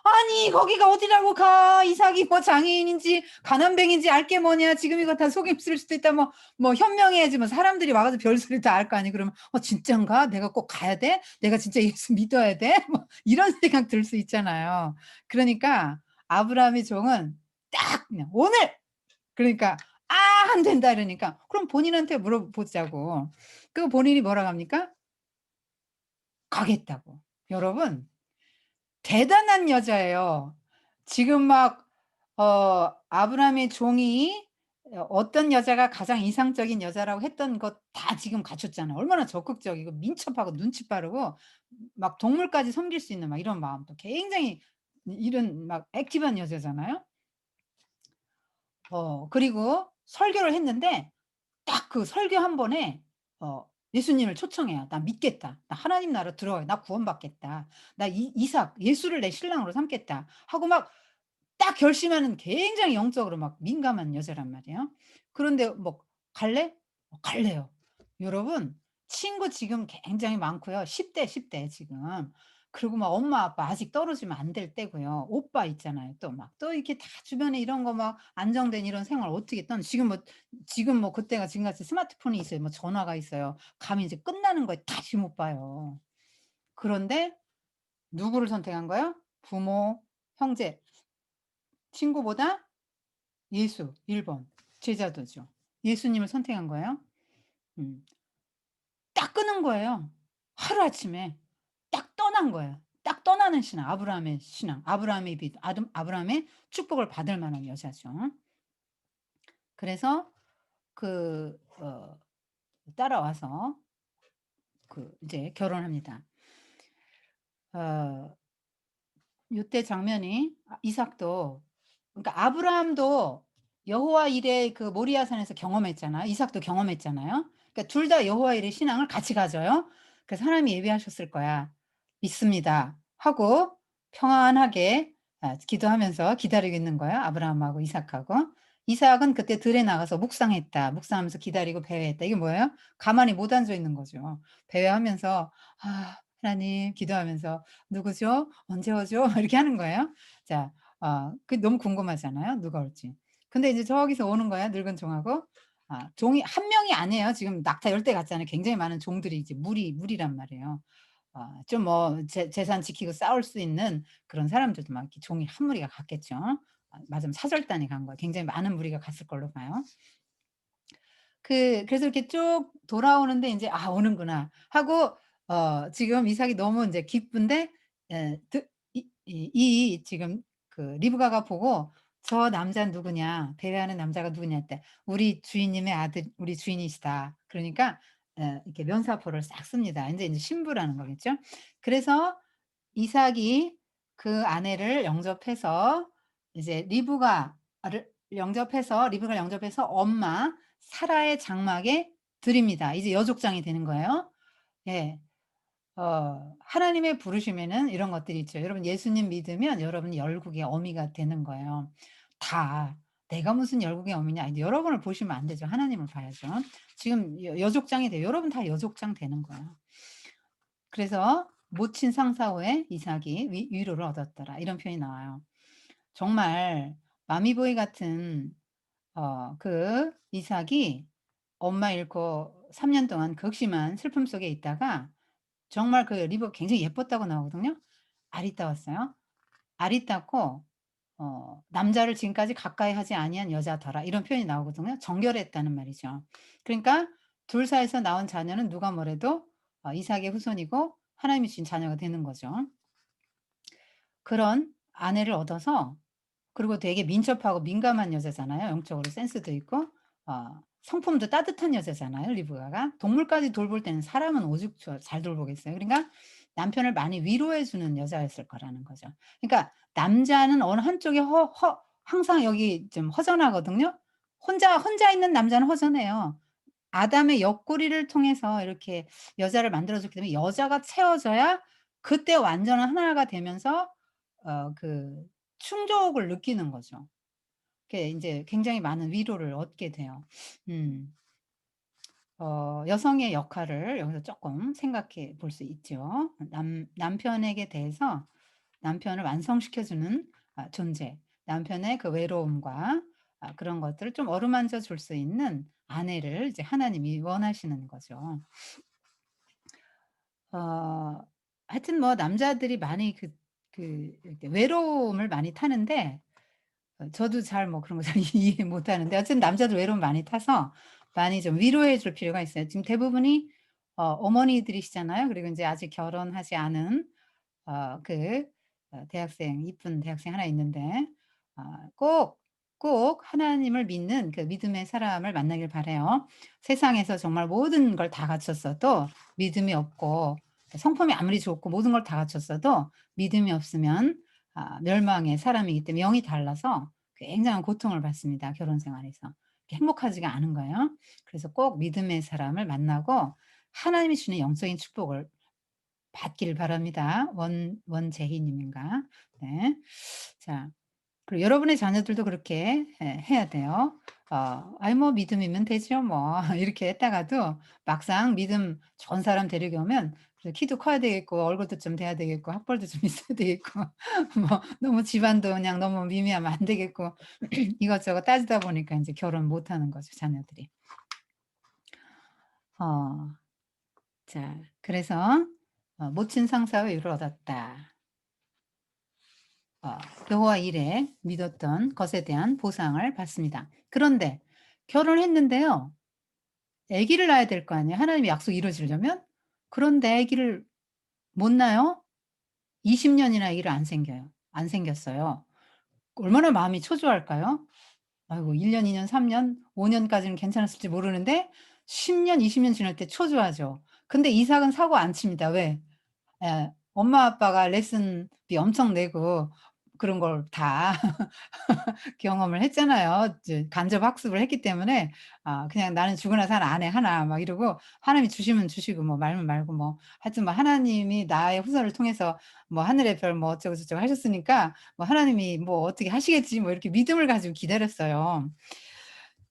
아니 거기가 어디라고 가. 이삭이 뭐 장애인인지 가난뱅이인지 알 게 뭐냐. 지금 이거 다 속임 쓸 수도 있다. 뭐 현명해야지 뭐 사람들이 와 가지고 별소리를 다 알 거 아니에요. 그러면 '진짠가? 내가 꼭 가야 돼? 내가 진짜 예수 믿어야 돼?' 뭐 이런 생각 들 수 있잖아요. 그러니까 아브라함의 종은 딱 그냥 "오늘!" 그러니까 "아 안 된다." 이러니까 그럼 본인한테 물어보자고. 그 본인이 뭐라고 합니까? 가겠다고. 여러분 대단한 여자예요. 지금 막 아브라함의 종이 어떤 여자가 가장 이상적인 여자라고 했던 것 다 지금 갖췄잖아요. 얼마나 적극적이고 민첩하고 눈치 빠르고 막 동물까지 섬길 수 있는 막 이런 마음도 굉장히 이런 막 액티브한 여자잖아요. 그리고 설교를 했는데 딱 그 설교 한 번에 예수님을 초청해요. "나 믿겠다. 나 하나님 나라 들어가요. 나 구원받겠다. 나 이삭 예수를 내 신랑으로 삼겠다." 하고 막 딱 결심하는 굉장히 영적으로 막 민감한 여자란 말이에요. 그런데 뭐 "갈래?" 갈래요. 여러분 친구 지금 굉장히 많고요. 10 대 지금. 그리고 막 엄마 아빠 아직 떨어지면 안 될 때고요. 오빠 있잖아요. 또 막 또 이렇게 다 주변에 이런 거 막 안정된 이런 생활 어떻게 떠나 지금 뭐 그때가 지금같이 스마트폰이 있어요. 뭐 전화가 있어요. 가면 이제 끝나는 거 다시 못 봐요. 그런데 누구를 선택한 거예요? 부모, 형제, 친구보다 예수 1 번 제자도죠. 예수님을 선택한 거예요. 음. 딱 끊은 거예요. 하루아침에 딱 떠난 거예요. 딱 떠나는 신앙. 아브라함의 신앙. 아브라함의 믿음. 아브라함의 축복을 받을 만한 여자죠. 그래서 그 따라와서 이제 결혼합니다. 어 요때 장면이 이삭도 그러니까 아브라함도 여호와 일에 그 모리아 산에서 경험했잖아요. 이삭도 경험했잖아요. 그러니까 둘 다 여호와 일의 신앙을 같이 가져요. 그래서 '하나님이 예비하셨을 거야. 믿습니다.' 하고 평안하게 기도하면서 기다리고 있는 거예요, 아브라함하고 이삭하고. 이삭은 그때 들에 나가서 묵상했다. 묵상하면서 기다리고 배회했다. 이게 뭐예요? 가만히 못 앉아 있는 거죠. 배회하면서 "아 하나님." 기도하면서 "누구죠? 언제 오죠?" 이렇게 하는 거예요. 자 그게 너무 궁금하잖아요, 누가 올지. 근데 이제 저기서 오는 거야, 늙은 종하고. 종이 한 명이 아니에요. 지금 낙타 열대 같잖아요. 굉장히 많은 종들이 이제 무리란 말이에요. 좀 뭐 재산 지키고 싸울 수 있는 그런 사람들도 막 이렇게 종이 한 무리가 갔겠죠. 맞으면 사절단이 간 거예요. 굉장히 많은 무리가 갔을 걸로 봐요. 그래서 이렇게 쭉 돌아오는데 인제 '아 오는구나.' 하고 지금 이삭이 너무 인제 기쁜데 예 드 이 지금 그 리브가가 보고 "저 남자는 누구냐? 배회하는 남자가 누구냐." 했대. "우리 주인님의 아들 우리 주인이시다." 그러니까 이렇게 면사포를 싹 씁니다. 인제 신부라는 거겠죠. 그래서 이삭이 그 아내를 영접해서 이제 리브가를 영접해서 엄마 사라의 장막에 들입니다. 이제 여족장이 되는 거예요. 예. 하나님의 부르심에는 이런 것들이 있죠. 여러분 예수님 믿으면 여러분이 열국의 어미가 되는 거예요. 다. 내가 무슨 열국의 어미냐. 아니 여러분을 보시면 안 되죠. 하나님을 봐야죠. 지금 여족장이 돼요. 여러분 다 여족장 되는 거예요. 그래서 "모친 상사 후에 이삭이 위로를 얻었더라." 이런 표현이 나와요. 정말 마미보이 같은 이삭이 엄마 잃고 3년 동안 극심한 슬픔 속에 있다가 정말 그 리브가 굉장히 예뻤다고 나오거든요. 아리따웠어요. 아리따고 "남자를 지금까지 가까이 하지 아니한 여자더라." 이런 표현이 나오거든요. 정결했다는 말이죠. 그러니까 둘 사이에서 나온 자녀는 누가 뭐래도 이삭의 후손이고 하나님이 주신 자녀가 되는 거죠. 그런 아내를 얻어서 그리고 되게 민첩하고 민감한 여자잖아요. 영적으로 센스도 있고 성품도 따뜻한 여자잖아요, 리브가가. 동물까지 돌볼 때는 사람은 오죽 잘 돌보겠어요. 그러니까 남편을 많이 위로해 주는 여자였을 거라는 거죠. 그러니까 남자는 어느 한쪽에 항상 여기 좀 허전하거든요. 혼자 있는 남자는 허전해요. 아담의 옆구리를 통해서 이렇게 여자를 만들어 줬기 때문에 여자가 채워져야 그때 완전한 하나가 되면서 그 충족을 느끼는 거죠. 그게 인제 굉장히 많은 위로를 얻게 돼요. 음. 여성의 역할을 여기서 쪼끔 생각해 볼 수 있죠. 남편에게 대해서 남편을 완성시켜 주는 존재. 남편의 그 외로움과 그런 것들을 좀 어루만져 줄 수 있는 아내를 이제 하나님이 원하시는 거죠. 어 하여튼 뭐 남자들이 많이 이렇게 외로움을 많이 타는데 저도 잘 뭐 그런 거 잘 이해 못 하는데 어쨌든 남자들 외로움 많이 타서 많이 좀 위로해 줄 필요가 있어요. 지금 대부분이 어머니들이시잖아요. 그리고 인제 아직 결혼하지 않은 그 대학생 이쁜 대학생 하나 있는데 꼭 하나님을 믿는 그 믿음의 사람을 만나길 바라요. 세상에서 정말 모든 걸 다 갖췄어도 믿음이 없고 성품이 아무리 좋고 모든 걸 다 갖췄어도 믿음이 없으면 멸망의 사람이기 때문에 영이 달라서 굉장한 고통을 받습니다, 결혼 생활에서. 행복하지가 않은 거예요. 그래서 꼭 믿음의 사람을 만나고 하나님이 주는 영적인 축복을 받기를 바랍니다. 원재희 님인가. 네. 자 그리고 여러분의 자녀들도 그렇게 해야 돼요. "아이 뭐 믿음이면 되죠 뭐." 이렇게 했다가도 막상 믿음 좋은 사람 데리고 오면 그래도 키도 커야 되겠고 얼굴도 좀 돼야 되겠고 학벌도 좀 있어야 되겠고 뭐 너무 집안도 그냥 너무 미미하면 안 되겠고 이것저것 따지다 보니까 인제 결혼 못 하는 거죠 자녀들이. 어 자 그래서 "모친 상사의 위로를 얻었다." 여호와 일에 믿었던 것에 대한 보상을 받습니다. 그런데 결혼했는데요. 아기를 낳아야 될 거 아니에요, 하나님의 약속이 이루어지려면? 그런데 아기를 못 낳아요. 20 년이나 아기를 안 생겼어요. 얼마나 마음이 초조할까요? 아이고 1 년, 2 년, 3 년, 5 년까지는 괜찮았을지 모르는데 10 년, 20년 지날 때 초조하죠. 근데 이삭은 사고 안 칩니다. 왜? 엄마 아빠가 레슨비 엄청 내고 그런 걸 다 경험을 했잖아요. 이제 간접 학습을 했기 때문에 그냥 '나는 죽으나 사나 안 해 하나.' 막 이러고 하나님이 주시면 주시고 뭐 말면 말고 뭐 하여튼 뭐 하나님이 나의 후손을 통해서 뭐 하늘의 별 뭐 어쩌고 저쩌고 하셨으니까 뭐 '하나님이 뭐 어떻게 하시겠지.' 뭐 이렇게 믿음을 가지고 기다렸어요.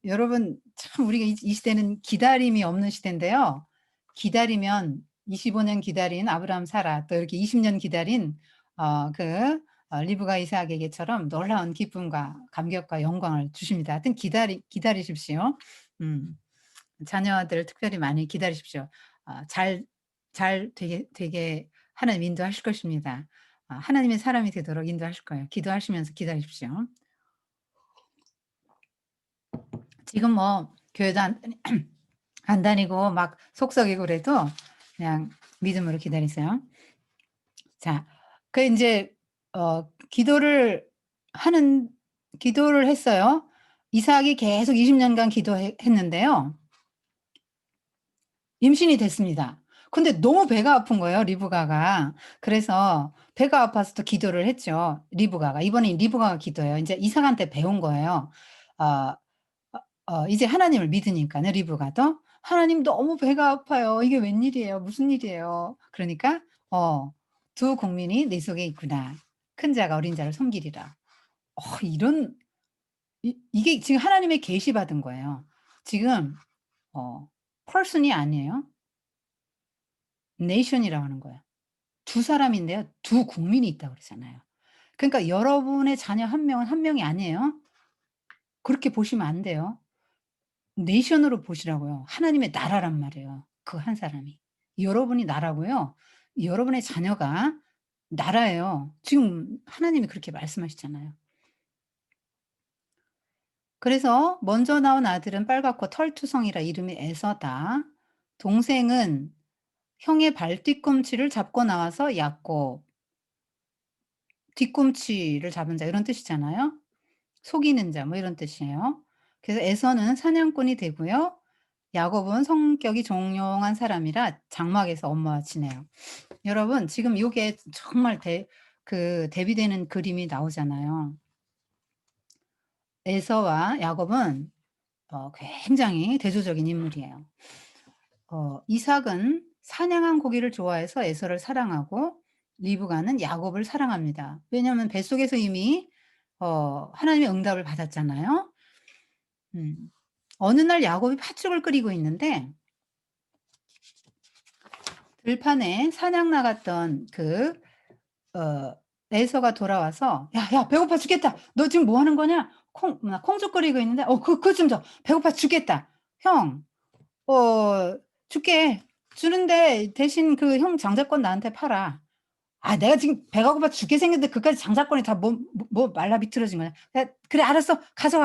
여러분 참 우리가 이 시대는 기다림이 없는 시대인데요. 기다리면 25년 기다린 아브라함 사라 또 이렇게 20년 기다린 리브가 이삭에게처럼 놀라운 기쁨과 감격과 영광을 주십니다. 하여튼 기다리십시오. 음. 자녀들 특별히 많이 기다리십시오. 잘 되게 하나님 인도하실 것입니다. 하나님의 사람이 되도록 인도하실 거예요. 기도하시면서 기다리십시오. 지금 뭐 교회도 안 다니고 막 속썩이고 그래도 그냥 믿음으로 기다리세요. 자, 인제 하는 기도를 했어요. 이삭이 계속 20 년간 했는데요. 임신이 됐습니다. 근데 너무 배가 아픈 거예요, 리브가가. 그래서 배가 아파서 또 기도를 했죠, 리브가가. 이번엔 리브가가 기도해요. 인제 이삭한테 배운 거예요. 어 이제 하나님을 믿으니까는 리브가도 "하나님 너무 배가 아파요. 이게 웬일이에요? 무슨 일이에요?" 그러니까 "두 국민이 네 속에 있구나. 큰 자가 어린 자를 섬기리라." 이런 이게 지금 하나님의 계시 받은 거예요. 지금 person이 아니에요. nation이라고 하는 거예요. 두 사람인데요. 두 국민이 있다고 그러잖아요. 그러니까 여러분의 자녀 한 명은 한 명이 아니에요. 그렇게 보시면 안 돼요. 네이션으로 보시라고요. 하나님의 나라란 말이에요, 그 한 사람이. 여러분이 나라고요. 여러분의 자녀가 나라예요. 지금 하나님이 그렇게 말씀하시잖아요. 그래서 먼저 나온 아들은 빨갛고 털투성이라 이름이 에서다. 동생은 형의 발뒤꿈치를 잡고 나와서 야곱, 뒤꿈치를 잡은 자 이런 뜻이잖아요. 속이는 자 뭐 이런 뜻이에요. 그래서 에서는 사냥꾼이 되고요. 야곱은 성격이 종용한 사람이라 장막에서 엄마와 지내요. 여러분 지금 요게 정말 대비되는 그림이 나오잖아요. 에서와 야곱은 굉장히 대조적인 인물이에요. 이삭은 사냥한 고기를 좋아해서 에서를 사랑하고 리브가는 야곱을 사랑합니다. 왜냐하면 뱃속에서 이미 하나님의 응답을 받았잖아요. 음. 어느 날 야곱이 팥죽을 끓이고 있는데 들판에 사냥 나갔던 어 에서가 돌아와서 "야, 야 배고파 죽겠다. 너 지금 뭐 하는 거냐? 콩죽 끓이고 있는데 그것 좀 줘. 배고파 죽겠다. 형 줄게. 주는데 대신 그 형 장자권 나한테 팔아." 내가 지금 배가 고파 죽게 생겼는데 그까지 장자권이 다 뭐 말라 비틀어진 거냐. "그래 알았어. 가져."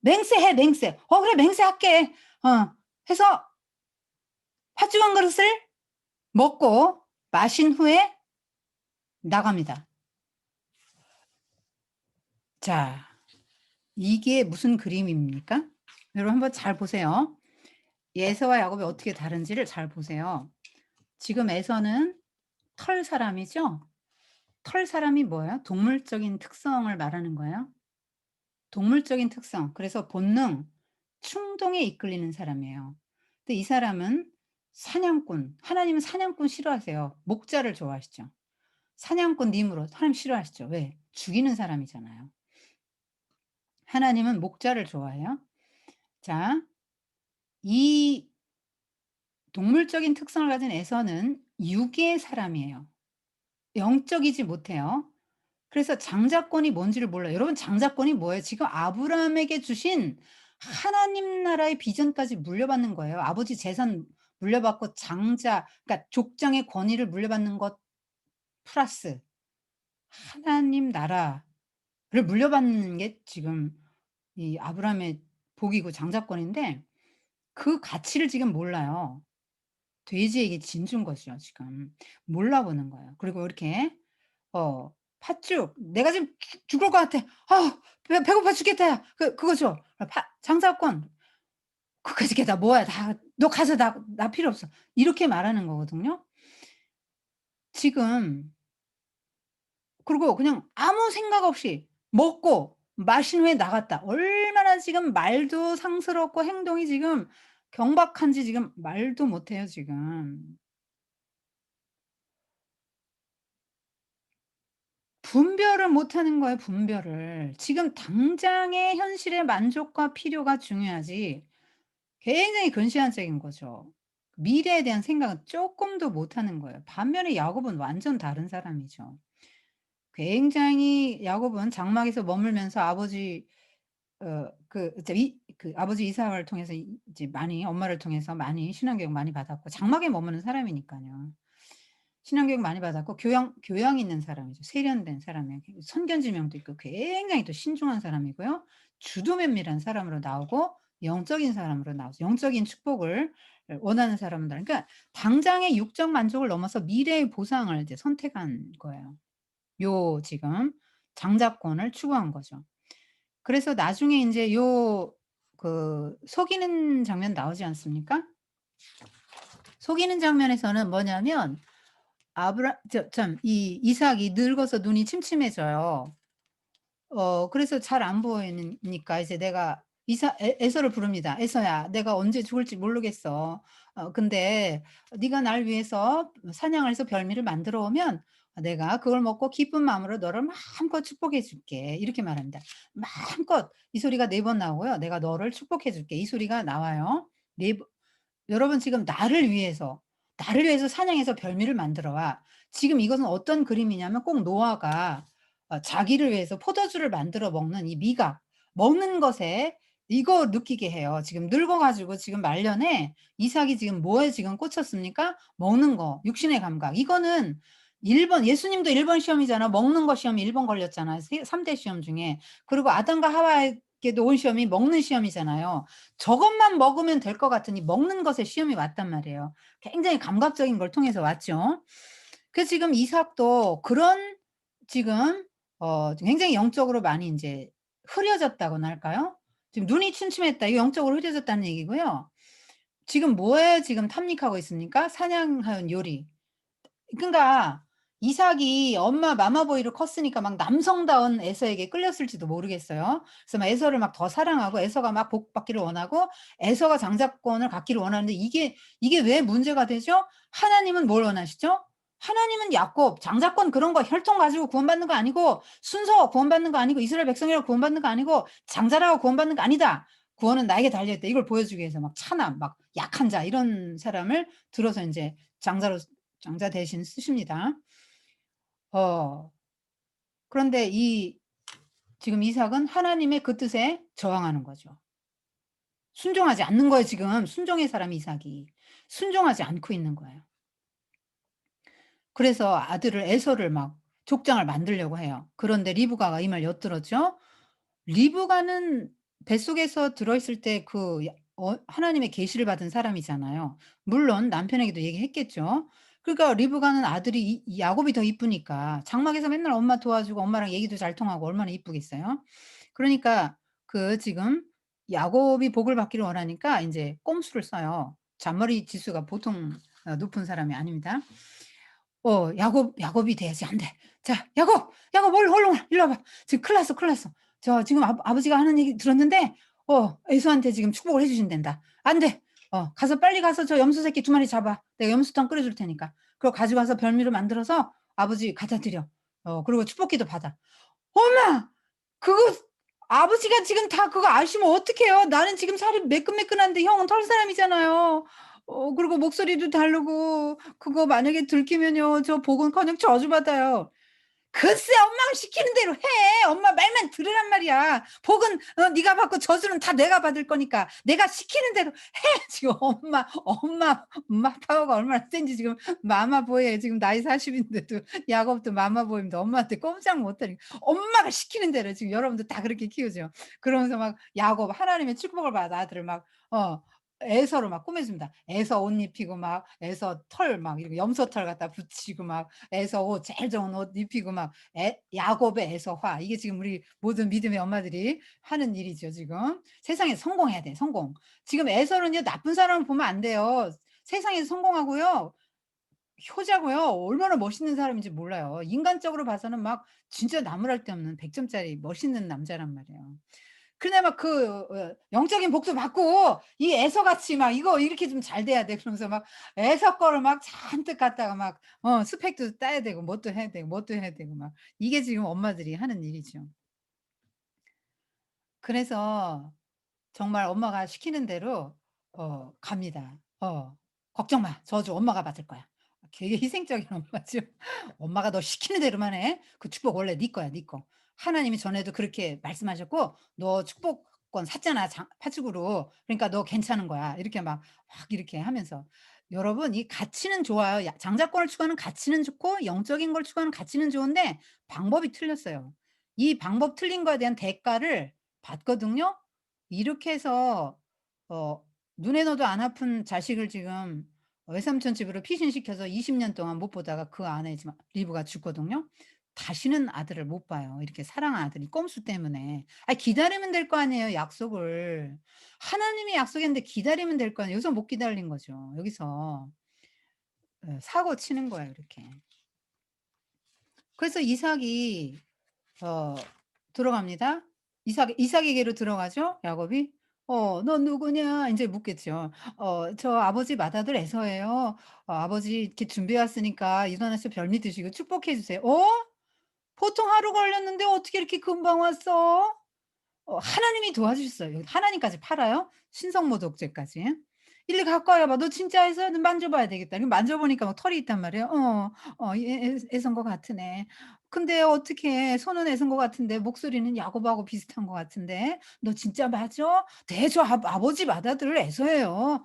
맹세해 맹세. 그래 맹세할게." 해서 팥죽 한 그릇을 먹고 마신 후에 나갑니다. 자, 이게 무슨 그림입니까? 여러분 한번 잘 보세요. 에서와 야곱이 어떻게 다른지를 잘 보세요. 지금 에서는 털 사람이죠? 털 사람이 뭐예요? 동물적인 특성을 말하는 거예요. 동물적인 특성. 그래서 본능, 충동에 이끌리는 사람이에요. 근데 이 사람은 사냥꾼. 하나님은 사냥꾼 싫어하세요. 목자를 좋아하시죠. 사냥꾼님으로 하나님 싫어하시죠. 왜? 죽이는 사람이잖아요. 하나님은 목자를 좋아해요. 자, 이 동물적인 특성을 가진 에서는 육의 사람이에요. 영적이지 못해요. 그래서 장자권이 뭔지를 몰라요. 여러분 장자권이 뭐예요? 지금 아브라함에게 주신 하나님 나라의 비전까지 물려받는 거예요. 아버지 재산 물려받고 그러니까 족장의 권위를 물려받는 것 플러스 하나님 나라를 물려받는 게 지금 이 아브라함의 복이고 장자권인데 그 가치를 지금 몰라요. 돼지에게 진준 거죠 지금. 몰라보는 거예요. 그리고 이렇게 팥죽 "내가 지금 죽을 것 같아. 배고파 죽겠다 야." 그거 줘. 장사권 "그까짓 게 다 뭐야. 다 너 가져. 나 필요 없어." 이렇게 말하는 거거든요. 지금 그리고 그냥 아무 생각 없이 먹고 마신 후에 나갔다. 얼마나 지금 말도 상스럽고 행동이 지금 경박한지 지금 말도 못해요 지금. 분별을 못하는 거예요 분별을. 지금 당장의 현실의 만족과 필요가 중요하지 굉장히 근시안적인 거죠. 미래에 대한 생각은 쪼끔도 못하는 거예요. 반면에 야곱은 완전 다른 사람이죠. 굉장히 야곱은 장막에서 머물면서 아버지 이제 아버지 이삭을 통해서 이제 많이 엄마를 통해서 많이 신앙교육 많이 받았고 장막에 머무는 사람이니까요. 신앙교육 많이 받았고 교양 있는 사람이죠. 세련된 사람이에요. 선견지명도 있고 굉장히 또 신중한 사람이고요. 주도면밀한 사람으로 나오고 영적인 사람으로 나오죠. 영적인 축복을 원하는 사람들. 그러니까 당장의 육적 만족을 넘어서 미래의 보상을 이제 선택한 거예요. 지금 장자권을 추구한 거죠. 그래서 나중에 인제 속이는 장면 나오지 않습니까? 속이는 장면에서는 뭐냐면 아브라 저 참 이 이삭이 늙어서 눈이 침침해져요. 그래서 잘 안 보이니까 이제 내가 에서를 부릅니다. "에서야 내가 언제 죽을지 모르겠어. 근데 네가 날 위해서 사냥을 해서 별미를 만들어 오면 내가 그걸 먹고 기쁜 마음으로 너를 마음껏 축복해 줄게." 이렇게 말합니다. 마음껏 이 소리가 4번 나오고요. "내가 너를 축복해 줄게." 이 소리가 나와요. 네 번 여러분 지금 나를 위해서 사냥해서 별미를 만들어 와. 지금 이것은 어떤 그림이냐면 꼭 노아가 자기를 위해서 포도주를 만들어 먹는 이 미각, 먹는 것에 이거 느끼게 해요. 지금 늙어 가지고 지금 말년에 이삭이 지금 뭐에 지금 꽂혔습니까? 먹는 거, 육신의 감각. 이거는 예수님도 1번 시험이잖아. 먹는 거 시험이 1번 걸렸잖아요. 3대 시험 중에. 그리고 아담과 하와에게도 온 시험이 먹는 시험이잖아요. 저것만 먹으면 될 것 같으니 먹는 것에 시험이 왔단 말이에요. 굉장히 감각적인 걸 통해서 왔죠. 그래서 지금 이삭도 그런 지금 굉장히 영적으로 많이 인제 흐려졌다고나 할까요? 지금 눈이 침침했다. 이거 영적으로 흐려졌다는 얘기고요. 지금 뭐에 지금 탐닉하고 있습니까? 사냥하는 요리. 그러니까 이삭이 엄마 마마보이로 컸으니까 막 남성다운 에서에게 끌렸을지도 모르겠어요. 그래서 막 에서를 막 더 사랑하고 에서가 막 복받기를 원하고 에서가 장자권을 갖기를 원하는데 이게 왜 문제가 되죠? 하나님은 뭘 원하시죠? 하나님은 야곱 장자권 그런 거 혈통 가지고 구원받는 거 아니고 순서 구원받는 거 아니고 이스라엘 백성이라고 구원받는 거 아니고 장자라고 구원받는 거 아니다. 구원은 나에게 달려 있다. 이걸 보여주기 위해서 막 차남 막 약한 자 이런 사람을 들어서 인제 장자 대신 쓰십니다. 어 그런데 지금 이삭은 하나님의 그 뜻에 저항하는 거죠. 순종하지 않는 거예요 지금. 순종의 사람 이삭이. 순종하지 않고 있는 거예요. 그래서 아들을 에서를 막 족장을 만들려고 해요. 그런데 리브가가 이 말 엿들었죠. 리브가는 뱃속에서 들어 있을 때 하나님의 계시를 받은 사람이잖아요. 물론 남편에게도 얘기했겠죠. 그러니까 리브가는 아들이 이 야곱이 더 이쁘니까 장막에서 맨날 엄마 도와주고 엄마랑 얘기도 잘 통하고 얼마나 이쁘겠어요. 그러니까 지금 야곱이 복을 받기를 원하니까 인제 꼼수를 써요. 잔머리 지수가 보통 높은 사람이 아닙니다. 야곱이 돼야지. 안 돼. 자, 야곱 얼른 와. 일로 와봐. 지금 큰일 났어, 큰일 났어. 저 지금 아버지가 하는 얘기 들었는데 에서한테 지금 축복을 해 주신단다. 안 돼. 가서 빨리 가서 저 염소 새끼 2 마리 잡아. 내가 염소탕 끓여 줄 테니까. 그거 가지고 와서 별미로 만들어서 아버지 갖다 드려. 그리고 축복기도 받아. 엄마! 그거 아버지가 지금 다 그거 아시면 어떡해요. 나는 지금 살이 매끈매끈한데 형은 털 사람이잖아요. 그리고 목소리도 다르고 그거 만약에 들키면요 저 복은커녕 저주받아요. 글쎄 엄마가 시키는 대로 해. 엄마 말만 들으란 말이야. 복은 네가 받고 저주는 다 내가 받을 거니까 내가 시키는 대로 해. 지금 엄마 파워가 얼마나 센지 지금 마마보이에 지금 나이 40 인데도 야곱도 마마보이입니다. 엄마한테 꼼짝 못 하니까 엄마가 시키는 대로 지금 여러분들 다 그렇게 키우죠. 그러면서 막 야곱 하나님의 축복을 받아 아들을 막 에서로 막 꾸며줍니다. 에서 옷 입히고 막 에서 털 막 이렇게 염소털 갖다 붙이고 막 에서 옷 제일 좋은 옷 입히고 막 야곱의 에서화 이게 지금 우리 모든 믿음의 엄마들이 하는 일이죠 지금. 세상에 성공해야 돼 성공. 지금 에서는요 나쁜 사람을 보면 안 돼요. 세상에서 성공하고요 효자고요. 얼마나 멋있는 사람인지 몰라요. 인간적으로 봐서는 막 진짜 나무랄 데 없는 100 점짜리 멋있는 남자란 말이에요. 근데 막 영적인 복도 받고 이 애서같이 막 "이거 이렇게 좀 잘 돼야 돼." 그러면서 막 애서 거를 막 잔뜩 갖다가 막 스펙도 따야 되고 뭣도 해야 되고 뭣도 해야 되고 막 이게 지금 엄마들이 하는 일이죠. 그래서 정말 엄마가 시키는 대로 갑니다. "걱정 마. 저주 엄마가 받을 거야." 되게 희생적인 엄마죠. "엄마가 너 시키는 대로만 해. 그 축복 원래 네 거야, 네 거. 하나님이 전에도 그렇게 말씀하셨고 너 축복권 샀잖아, 장 파죽으로. 그러니까 너 괜찮은 거야." 이렇게 막 이렇게 하면서 여러분 이 가치는 좋아요. 장자권을 추구하는 가치는 좋고 영적인 걸 추구하는 가치는 좋은데 방법이 틀렸어요. 이 방법 틀린 거에 대한 대가를 받거든요. 이렇게 해서 어 눈에 넣어도 안 아픈 자식을 지금 외삼촌 집으로 피신시켜서 20년 동안 못 보다가 그 안에 지금 리브가 죽거든요. 다시는 아들을 못 봐요. 이렇게 사랑하는 아들이 꼼수 때문에. 기다리면 될 거 아니에요, 약속을. 하나님이 약속했는데 기다리면 될 거 아니에요. 여기서 못 기다린 거죠. 여기서 사고 치는 거예요, 이렇게. 그래서 이삭이 어 들어갑니다. 이삭에게로 들어가죠, 야곱이. "너 누구냐?" 인제 묻겠죠. "저 아버지 맏아들 에서예요. 아버지 이렇게 준비해 왔으니까 일어나서 별미 드시고 축복해 주세요." 보통 하루 걸렸는데 어떻게 이렇게 금방 왔어? 하나님이 도와주셨어요. 여기 하나님까지 팔아요? 신성모독죄까지. "일리 갖고 와봐. 너 진짜 해서야? 너 만져 봐야 되겠다." 이렇게 만져 보니까 막 털이 있단 말이에요. 애선 것 같으네. 근데 어떡해. 손은 애선 것 같은데 목소리는 야곱하고 비슷한 것 같은데. 너 진짜 맞아? 네. 저 아버지 맏아들 에서예요."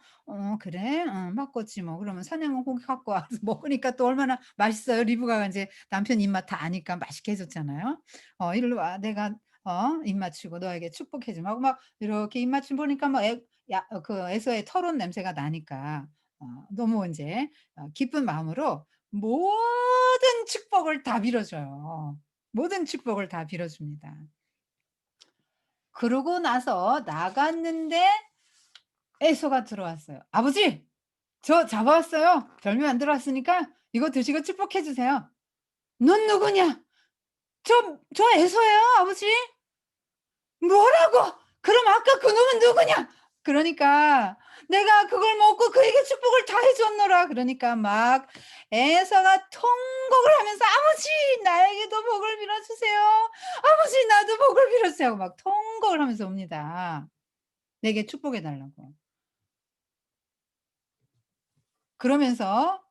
그래? 바꿨지 뭐." 그러면 사냥은 고기 갖고 와서 먹으니까 또 얼마나 맛있어요. 리브가가 인제 남편 입맛 다 아니까 맛있게 해 줬잖아요. "일로 와. 내가 입 맞추고 너에게 축복해 줌." 하고 막 이렇게 입 맞춤 보니까 막 에서의 털옷 냄새가 나니까 너무 인제 기쁜 마음으로 모든 축복을 다 빌어 줘요. 모든 축복을 다 빌어 줍니다. 그러고 나서 나갔는데 에서가 들어왔어요. "아버지 저 잡아 왔어요. 별미 만들어 왔으니까 이거 드시고 축복해 주세요." "넌 누구냐?" "저 에서예요 아버지." "뭐라고? 그럼 아까 그놈은 누구냐?" 그러니까 "내가 그걸 먹고 그에게 축복을 다 해 줬노라." 그러니까 막 에서가 통곡을 하면서 "아버지 나에게도 복을 빌어 주세요. 아버지 나도 복을 빌어 주세요." 하고 막 통곡을 하면서 옵니다. 내게 축복해 달라고. 그러면서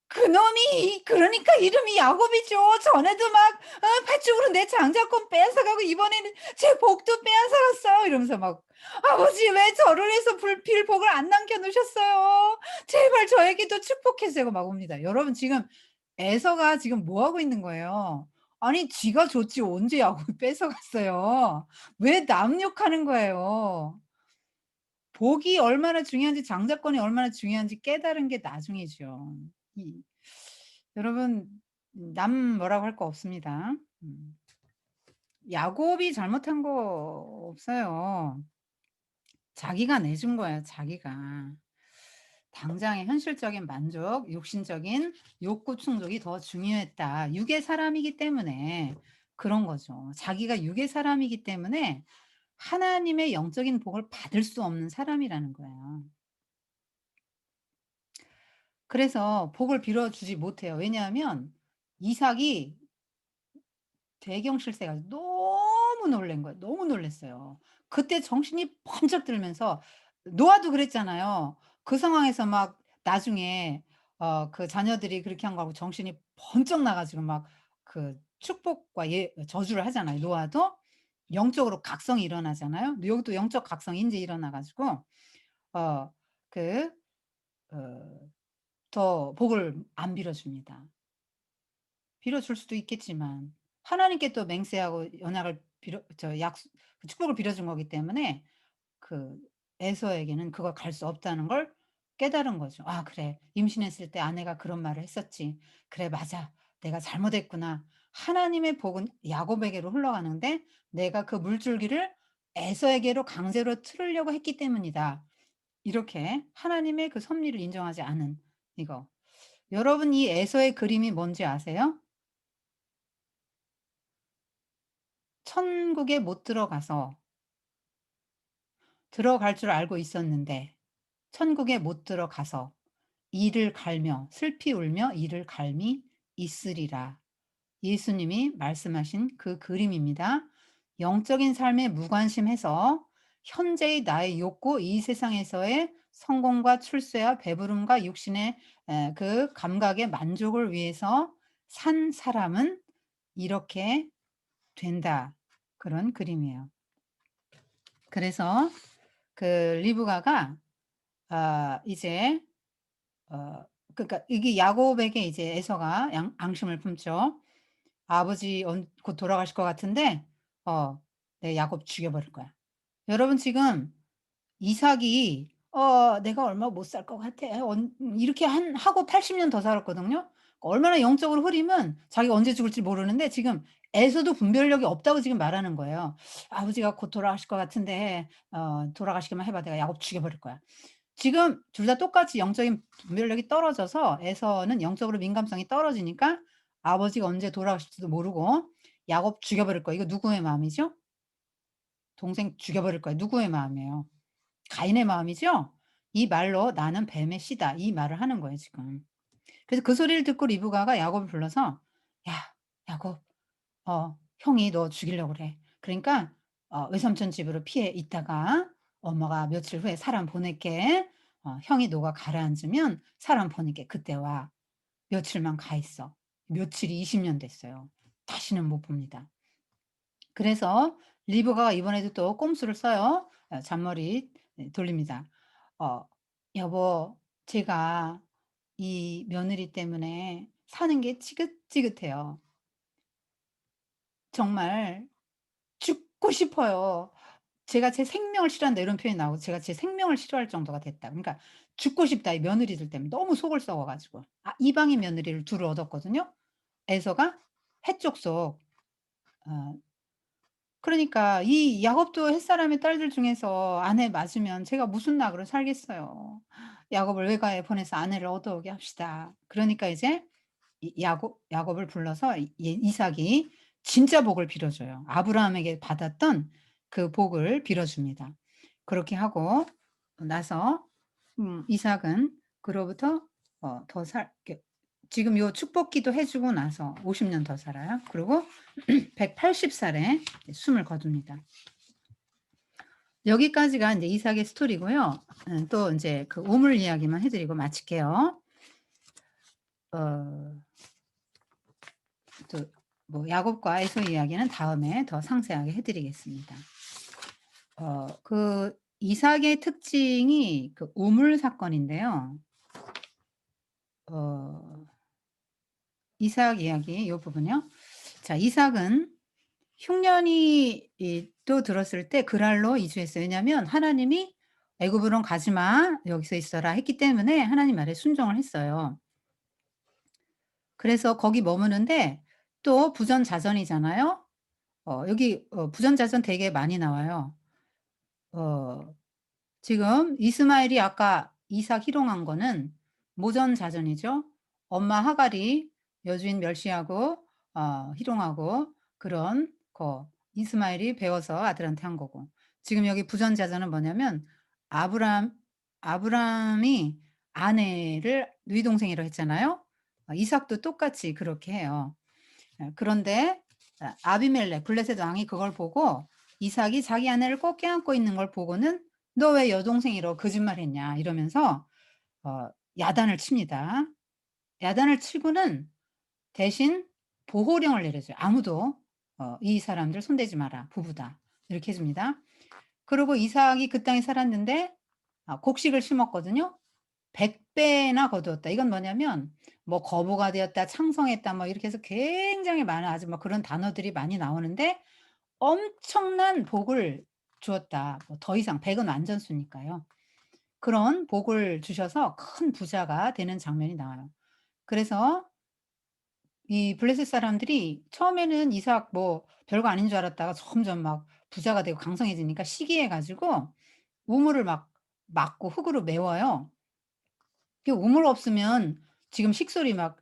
그놈이 그러니까 이름이 야곱이죠. 전에도 막 팥죽으로 내 장자권 뺏어가고 이번에는 제 복도 빼앗아갔어요. 이러면서 막 "아버지 왜 저를 해서 빌 복을 안 남겨 놓으셨어요. 제발 저에게도 축복해 주세요." 막 옵니다. 여러분 지금 에서가 지금 뭐 하고 있는 거예요? 아니 지가 줬지 언제 야곱이 뺏어갔어요. 왜 남 욕하는 거예요. 복이 얼마나 중요한지 장자권이 얼마나 중요한지 깨달은 게 나중이죠. 이 여러분 남 뭐라고 할 거 없습니다. 음. 야곱이 잘못한 거 없어요. 자기가 내준 거예요, 자기가. 당장의 현실적인 만족, 욕심적인 욕구 충족이 더 중요했다. 육의 사람이기 때문에 그런 거죠. 자기가 육의 사람이기 때문에 하나님의 영적인 복을 받을 수 없는 사람이라는 거예요. 그래서 복을 빌어 주지 못해요. 왜냐하면 이삭이 대경실세 가지고 너무 놀란 거예요. 너무 놀랐어요. 그때 정신이 번쩍 들면서 노아도 그랬잖아요. 그 상황에서 막 나중에 그 자녀들이 그렇게 한 거하고 정신이 번쩍 나 가지고 막 그 축복과 저주를 하잖아요. 노아도 영적으로 각성이 일어나잖아요. 여기도 영적 각성이 인제 일어나 가지고 어 그 어 더 복을 안 빌어 줍니다. 빌어 줄 수도 있겠지만 하나님께 또 맹세하고 언약을 빌어 저 약속 그 축복을 빌어 준 거기 때문에 그 에서에게는 그걸 갈 수 없다는 걸 깨달은 거죠. '아 그래. 임신했을 때 아내가 그런 말을 했었지. 그래 맞아. 내가 잘못했구나. 하나님의 복은 야곱에게로 흘러가는데 내가 그 물줄기를 에서에게로 강제로 틀으려고 했기 때문이다.' 이렇게 하나님의 그 섭리를 인정하지 않은 이거. 여러분 이 에서의 그림이 뭔지 아세요? 천국에 못 들어가서 들어갈 줄 알고 있었는데 천국에 못 들어가서 이를 갈며 슬피 울며 이를 갈미 있으리라. 예수님이 말씀하신 그 그림입니다. 영적인 삶에 무관심해서 현재의 나의 욕구, 이 세상에서의 성공과 출세와 배부름과 육신의 그 감각의 만족을 위해서 산 사람은 이렇게 된다. 그런 그림이에요. 그래서 그 리브가가 이제 그러니까 이게 야곱에게 이제 에서가 양 앙심을 품죠. 아버지 곧 돌아가실 것 같은데 어 "내 야곱 죽여 버릴 거야." 여러분 지금 이삭이 "내가 얼마 못 살 것 같아." 이렇게 하고 80년 더 살았거든요. 얼마나 영적으로 흐리면 자기가 언제 죽을지 모르는데 지금 에서도 분별력이 없다고 지금 말하는 거예요. "아버지가 곧 돌아가실 것 같은데 돌아가시기만 해 봐. 내가 야곱 죽여 버릴 거야." 지금 둘 다 똑같이 영적인 분별력이 떨어져서 에서는 영적으로 민감성이 떨어지니까 아버지가 언제 돌아가실지도 모르고 야곱 죽여 버릴 거야. 이거 누구의 마음이죠? 동생 죽여 버릴 거야. 누구의 마음이에요? 가인의 마음이죠? 이 말로 "나는 뱀의 씨다." 이 말을 하는 거예요 지금. 그래서 그 소리를 듣고 리브가가 야곱을 불러서 "야 야곱 형이 너 죽이려고 그래. 그러니까 외삼촌 집으로 피해 있다가 엄마가 며칠 후에 사람 보낼게. 형이 너가 가라앉으면 사람 보낼게. 그때 와. 며칠만 가 있어." 며칠이 20년 됐어요. 다시는 못 봅니다. 그래서 리브가가 이번에도 또 꼼수를 써요. 잔머리 돌립니다. 어 "여보 제가 이 며느리 때문에 사는 게 지긋지긋해요. 정말 죽고 싶어요. 제가 제 생명을 싫어한다." 이런 표현이 나오고 제가 제 생명을 싫어할 정도가 됐다. 그러니까 "죽고 싶다." 이 며느리들 때문에 너무 속을 썩어 가지고. 이방인 며느리를 둘을 얻었거든요. 에서가 해족 속. 어 그러니까 이 야곱도 햇사람의 딸들 중에서 아내 맞으면 제가 무슨 낙으로 살겠어요. 야곱을 외가에 보내서 아내를 얻어오게 합시다. 그러니까 이제 이 야곱을 불러서 이삭이 진짜 복을 빌어 줘요. 아브라함에게 받았던 그 복을 빌어 줍니다. 그렇게 하고 나서 이삭은 그로부터 더 살 이렇게 지금 요 축복기도 해 주고 나서 50년 더 살아요. 그리고 180 살에 숨을 거둡니다. 여기까지가 인제 이삭의 스토리고요. 또 인제 그 우물 이야기만 해 드리고 마칠게요. 어 또 뭐 야곱과 에서 이야기는 다음에 더 상세하게 해 드리겠습니다. 그 이삭의 특징이 그 우물 사건인데요. 어 이삭 이야기 요 부분이요. 자 이삭은 흉년이 또 들었을 때 그랄로 이주했어요. 왜냐하면 하나님이 "애굽으론 가지 마. 여기서 있어라." 했기 때문에 하나님 말에 순종을 했어요. 그래서 거기 머무는데 또 부전자전이잖아요. 여기 부전자전 되게 많이 나와요. 어 지금 이스마엘이 아까 이삭 희롱한 거는 모전자전이죠. 엄마 하갈이 여주인 멸시하고 희롱하고 그런 거 이스마엘이 배워서 아들한테 한 거고. 지금 여기 부전자전은 뭐냐면 아브람 아브람이 아내를 누이 동생이라고 했잖아요. 이삭도 똑같이 그렇게 해요. 그런데 아비멜렉 블레셋 왕이 그걸 보고 이삭이 자기 아내를 꼭 껴안고 있는 걸 보고는 "너 왜 여동생이러 거짓말했냐." 이러면서 어 야단을 칩니다. 야단을 치고는 대신 보호령을 내려줘요. "아무도 이 사람들 손대지 마라. 부부다." 이렇게 해 줍니다. 그리고 이삭이 그 땅에 살았는데 곡식을 심었거든요. 100 배나 거두었다. 이건 뭐냐면 뭐 거부가 되었다, 창성했다 뭐 이렇게 해서 굉장히 많은 아주 뭐 그런 단어들이 많이 나오는데 엄청난 복을 주었다. 뭐 더 이상 100은 완전수니까요. 그런 복을 주셔서 큰 부자가 되는 장면이 나와요. 그래서 이 블레셋 사람들이 처음에는 이삭 뭐 별거 아닌 줄 알았다가 점점 막 부자가 되고 강성해지니까 시기해 가지고 우물을 막 막고 흙으로 메워요. 그 우물 없으면 지금 식솔이 막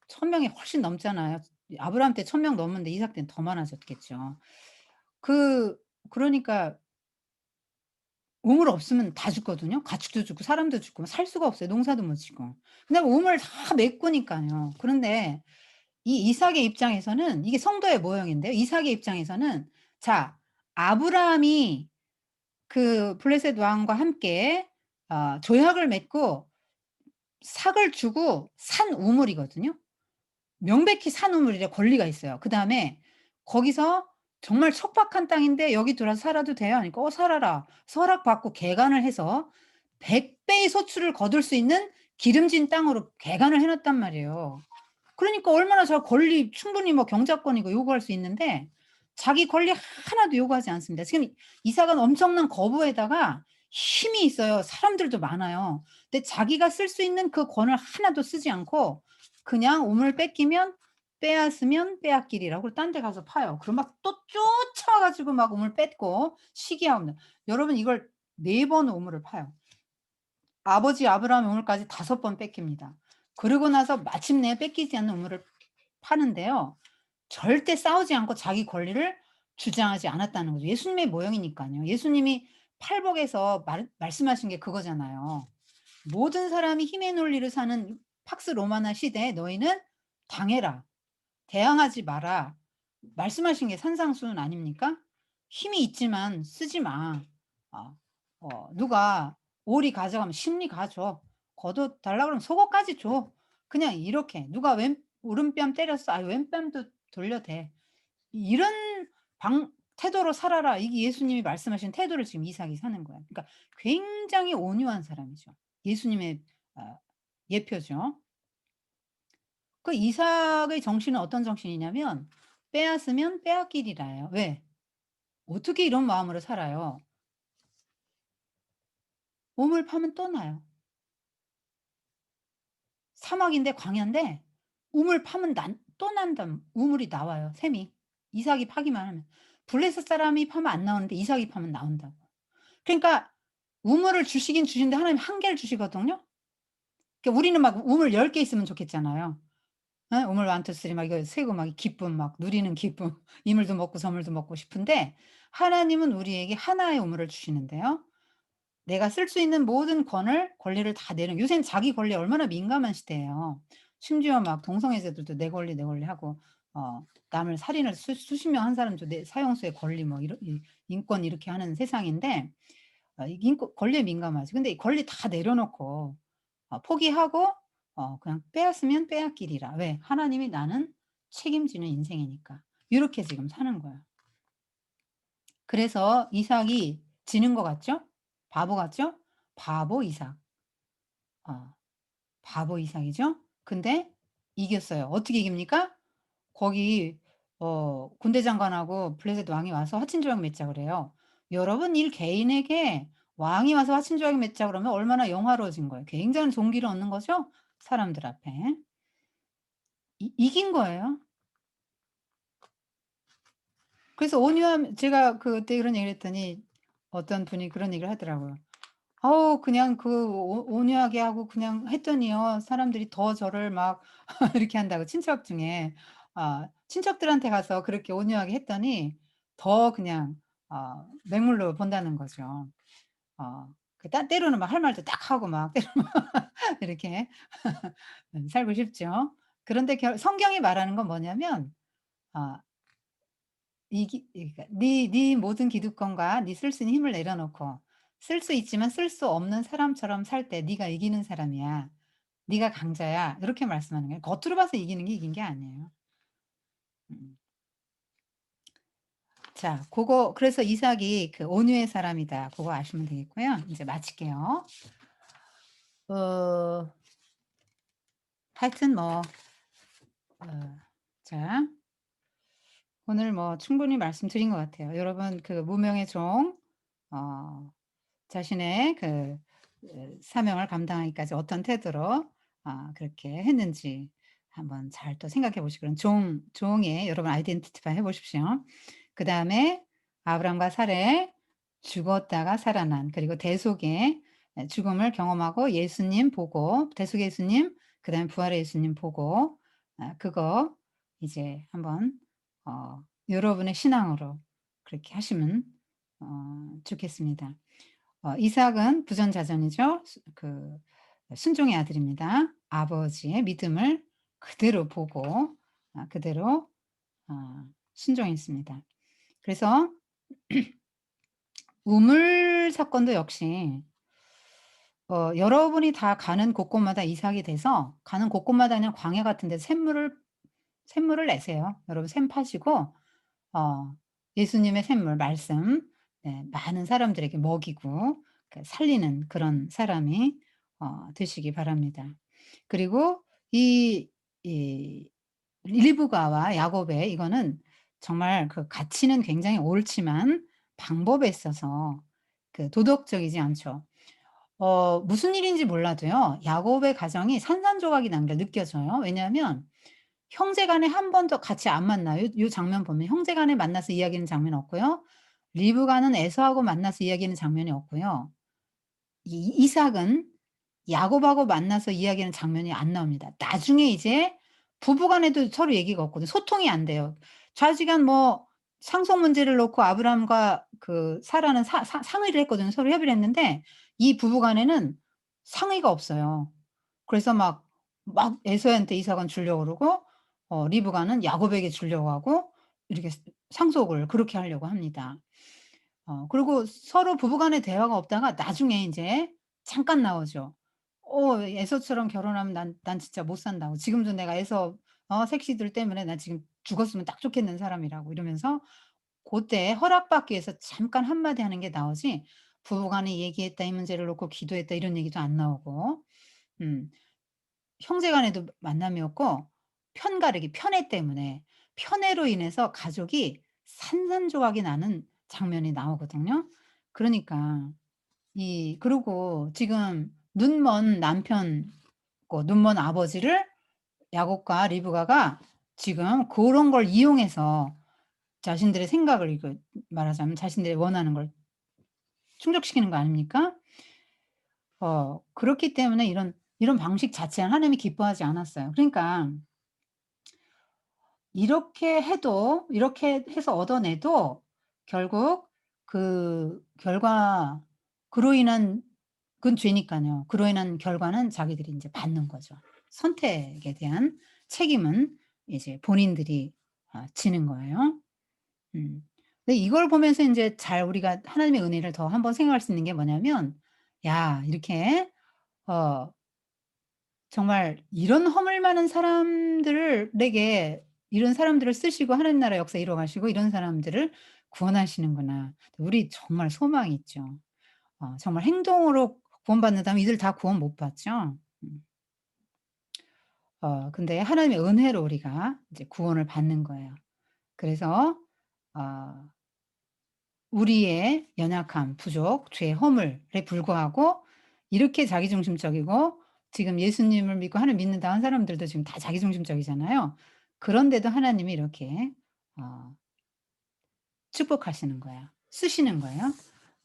1,000명이 훨씬 넘잖아요. 아브라함 때 1,000명 넘었는데 이삭 때는 더 많아졌겠죠. 그 그러니까 우물 없으면 다 죽거든요. 가축도 죽고 사람도 죽고 살 수가 없어요. 농사도 못 지고. 근데 우물 다 메꾸니까요. 그런데 이 이삭의 입장에서는 이게 성도의 모형인데요. 이삭의 입장에서는 자, 아브라함이 그 블레셋 왕과 함께 조약을 맺고 삭을 주고 산 우물이거든요. 명백히 산 우물이래 권리가 있어요. 그다음에 거기서 정말 척박한 땅인데 "여기 들어와서 살아도 돼요?" 하니까 "어 살아라." 허락받고 개간을 해서 100 배의 소출을 거둘 수 있는 기름진 땅으로 개간을 해 놨단 말이에요. 그러니까 얼마나 저 권리 충분히 뭐 경작권이고 요구할 수 있는데 자기 권리 하나도 요구하지 않습니다. 지금 이삭은 엄청난 거부에다가 힘이 있어요. 사람들도 많아요. 근데 자기가 쓸 수 있는 그 권을 하나도 쓰지 않고 그냥 우물 뺏기면 빼앗으면 빼앗기리라고 딴 데 가서 파요. 그럼 막 또 쫓아와 가지고 막 우물 뺏고 시기하고 여러분 이걸 4번 우물을 파요. 아버지 아브라함의 우물까지 5번 뺏깁니다. 그러고 나서 마침내 뺏기지 않는 우물을 파는데요. 절대 싸우지 않고 자기 권리를 주장하지 않았다는 거죠. 예수님의 모형이니까요. 예수님이 팔복에서 말씀하신 게 그거잖아요. "모든 사람이 힘의 논리를 사는 팍스 로마나 시대에 너희는 당해라. 대항하지 마라." 말씀하신 게 산상수훈 아닙니까? "힘이 있지만 쓰지 마." 어 누가 오리 가져가면 "심리 가져." 걷어 달라 그러면 속옷까지 줘. 그냥 이렇게. 누가 오른뺨 때렸어. "아 왼뺨도 돌려 대." 이런 방 태도로 살아라. 이게 예수님이 말씀하신 태도를 지금 이삭이 사는 거예요. 그러니까 굉장히 온유한 사람이죠. 예수님의 예표죠. 그 이삭의 정신은 어떤 정신이냐면 빼앗으면 빼앗기리라예요. 왜? 어떻게 이런 마음으로 살아요? 우물 파면 또 나요. 사막인데 광야인데 우물 파면 또 난다. 우물이 나와요, 샘이. 이삭이 파기만 하면. 블레셋 사람이 파면 안 나오는데 이삭이 파면 나온다고. 그러니까 우물을 주시긴 주시는데 하나님 한 개를 주시거든요. 그러니까 우리는 막 우물 10개 있으면 좋겠잖아요. 예? 우물 1, 2, 3 막 이거 세고 막 기쁨 막 누리는 기쁨. 이물도 먹고 저물도 먹고 싶은데 하나님은 우리에게 하나의 우물을 주시는데요. 내가 쓸 수 있는 모든 권리를 다 내는 요새는 자기 권리에 얼마나 민감한 시대예요. 심지어 막 동성애자들도 내 권리, 내 권리 하고 남을 살인을 수십 명 한 사람도 내 사형수의 권리 뭐 이 인권 이렇게 하는 세상인데 이 인권 권리에 민감하지. 근데 이 권리 다 내려놓고 포기하고 그냥 빼앗으면 빼앗기리라. 왜? 하나님이 나는 책임지는 인생이니까. 요렇게 지금 사는 거야. 그래서 이삭이 지는 것 같죠? 바보 같죠? 바보 이삭. 어 바보 이삭이죠. 근데 이겼어요. 어떻게 이깁니까? 거기 군대 장관하고 블레셋 왕이 와서 화친조약 맺자 그래요. 여러분 개인에게 왕이 와서 화친조약 맺자 그러면 얼마나 영화로워진 거예요. 굉장한 존귀를 얻는 거죠, 사람들 앞에. 이긴 거예요. 그래서 온유함 제가 그때 그런 얘기를 했더니 어떤 분이 그런 얘기를 하더라고요. 그냥 온유하게 하고 그냥 했더니요. 사람들이 더 저를 막 이렇게 한다고 친척 중에. 친척들한테 가서 그렇게 온유하게 했더니 더 그냥 맹물로 본다는 거죠. 때로는 막 할 말도 딱 하고 막 때로는 이렇게 살고 싶죠. 그런데 성경이 말하는 건 뭐냐면 아 그러니까 "네 모든 기득권과 네 쓸 수 있는 힘을 내려놓고 쓸 수 있지만 쓸 수 없는 사람처럼 살 때 네가 이기는 사람이야. 네가 강자야." 이렇게 말씀하는 거예요. 겉으로 봐서 이기는 게 이긴 게 아니에요. 음. 자 고거 그래서 이삭이 그 온유의 사람이다. 고거 아시면 되겠고요. 인제 마칠게요. 어 하여튼 뭐 자 오늘 뭐 충분히 말씀드린 것 같아요. 여러분 그 무명의 종 어 자신의 사명을 감당하기까지 어떤 태도로 그렇게 했는지 한번 잘 또 생각해 보시고 그런 종의 여러분 아이덴티티파이 해 보십시오. 그다음에 아브람과 사레 죽었다가 살아난 그리고 대속의 죽음을 경험하고 예수님 보고 대속의 예수님 그다음에 부활의 예수님 보고 그거 이제 한번 여러분의 신앙으로 그렇게 하시면 좋겠습니다. 이삭은 부전자전이죠. 순종의 아들입니다. 아버지의 믿음을 그대로 보고 그대로 순종했습니다. 그래서 우물 사건도 역시 여러분이 다 가는 곳곳마다 이삭이 돼서 가는 곳곳마다 그냥 광야 같은 데서 샘물을 내세요. 여러분 샘 파시고 예수님의 샘물 말씀 네 많은 사람들에게 먹이고 살리는 그런 사람이 되시기 바랍니다. 그리고 이 리브가와 야곱의 이거는 정말 그 가치는 굉장히 옳지만 방법에 있어서 도덕적이지 않죠. 무슨 일인지 몰라도요. 야곱의 가정이 산산조각이 난 게 느껴져요. 왜냐하면 형제 간에 한 번도 같이 안 만나요. 요 장면 보면 형제 간에 만나서 이야기하는 장면 없고요. 리브가는 에서하고 만나서 이야기하는 장면이 없고요. 이 이삭은 야곱하고 만나서 이야기하는 장면이 안 나옵니다. 나중에 이제 부부 간에도 서로 얘기가 없거든요. 소통이 안 돼요. 좌지간 뭐 상속 문제를 놓고 아브라함과 사라는 상의를 했거든요. 서로 협의를 했는데 이 부부 간에는 상의가 없어요. 그래서 막 에서한테 이삭은 주려고 그러고 리브가는 야곱에게 주려고 하고 이렇게 상속을 그렇게 하려고 합니다. 그리고 서로 부부 간에 대화가 없다가 나중에 인제 잠깐 나오죠. 에서처럼 결혼하면 난 진짜 못 산다고. 지금도 내가 에서 새끼들 때문에 나 지금 죽었으면 딱 좋겠는 사람이라고 이러면서 고때 허락받기 위해서 잠깐 한마디 하는 게 나오지 부부 간에 얘기했다 이 문제를 놓고 기도했다 이런 얘기도 안 나오고 음 형제 간에도 만남이 없고 편가르기 편애 때문에 편애로 인해서 가족이 산산조각이 나는 장면이 나오거든요. 그러니까 그리고 지금 눈먼 남편 눈먼 아버지를 야곱과 리브가가 지금 고런 걸 이용해서 자신들의 생각을 말하자면 자신들이 원하는 걸 충족시키는 거 아닙니까? 그렇기 때문에 이런 방식 자체는 하나님이 기뻐하지 않았어요. 그러니까 이렇게 해도 이렇게 해서 얻어내도 결국 결과 그로 인한 그건 죄니까요. 그로 인한 결과는 자기들이 인제 받는 거죠. 선택에 대한 책임은 이제 본인들이 지는 거예요. 음. 근데 이걸 보면서 인제 우리가 하나님의 은혜를 더 한번 생각할 수 있는 게 뭐냐면 '야 이렇게 어 정말 이런 허물 많은 사람들에게 이런 사람들을 쓰시고 하나님 나라 역사 이루어 가시고 이런 사람들을 구원하시는구나. 우리 정말 소망이 있죠. 정말 행동으로 구원받는다면 이들 다 구원 못 받죠. 음. 근데 하나님의 은혜로 우리가 이제 구원을 받는 거예요. 그래서 어 우리의 연약함, 부족, 죄, 허물에 불구하고 이렇게 자기중심적이고 지금 예수님을 믿고 하나님 믿는다 한 사람들도 지금 다 자기중심적이잖아요. 그런데도 하나님이 이렇게 어 축복하시는 거예요. 쓰시는 거예요.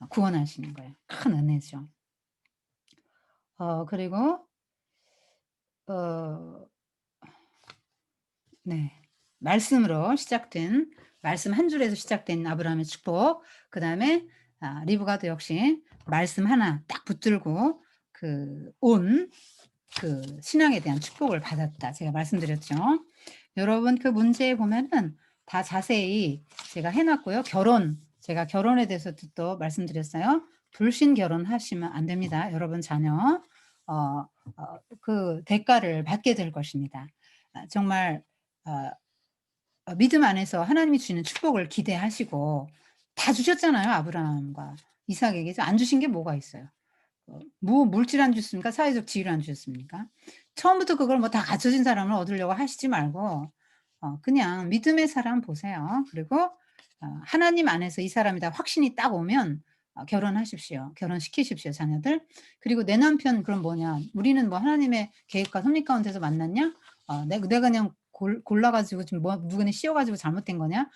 구원하시는 거예요. 큰 은혜죠. 그리고 어 네. 말씀 한 줄에서 시작된 아브라함의 축복. 그다음에 리브가도 역시 말씀 하나 딱 붙들고 온 신앙에 대한 축복을 받았다. 제가 말씀드렸죠. 여러분 문제에 보면은 다 자세히 제가 해 놨고요. 제가 결혼에 대해서도 또 말씀드렸어요. 불신 결혼하시면 안 됩니다. 여러분 자녀 대가를 받게 될 것입니다. 정말 어 믿음 안에서 하나님이 주시는 축복을 기대하시고 다 주셨잖아요, 아브라함과 이삭에게. 안 주신 게 뭐가 있어요? 물질 안 주셨습니까? 사회적 지위를 안 주셨습니까? 처음부터 그걸 다 갖춰진 사람을 얻으려고 하시지 말고 그냥 믿음의 사람 보세요. 그리고 하나님 안에서 이 사람이다 확신이 딱 오면 결혼하십시오. 결혼시키십시오, 자녀들. 그리고 내 남편 그럼 뭐냐? 우리는 뭐 하나님의 계획과 섭리 가운데서 만났냐? 내가 그냥 골라 가지고 지금 누구네 씌워 가지고 잘못된 거냐?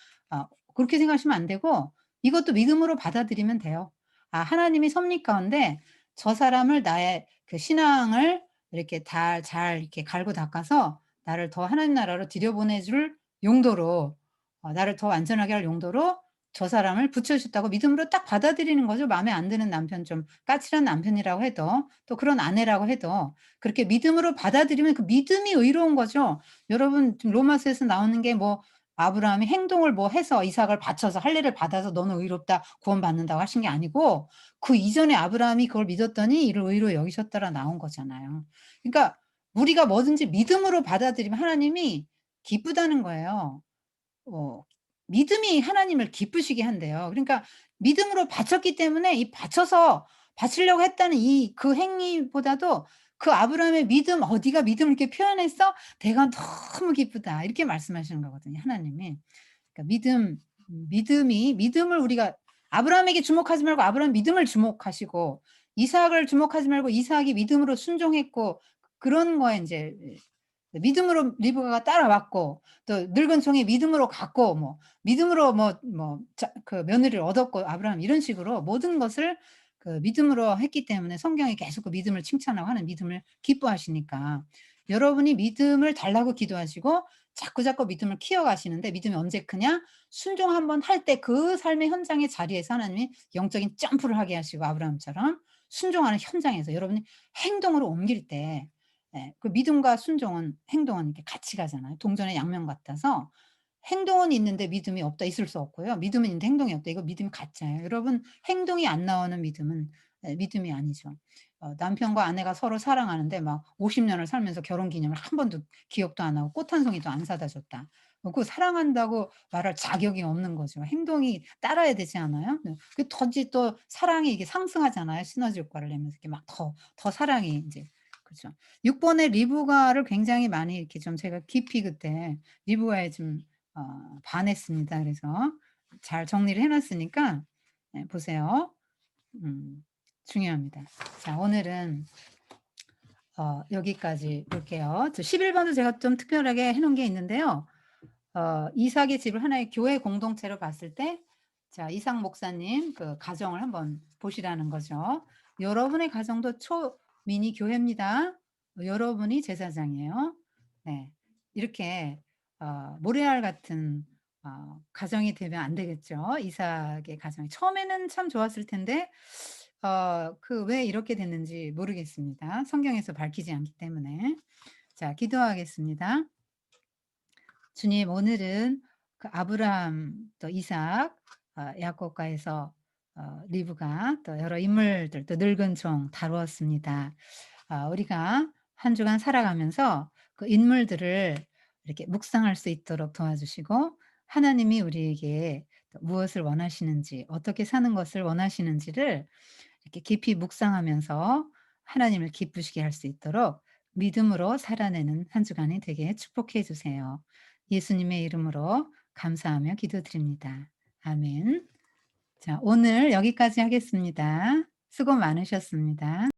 그렇게 생각하시면 안 되고 이것도 믿음으로 받아들이면 돼요. 하나님이 섭리 가운데 저 사람을 나의 신앙을 이렇게 잘 이렇게 갈고 닦아서 나를 더 하나님 나라로 들여보내 줄 용도로, 나를 더 완전하게 할 용도로 저 사람을 붙여 주셨다고 믿음으로 딱 받아들이는 거죠. 마음에 안 드는 남편, 좀 까칠한 남편이라고 해도, 또 그런 아내라고 해도 그렇게 믿음으로 받아들이면 그 믿음이 의로운 거죠. 여러분, 지금 로마서에서 나오는 게 뭐 아브라함이 행동을 뭐 해서 이삭을 바쳐서 할례를 받아서 "너는 의롭다. 구원받는다."고 하신 게 아니고, 그 이전에 아브라함이 그걸 믿었더니 이를 의로 여기셨더라 나온 거잖아요. 그러니까 우리가 뭐든지 믿음으로 받아들이면 하나님이 기쁘다는 거예요. 어 믿음이 하나님을 기쁘시게 한대요. 그러니까 믿음으로 바쳤기 때문에 이 바쳐서 바치려고 했다는 이 그 행위보다도 그 아브라함의 믿음, 네가 믿음을 이렇게 표현했어? 내가 너무 기쁘다." 이렇게 말씀하시는 거거든요, 하나님이. 그러니까 믿음을 우리가 아브라함에게 주목하지 말고 아브라함 믿음을 주목하시고, 이삭을 주목하지 말고 이삭이 믿음으로 순종했고, 그런 거에 인제 믿음으로 리브가가 따라왔고, 또 늙은 종이 믿음으로 갔고, 뭐 믿음으로 그 며느리를 얻었고, 아브라함 이런 식으로 모든 것을 그 믿음으로 했기 때문에 성경이 계속 그 믿음을 칭찬하고 하는 믿음을 기뻐하시니까, 여러분이 믿음을 달라고 기도하시고 자꾸자꾸 믿음을 키워가시는데, 믿음이 언제 크냐? 순종 한번 할 때 그 삶의 현장의 자리에서 하나님이 영적인 점프를 하게 하시고, 아브라함처럼 순종하는 현장에서 여러분이 행동으로 옮길 때, 예, 그 믿음과 순종은, 행동은 이렇게 같이 가잖아요. 동전의 양면 같아서 행동은 있는데 믿음이 없다, 있을 수 없고요. 믿음은 있는데 행동이 없다, 이거 믿음이 가짜예요. 여러분, 행동이 안 나오는 믿음은 믿음이 아니죠. 남편과 아내가 서로 사랑하는데 막 50 년을 살면서 결혼 기념을 한 번도 기억도 안 하고 꽃 한 송이도 안 사다 줬다. 그 사랑한다고 말할 자격이 없는 거죠. 행동이 따라야 되지 않아요? 네. 그 더지 또 사랑이 이게 상승하잖아요. 시너지 효과를 내면서 이렇게 막 더 사랑이 인제, 그죠. 6 번의 리브가를 굉장히 많이 이렇게 좀 제가 깊이 그때 리브가에 좀 반했습니다. 그래서 잘 정리를 해 놨으니까 보세요. 음 중요합니다. 자, 오늘은 여기까지 볼게요. 저 11 번도 제가 좀 특별하게 해 놓은 게 있는데요. 이삭의 집을 하나의 교회 공동체로 봤을 때, 자, 이삭 목사님 그 가정을 한번 보시라는 거죠. 여러분의 가정도 초미니 교회입니다. 여러분이 제사장이에요. 네. 이렇게 모래알 같은 가정이 되면 안 되겠죠. 이삭의 가정이 처음에는 참 좋았을 텐데 그 왜 이렇게 됐는지 모르겠습니다. 성경에서 밝히지 않기 때문에. 자, 기도하겠습니다. 주님, 오늘은 그 아브라함, 또 이삭, 야곱과에서 리브가, 또 여러 인물들, 또 늙은 종 다루었습니다. 우리가 한 주간 살아가면서 그 인물들을 이렇게 묵상할 수 있도록 도와주시고, 하나님이 우리에게 또 무엇을 원하시는지, 어떻게 사는 것을 원하시는지를 이렇게 깊이 묵상하면서 하나님을 기쁘시게 할 수 있도록 믿음으로 살아내는 한 주간이 되게 축복해 주세요. 예수님의 이름으로 감사하며 기도드립니다. 아멘. 자, 오늘 여기까지 하겠습니다. 수고 많으셨습니다.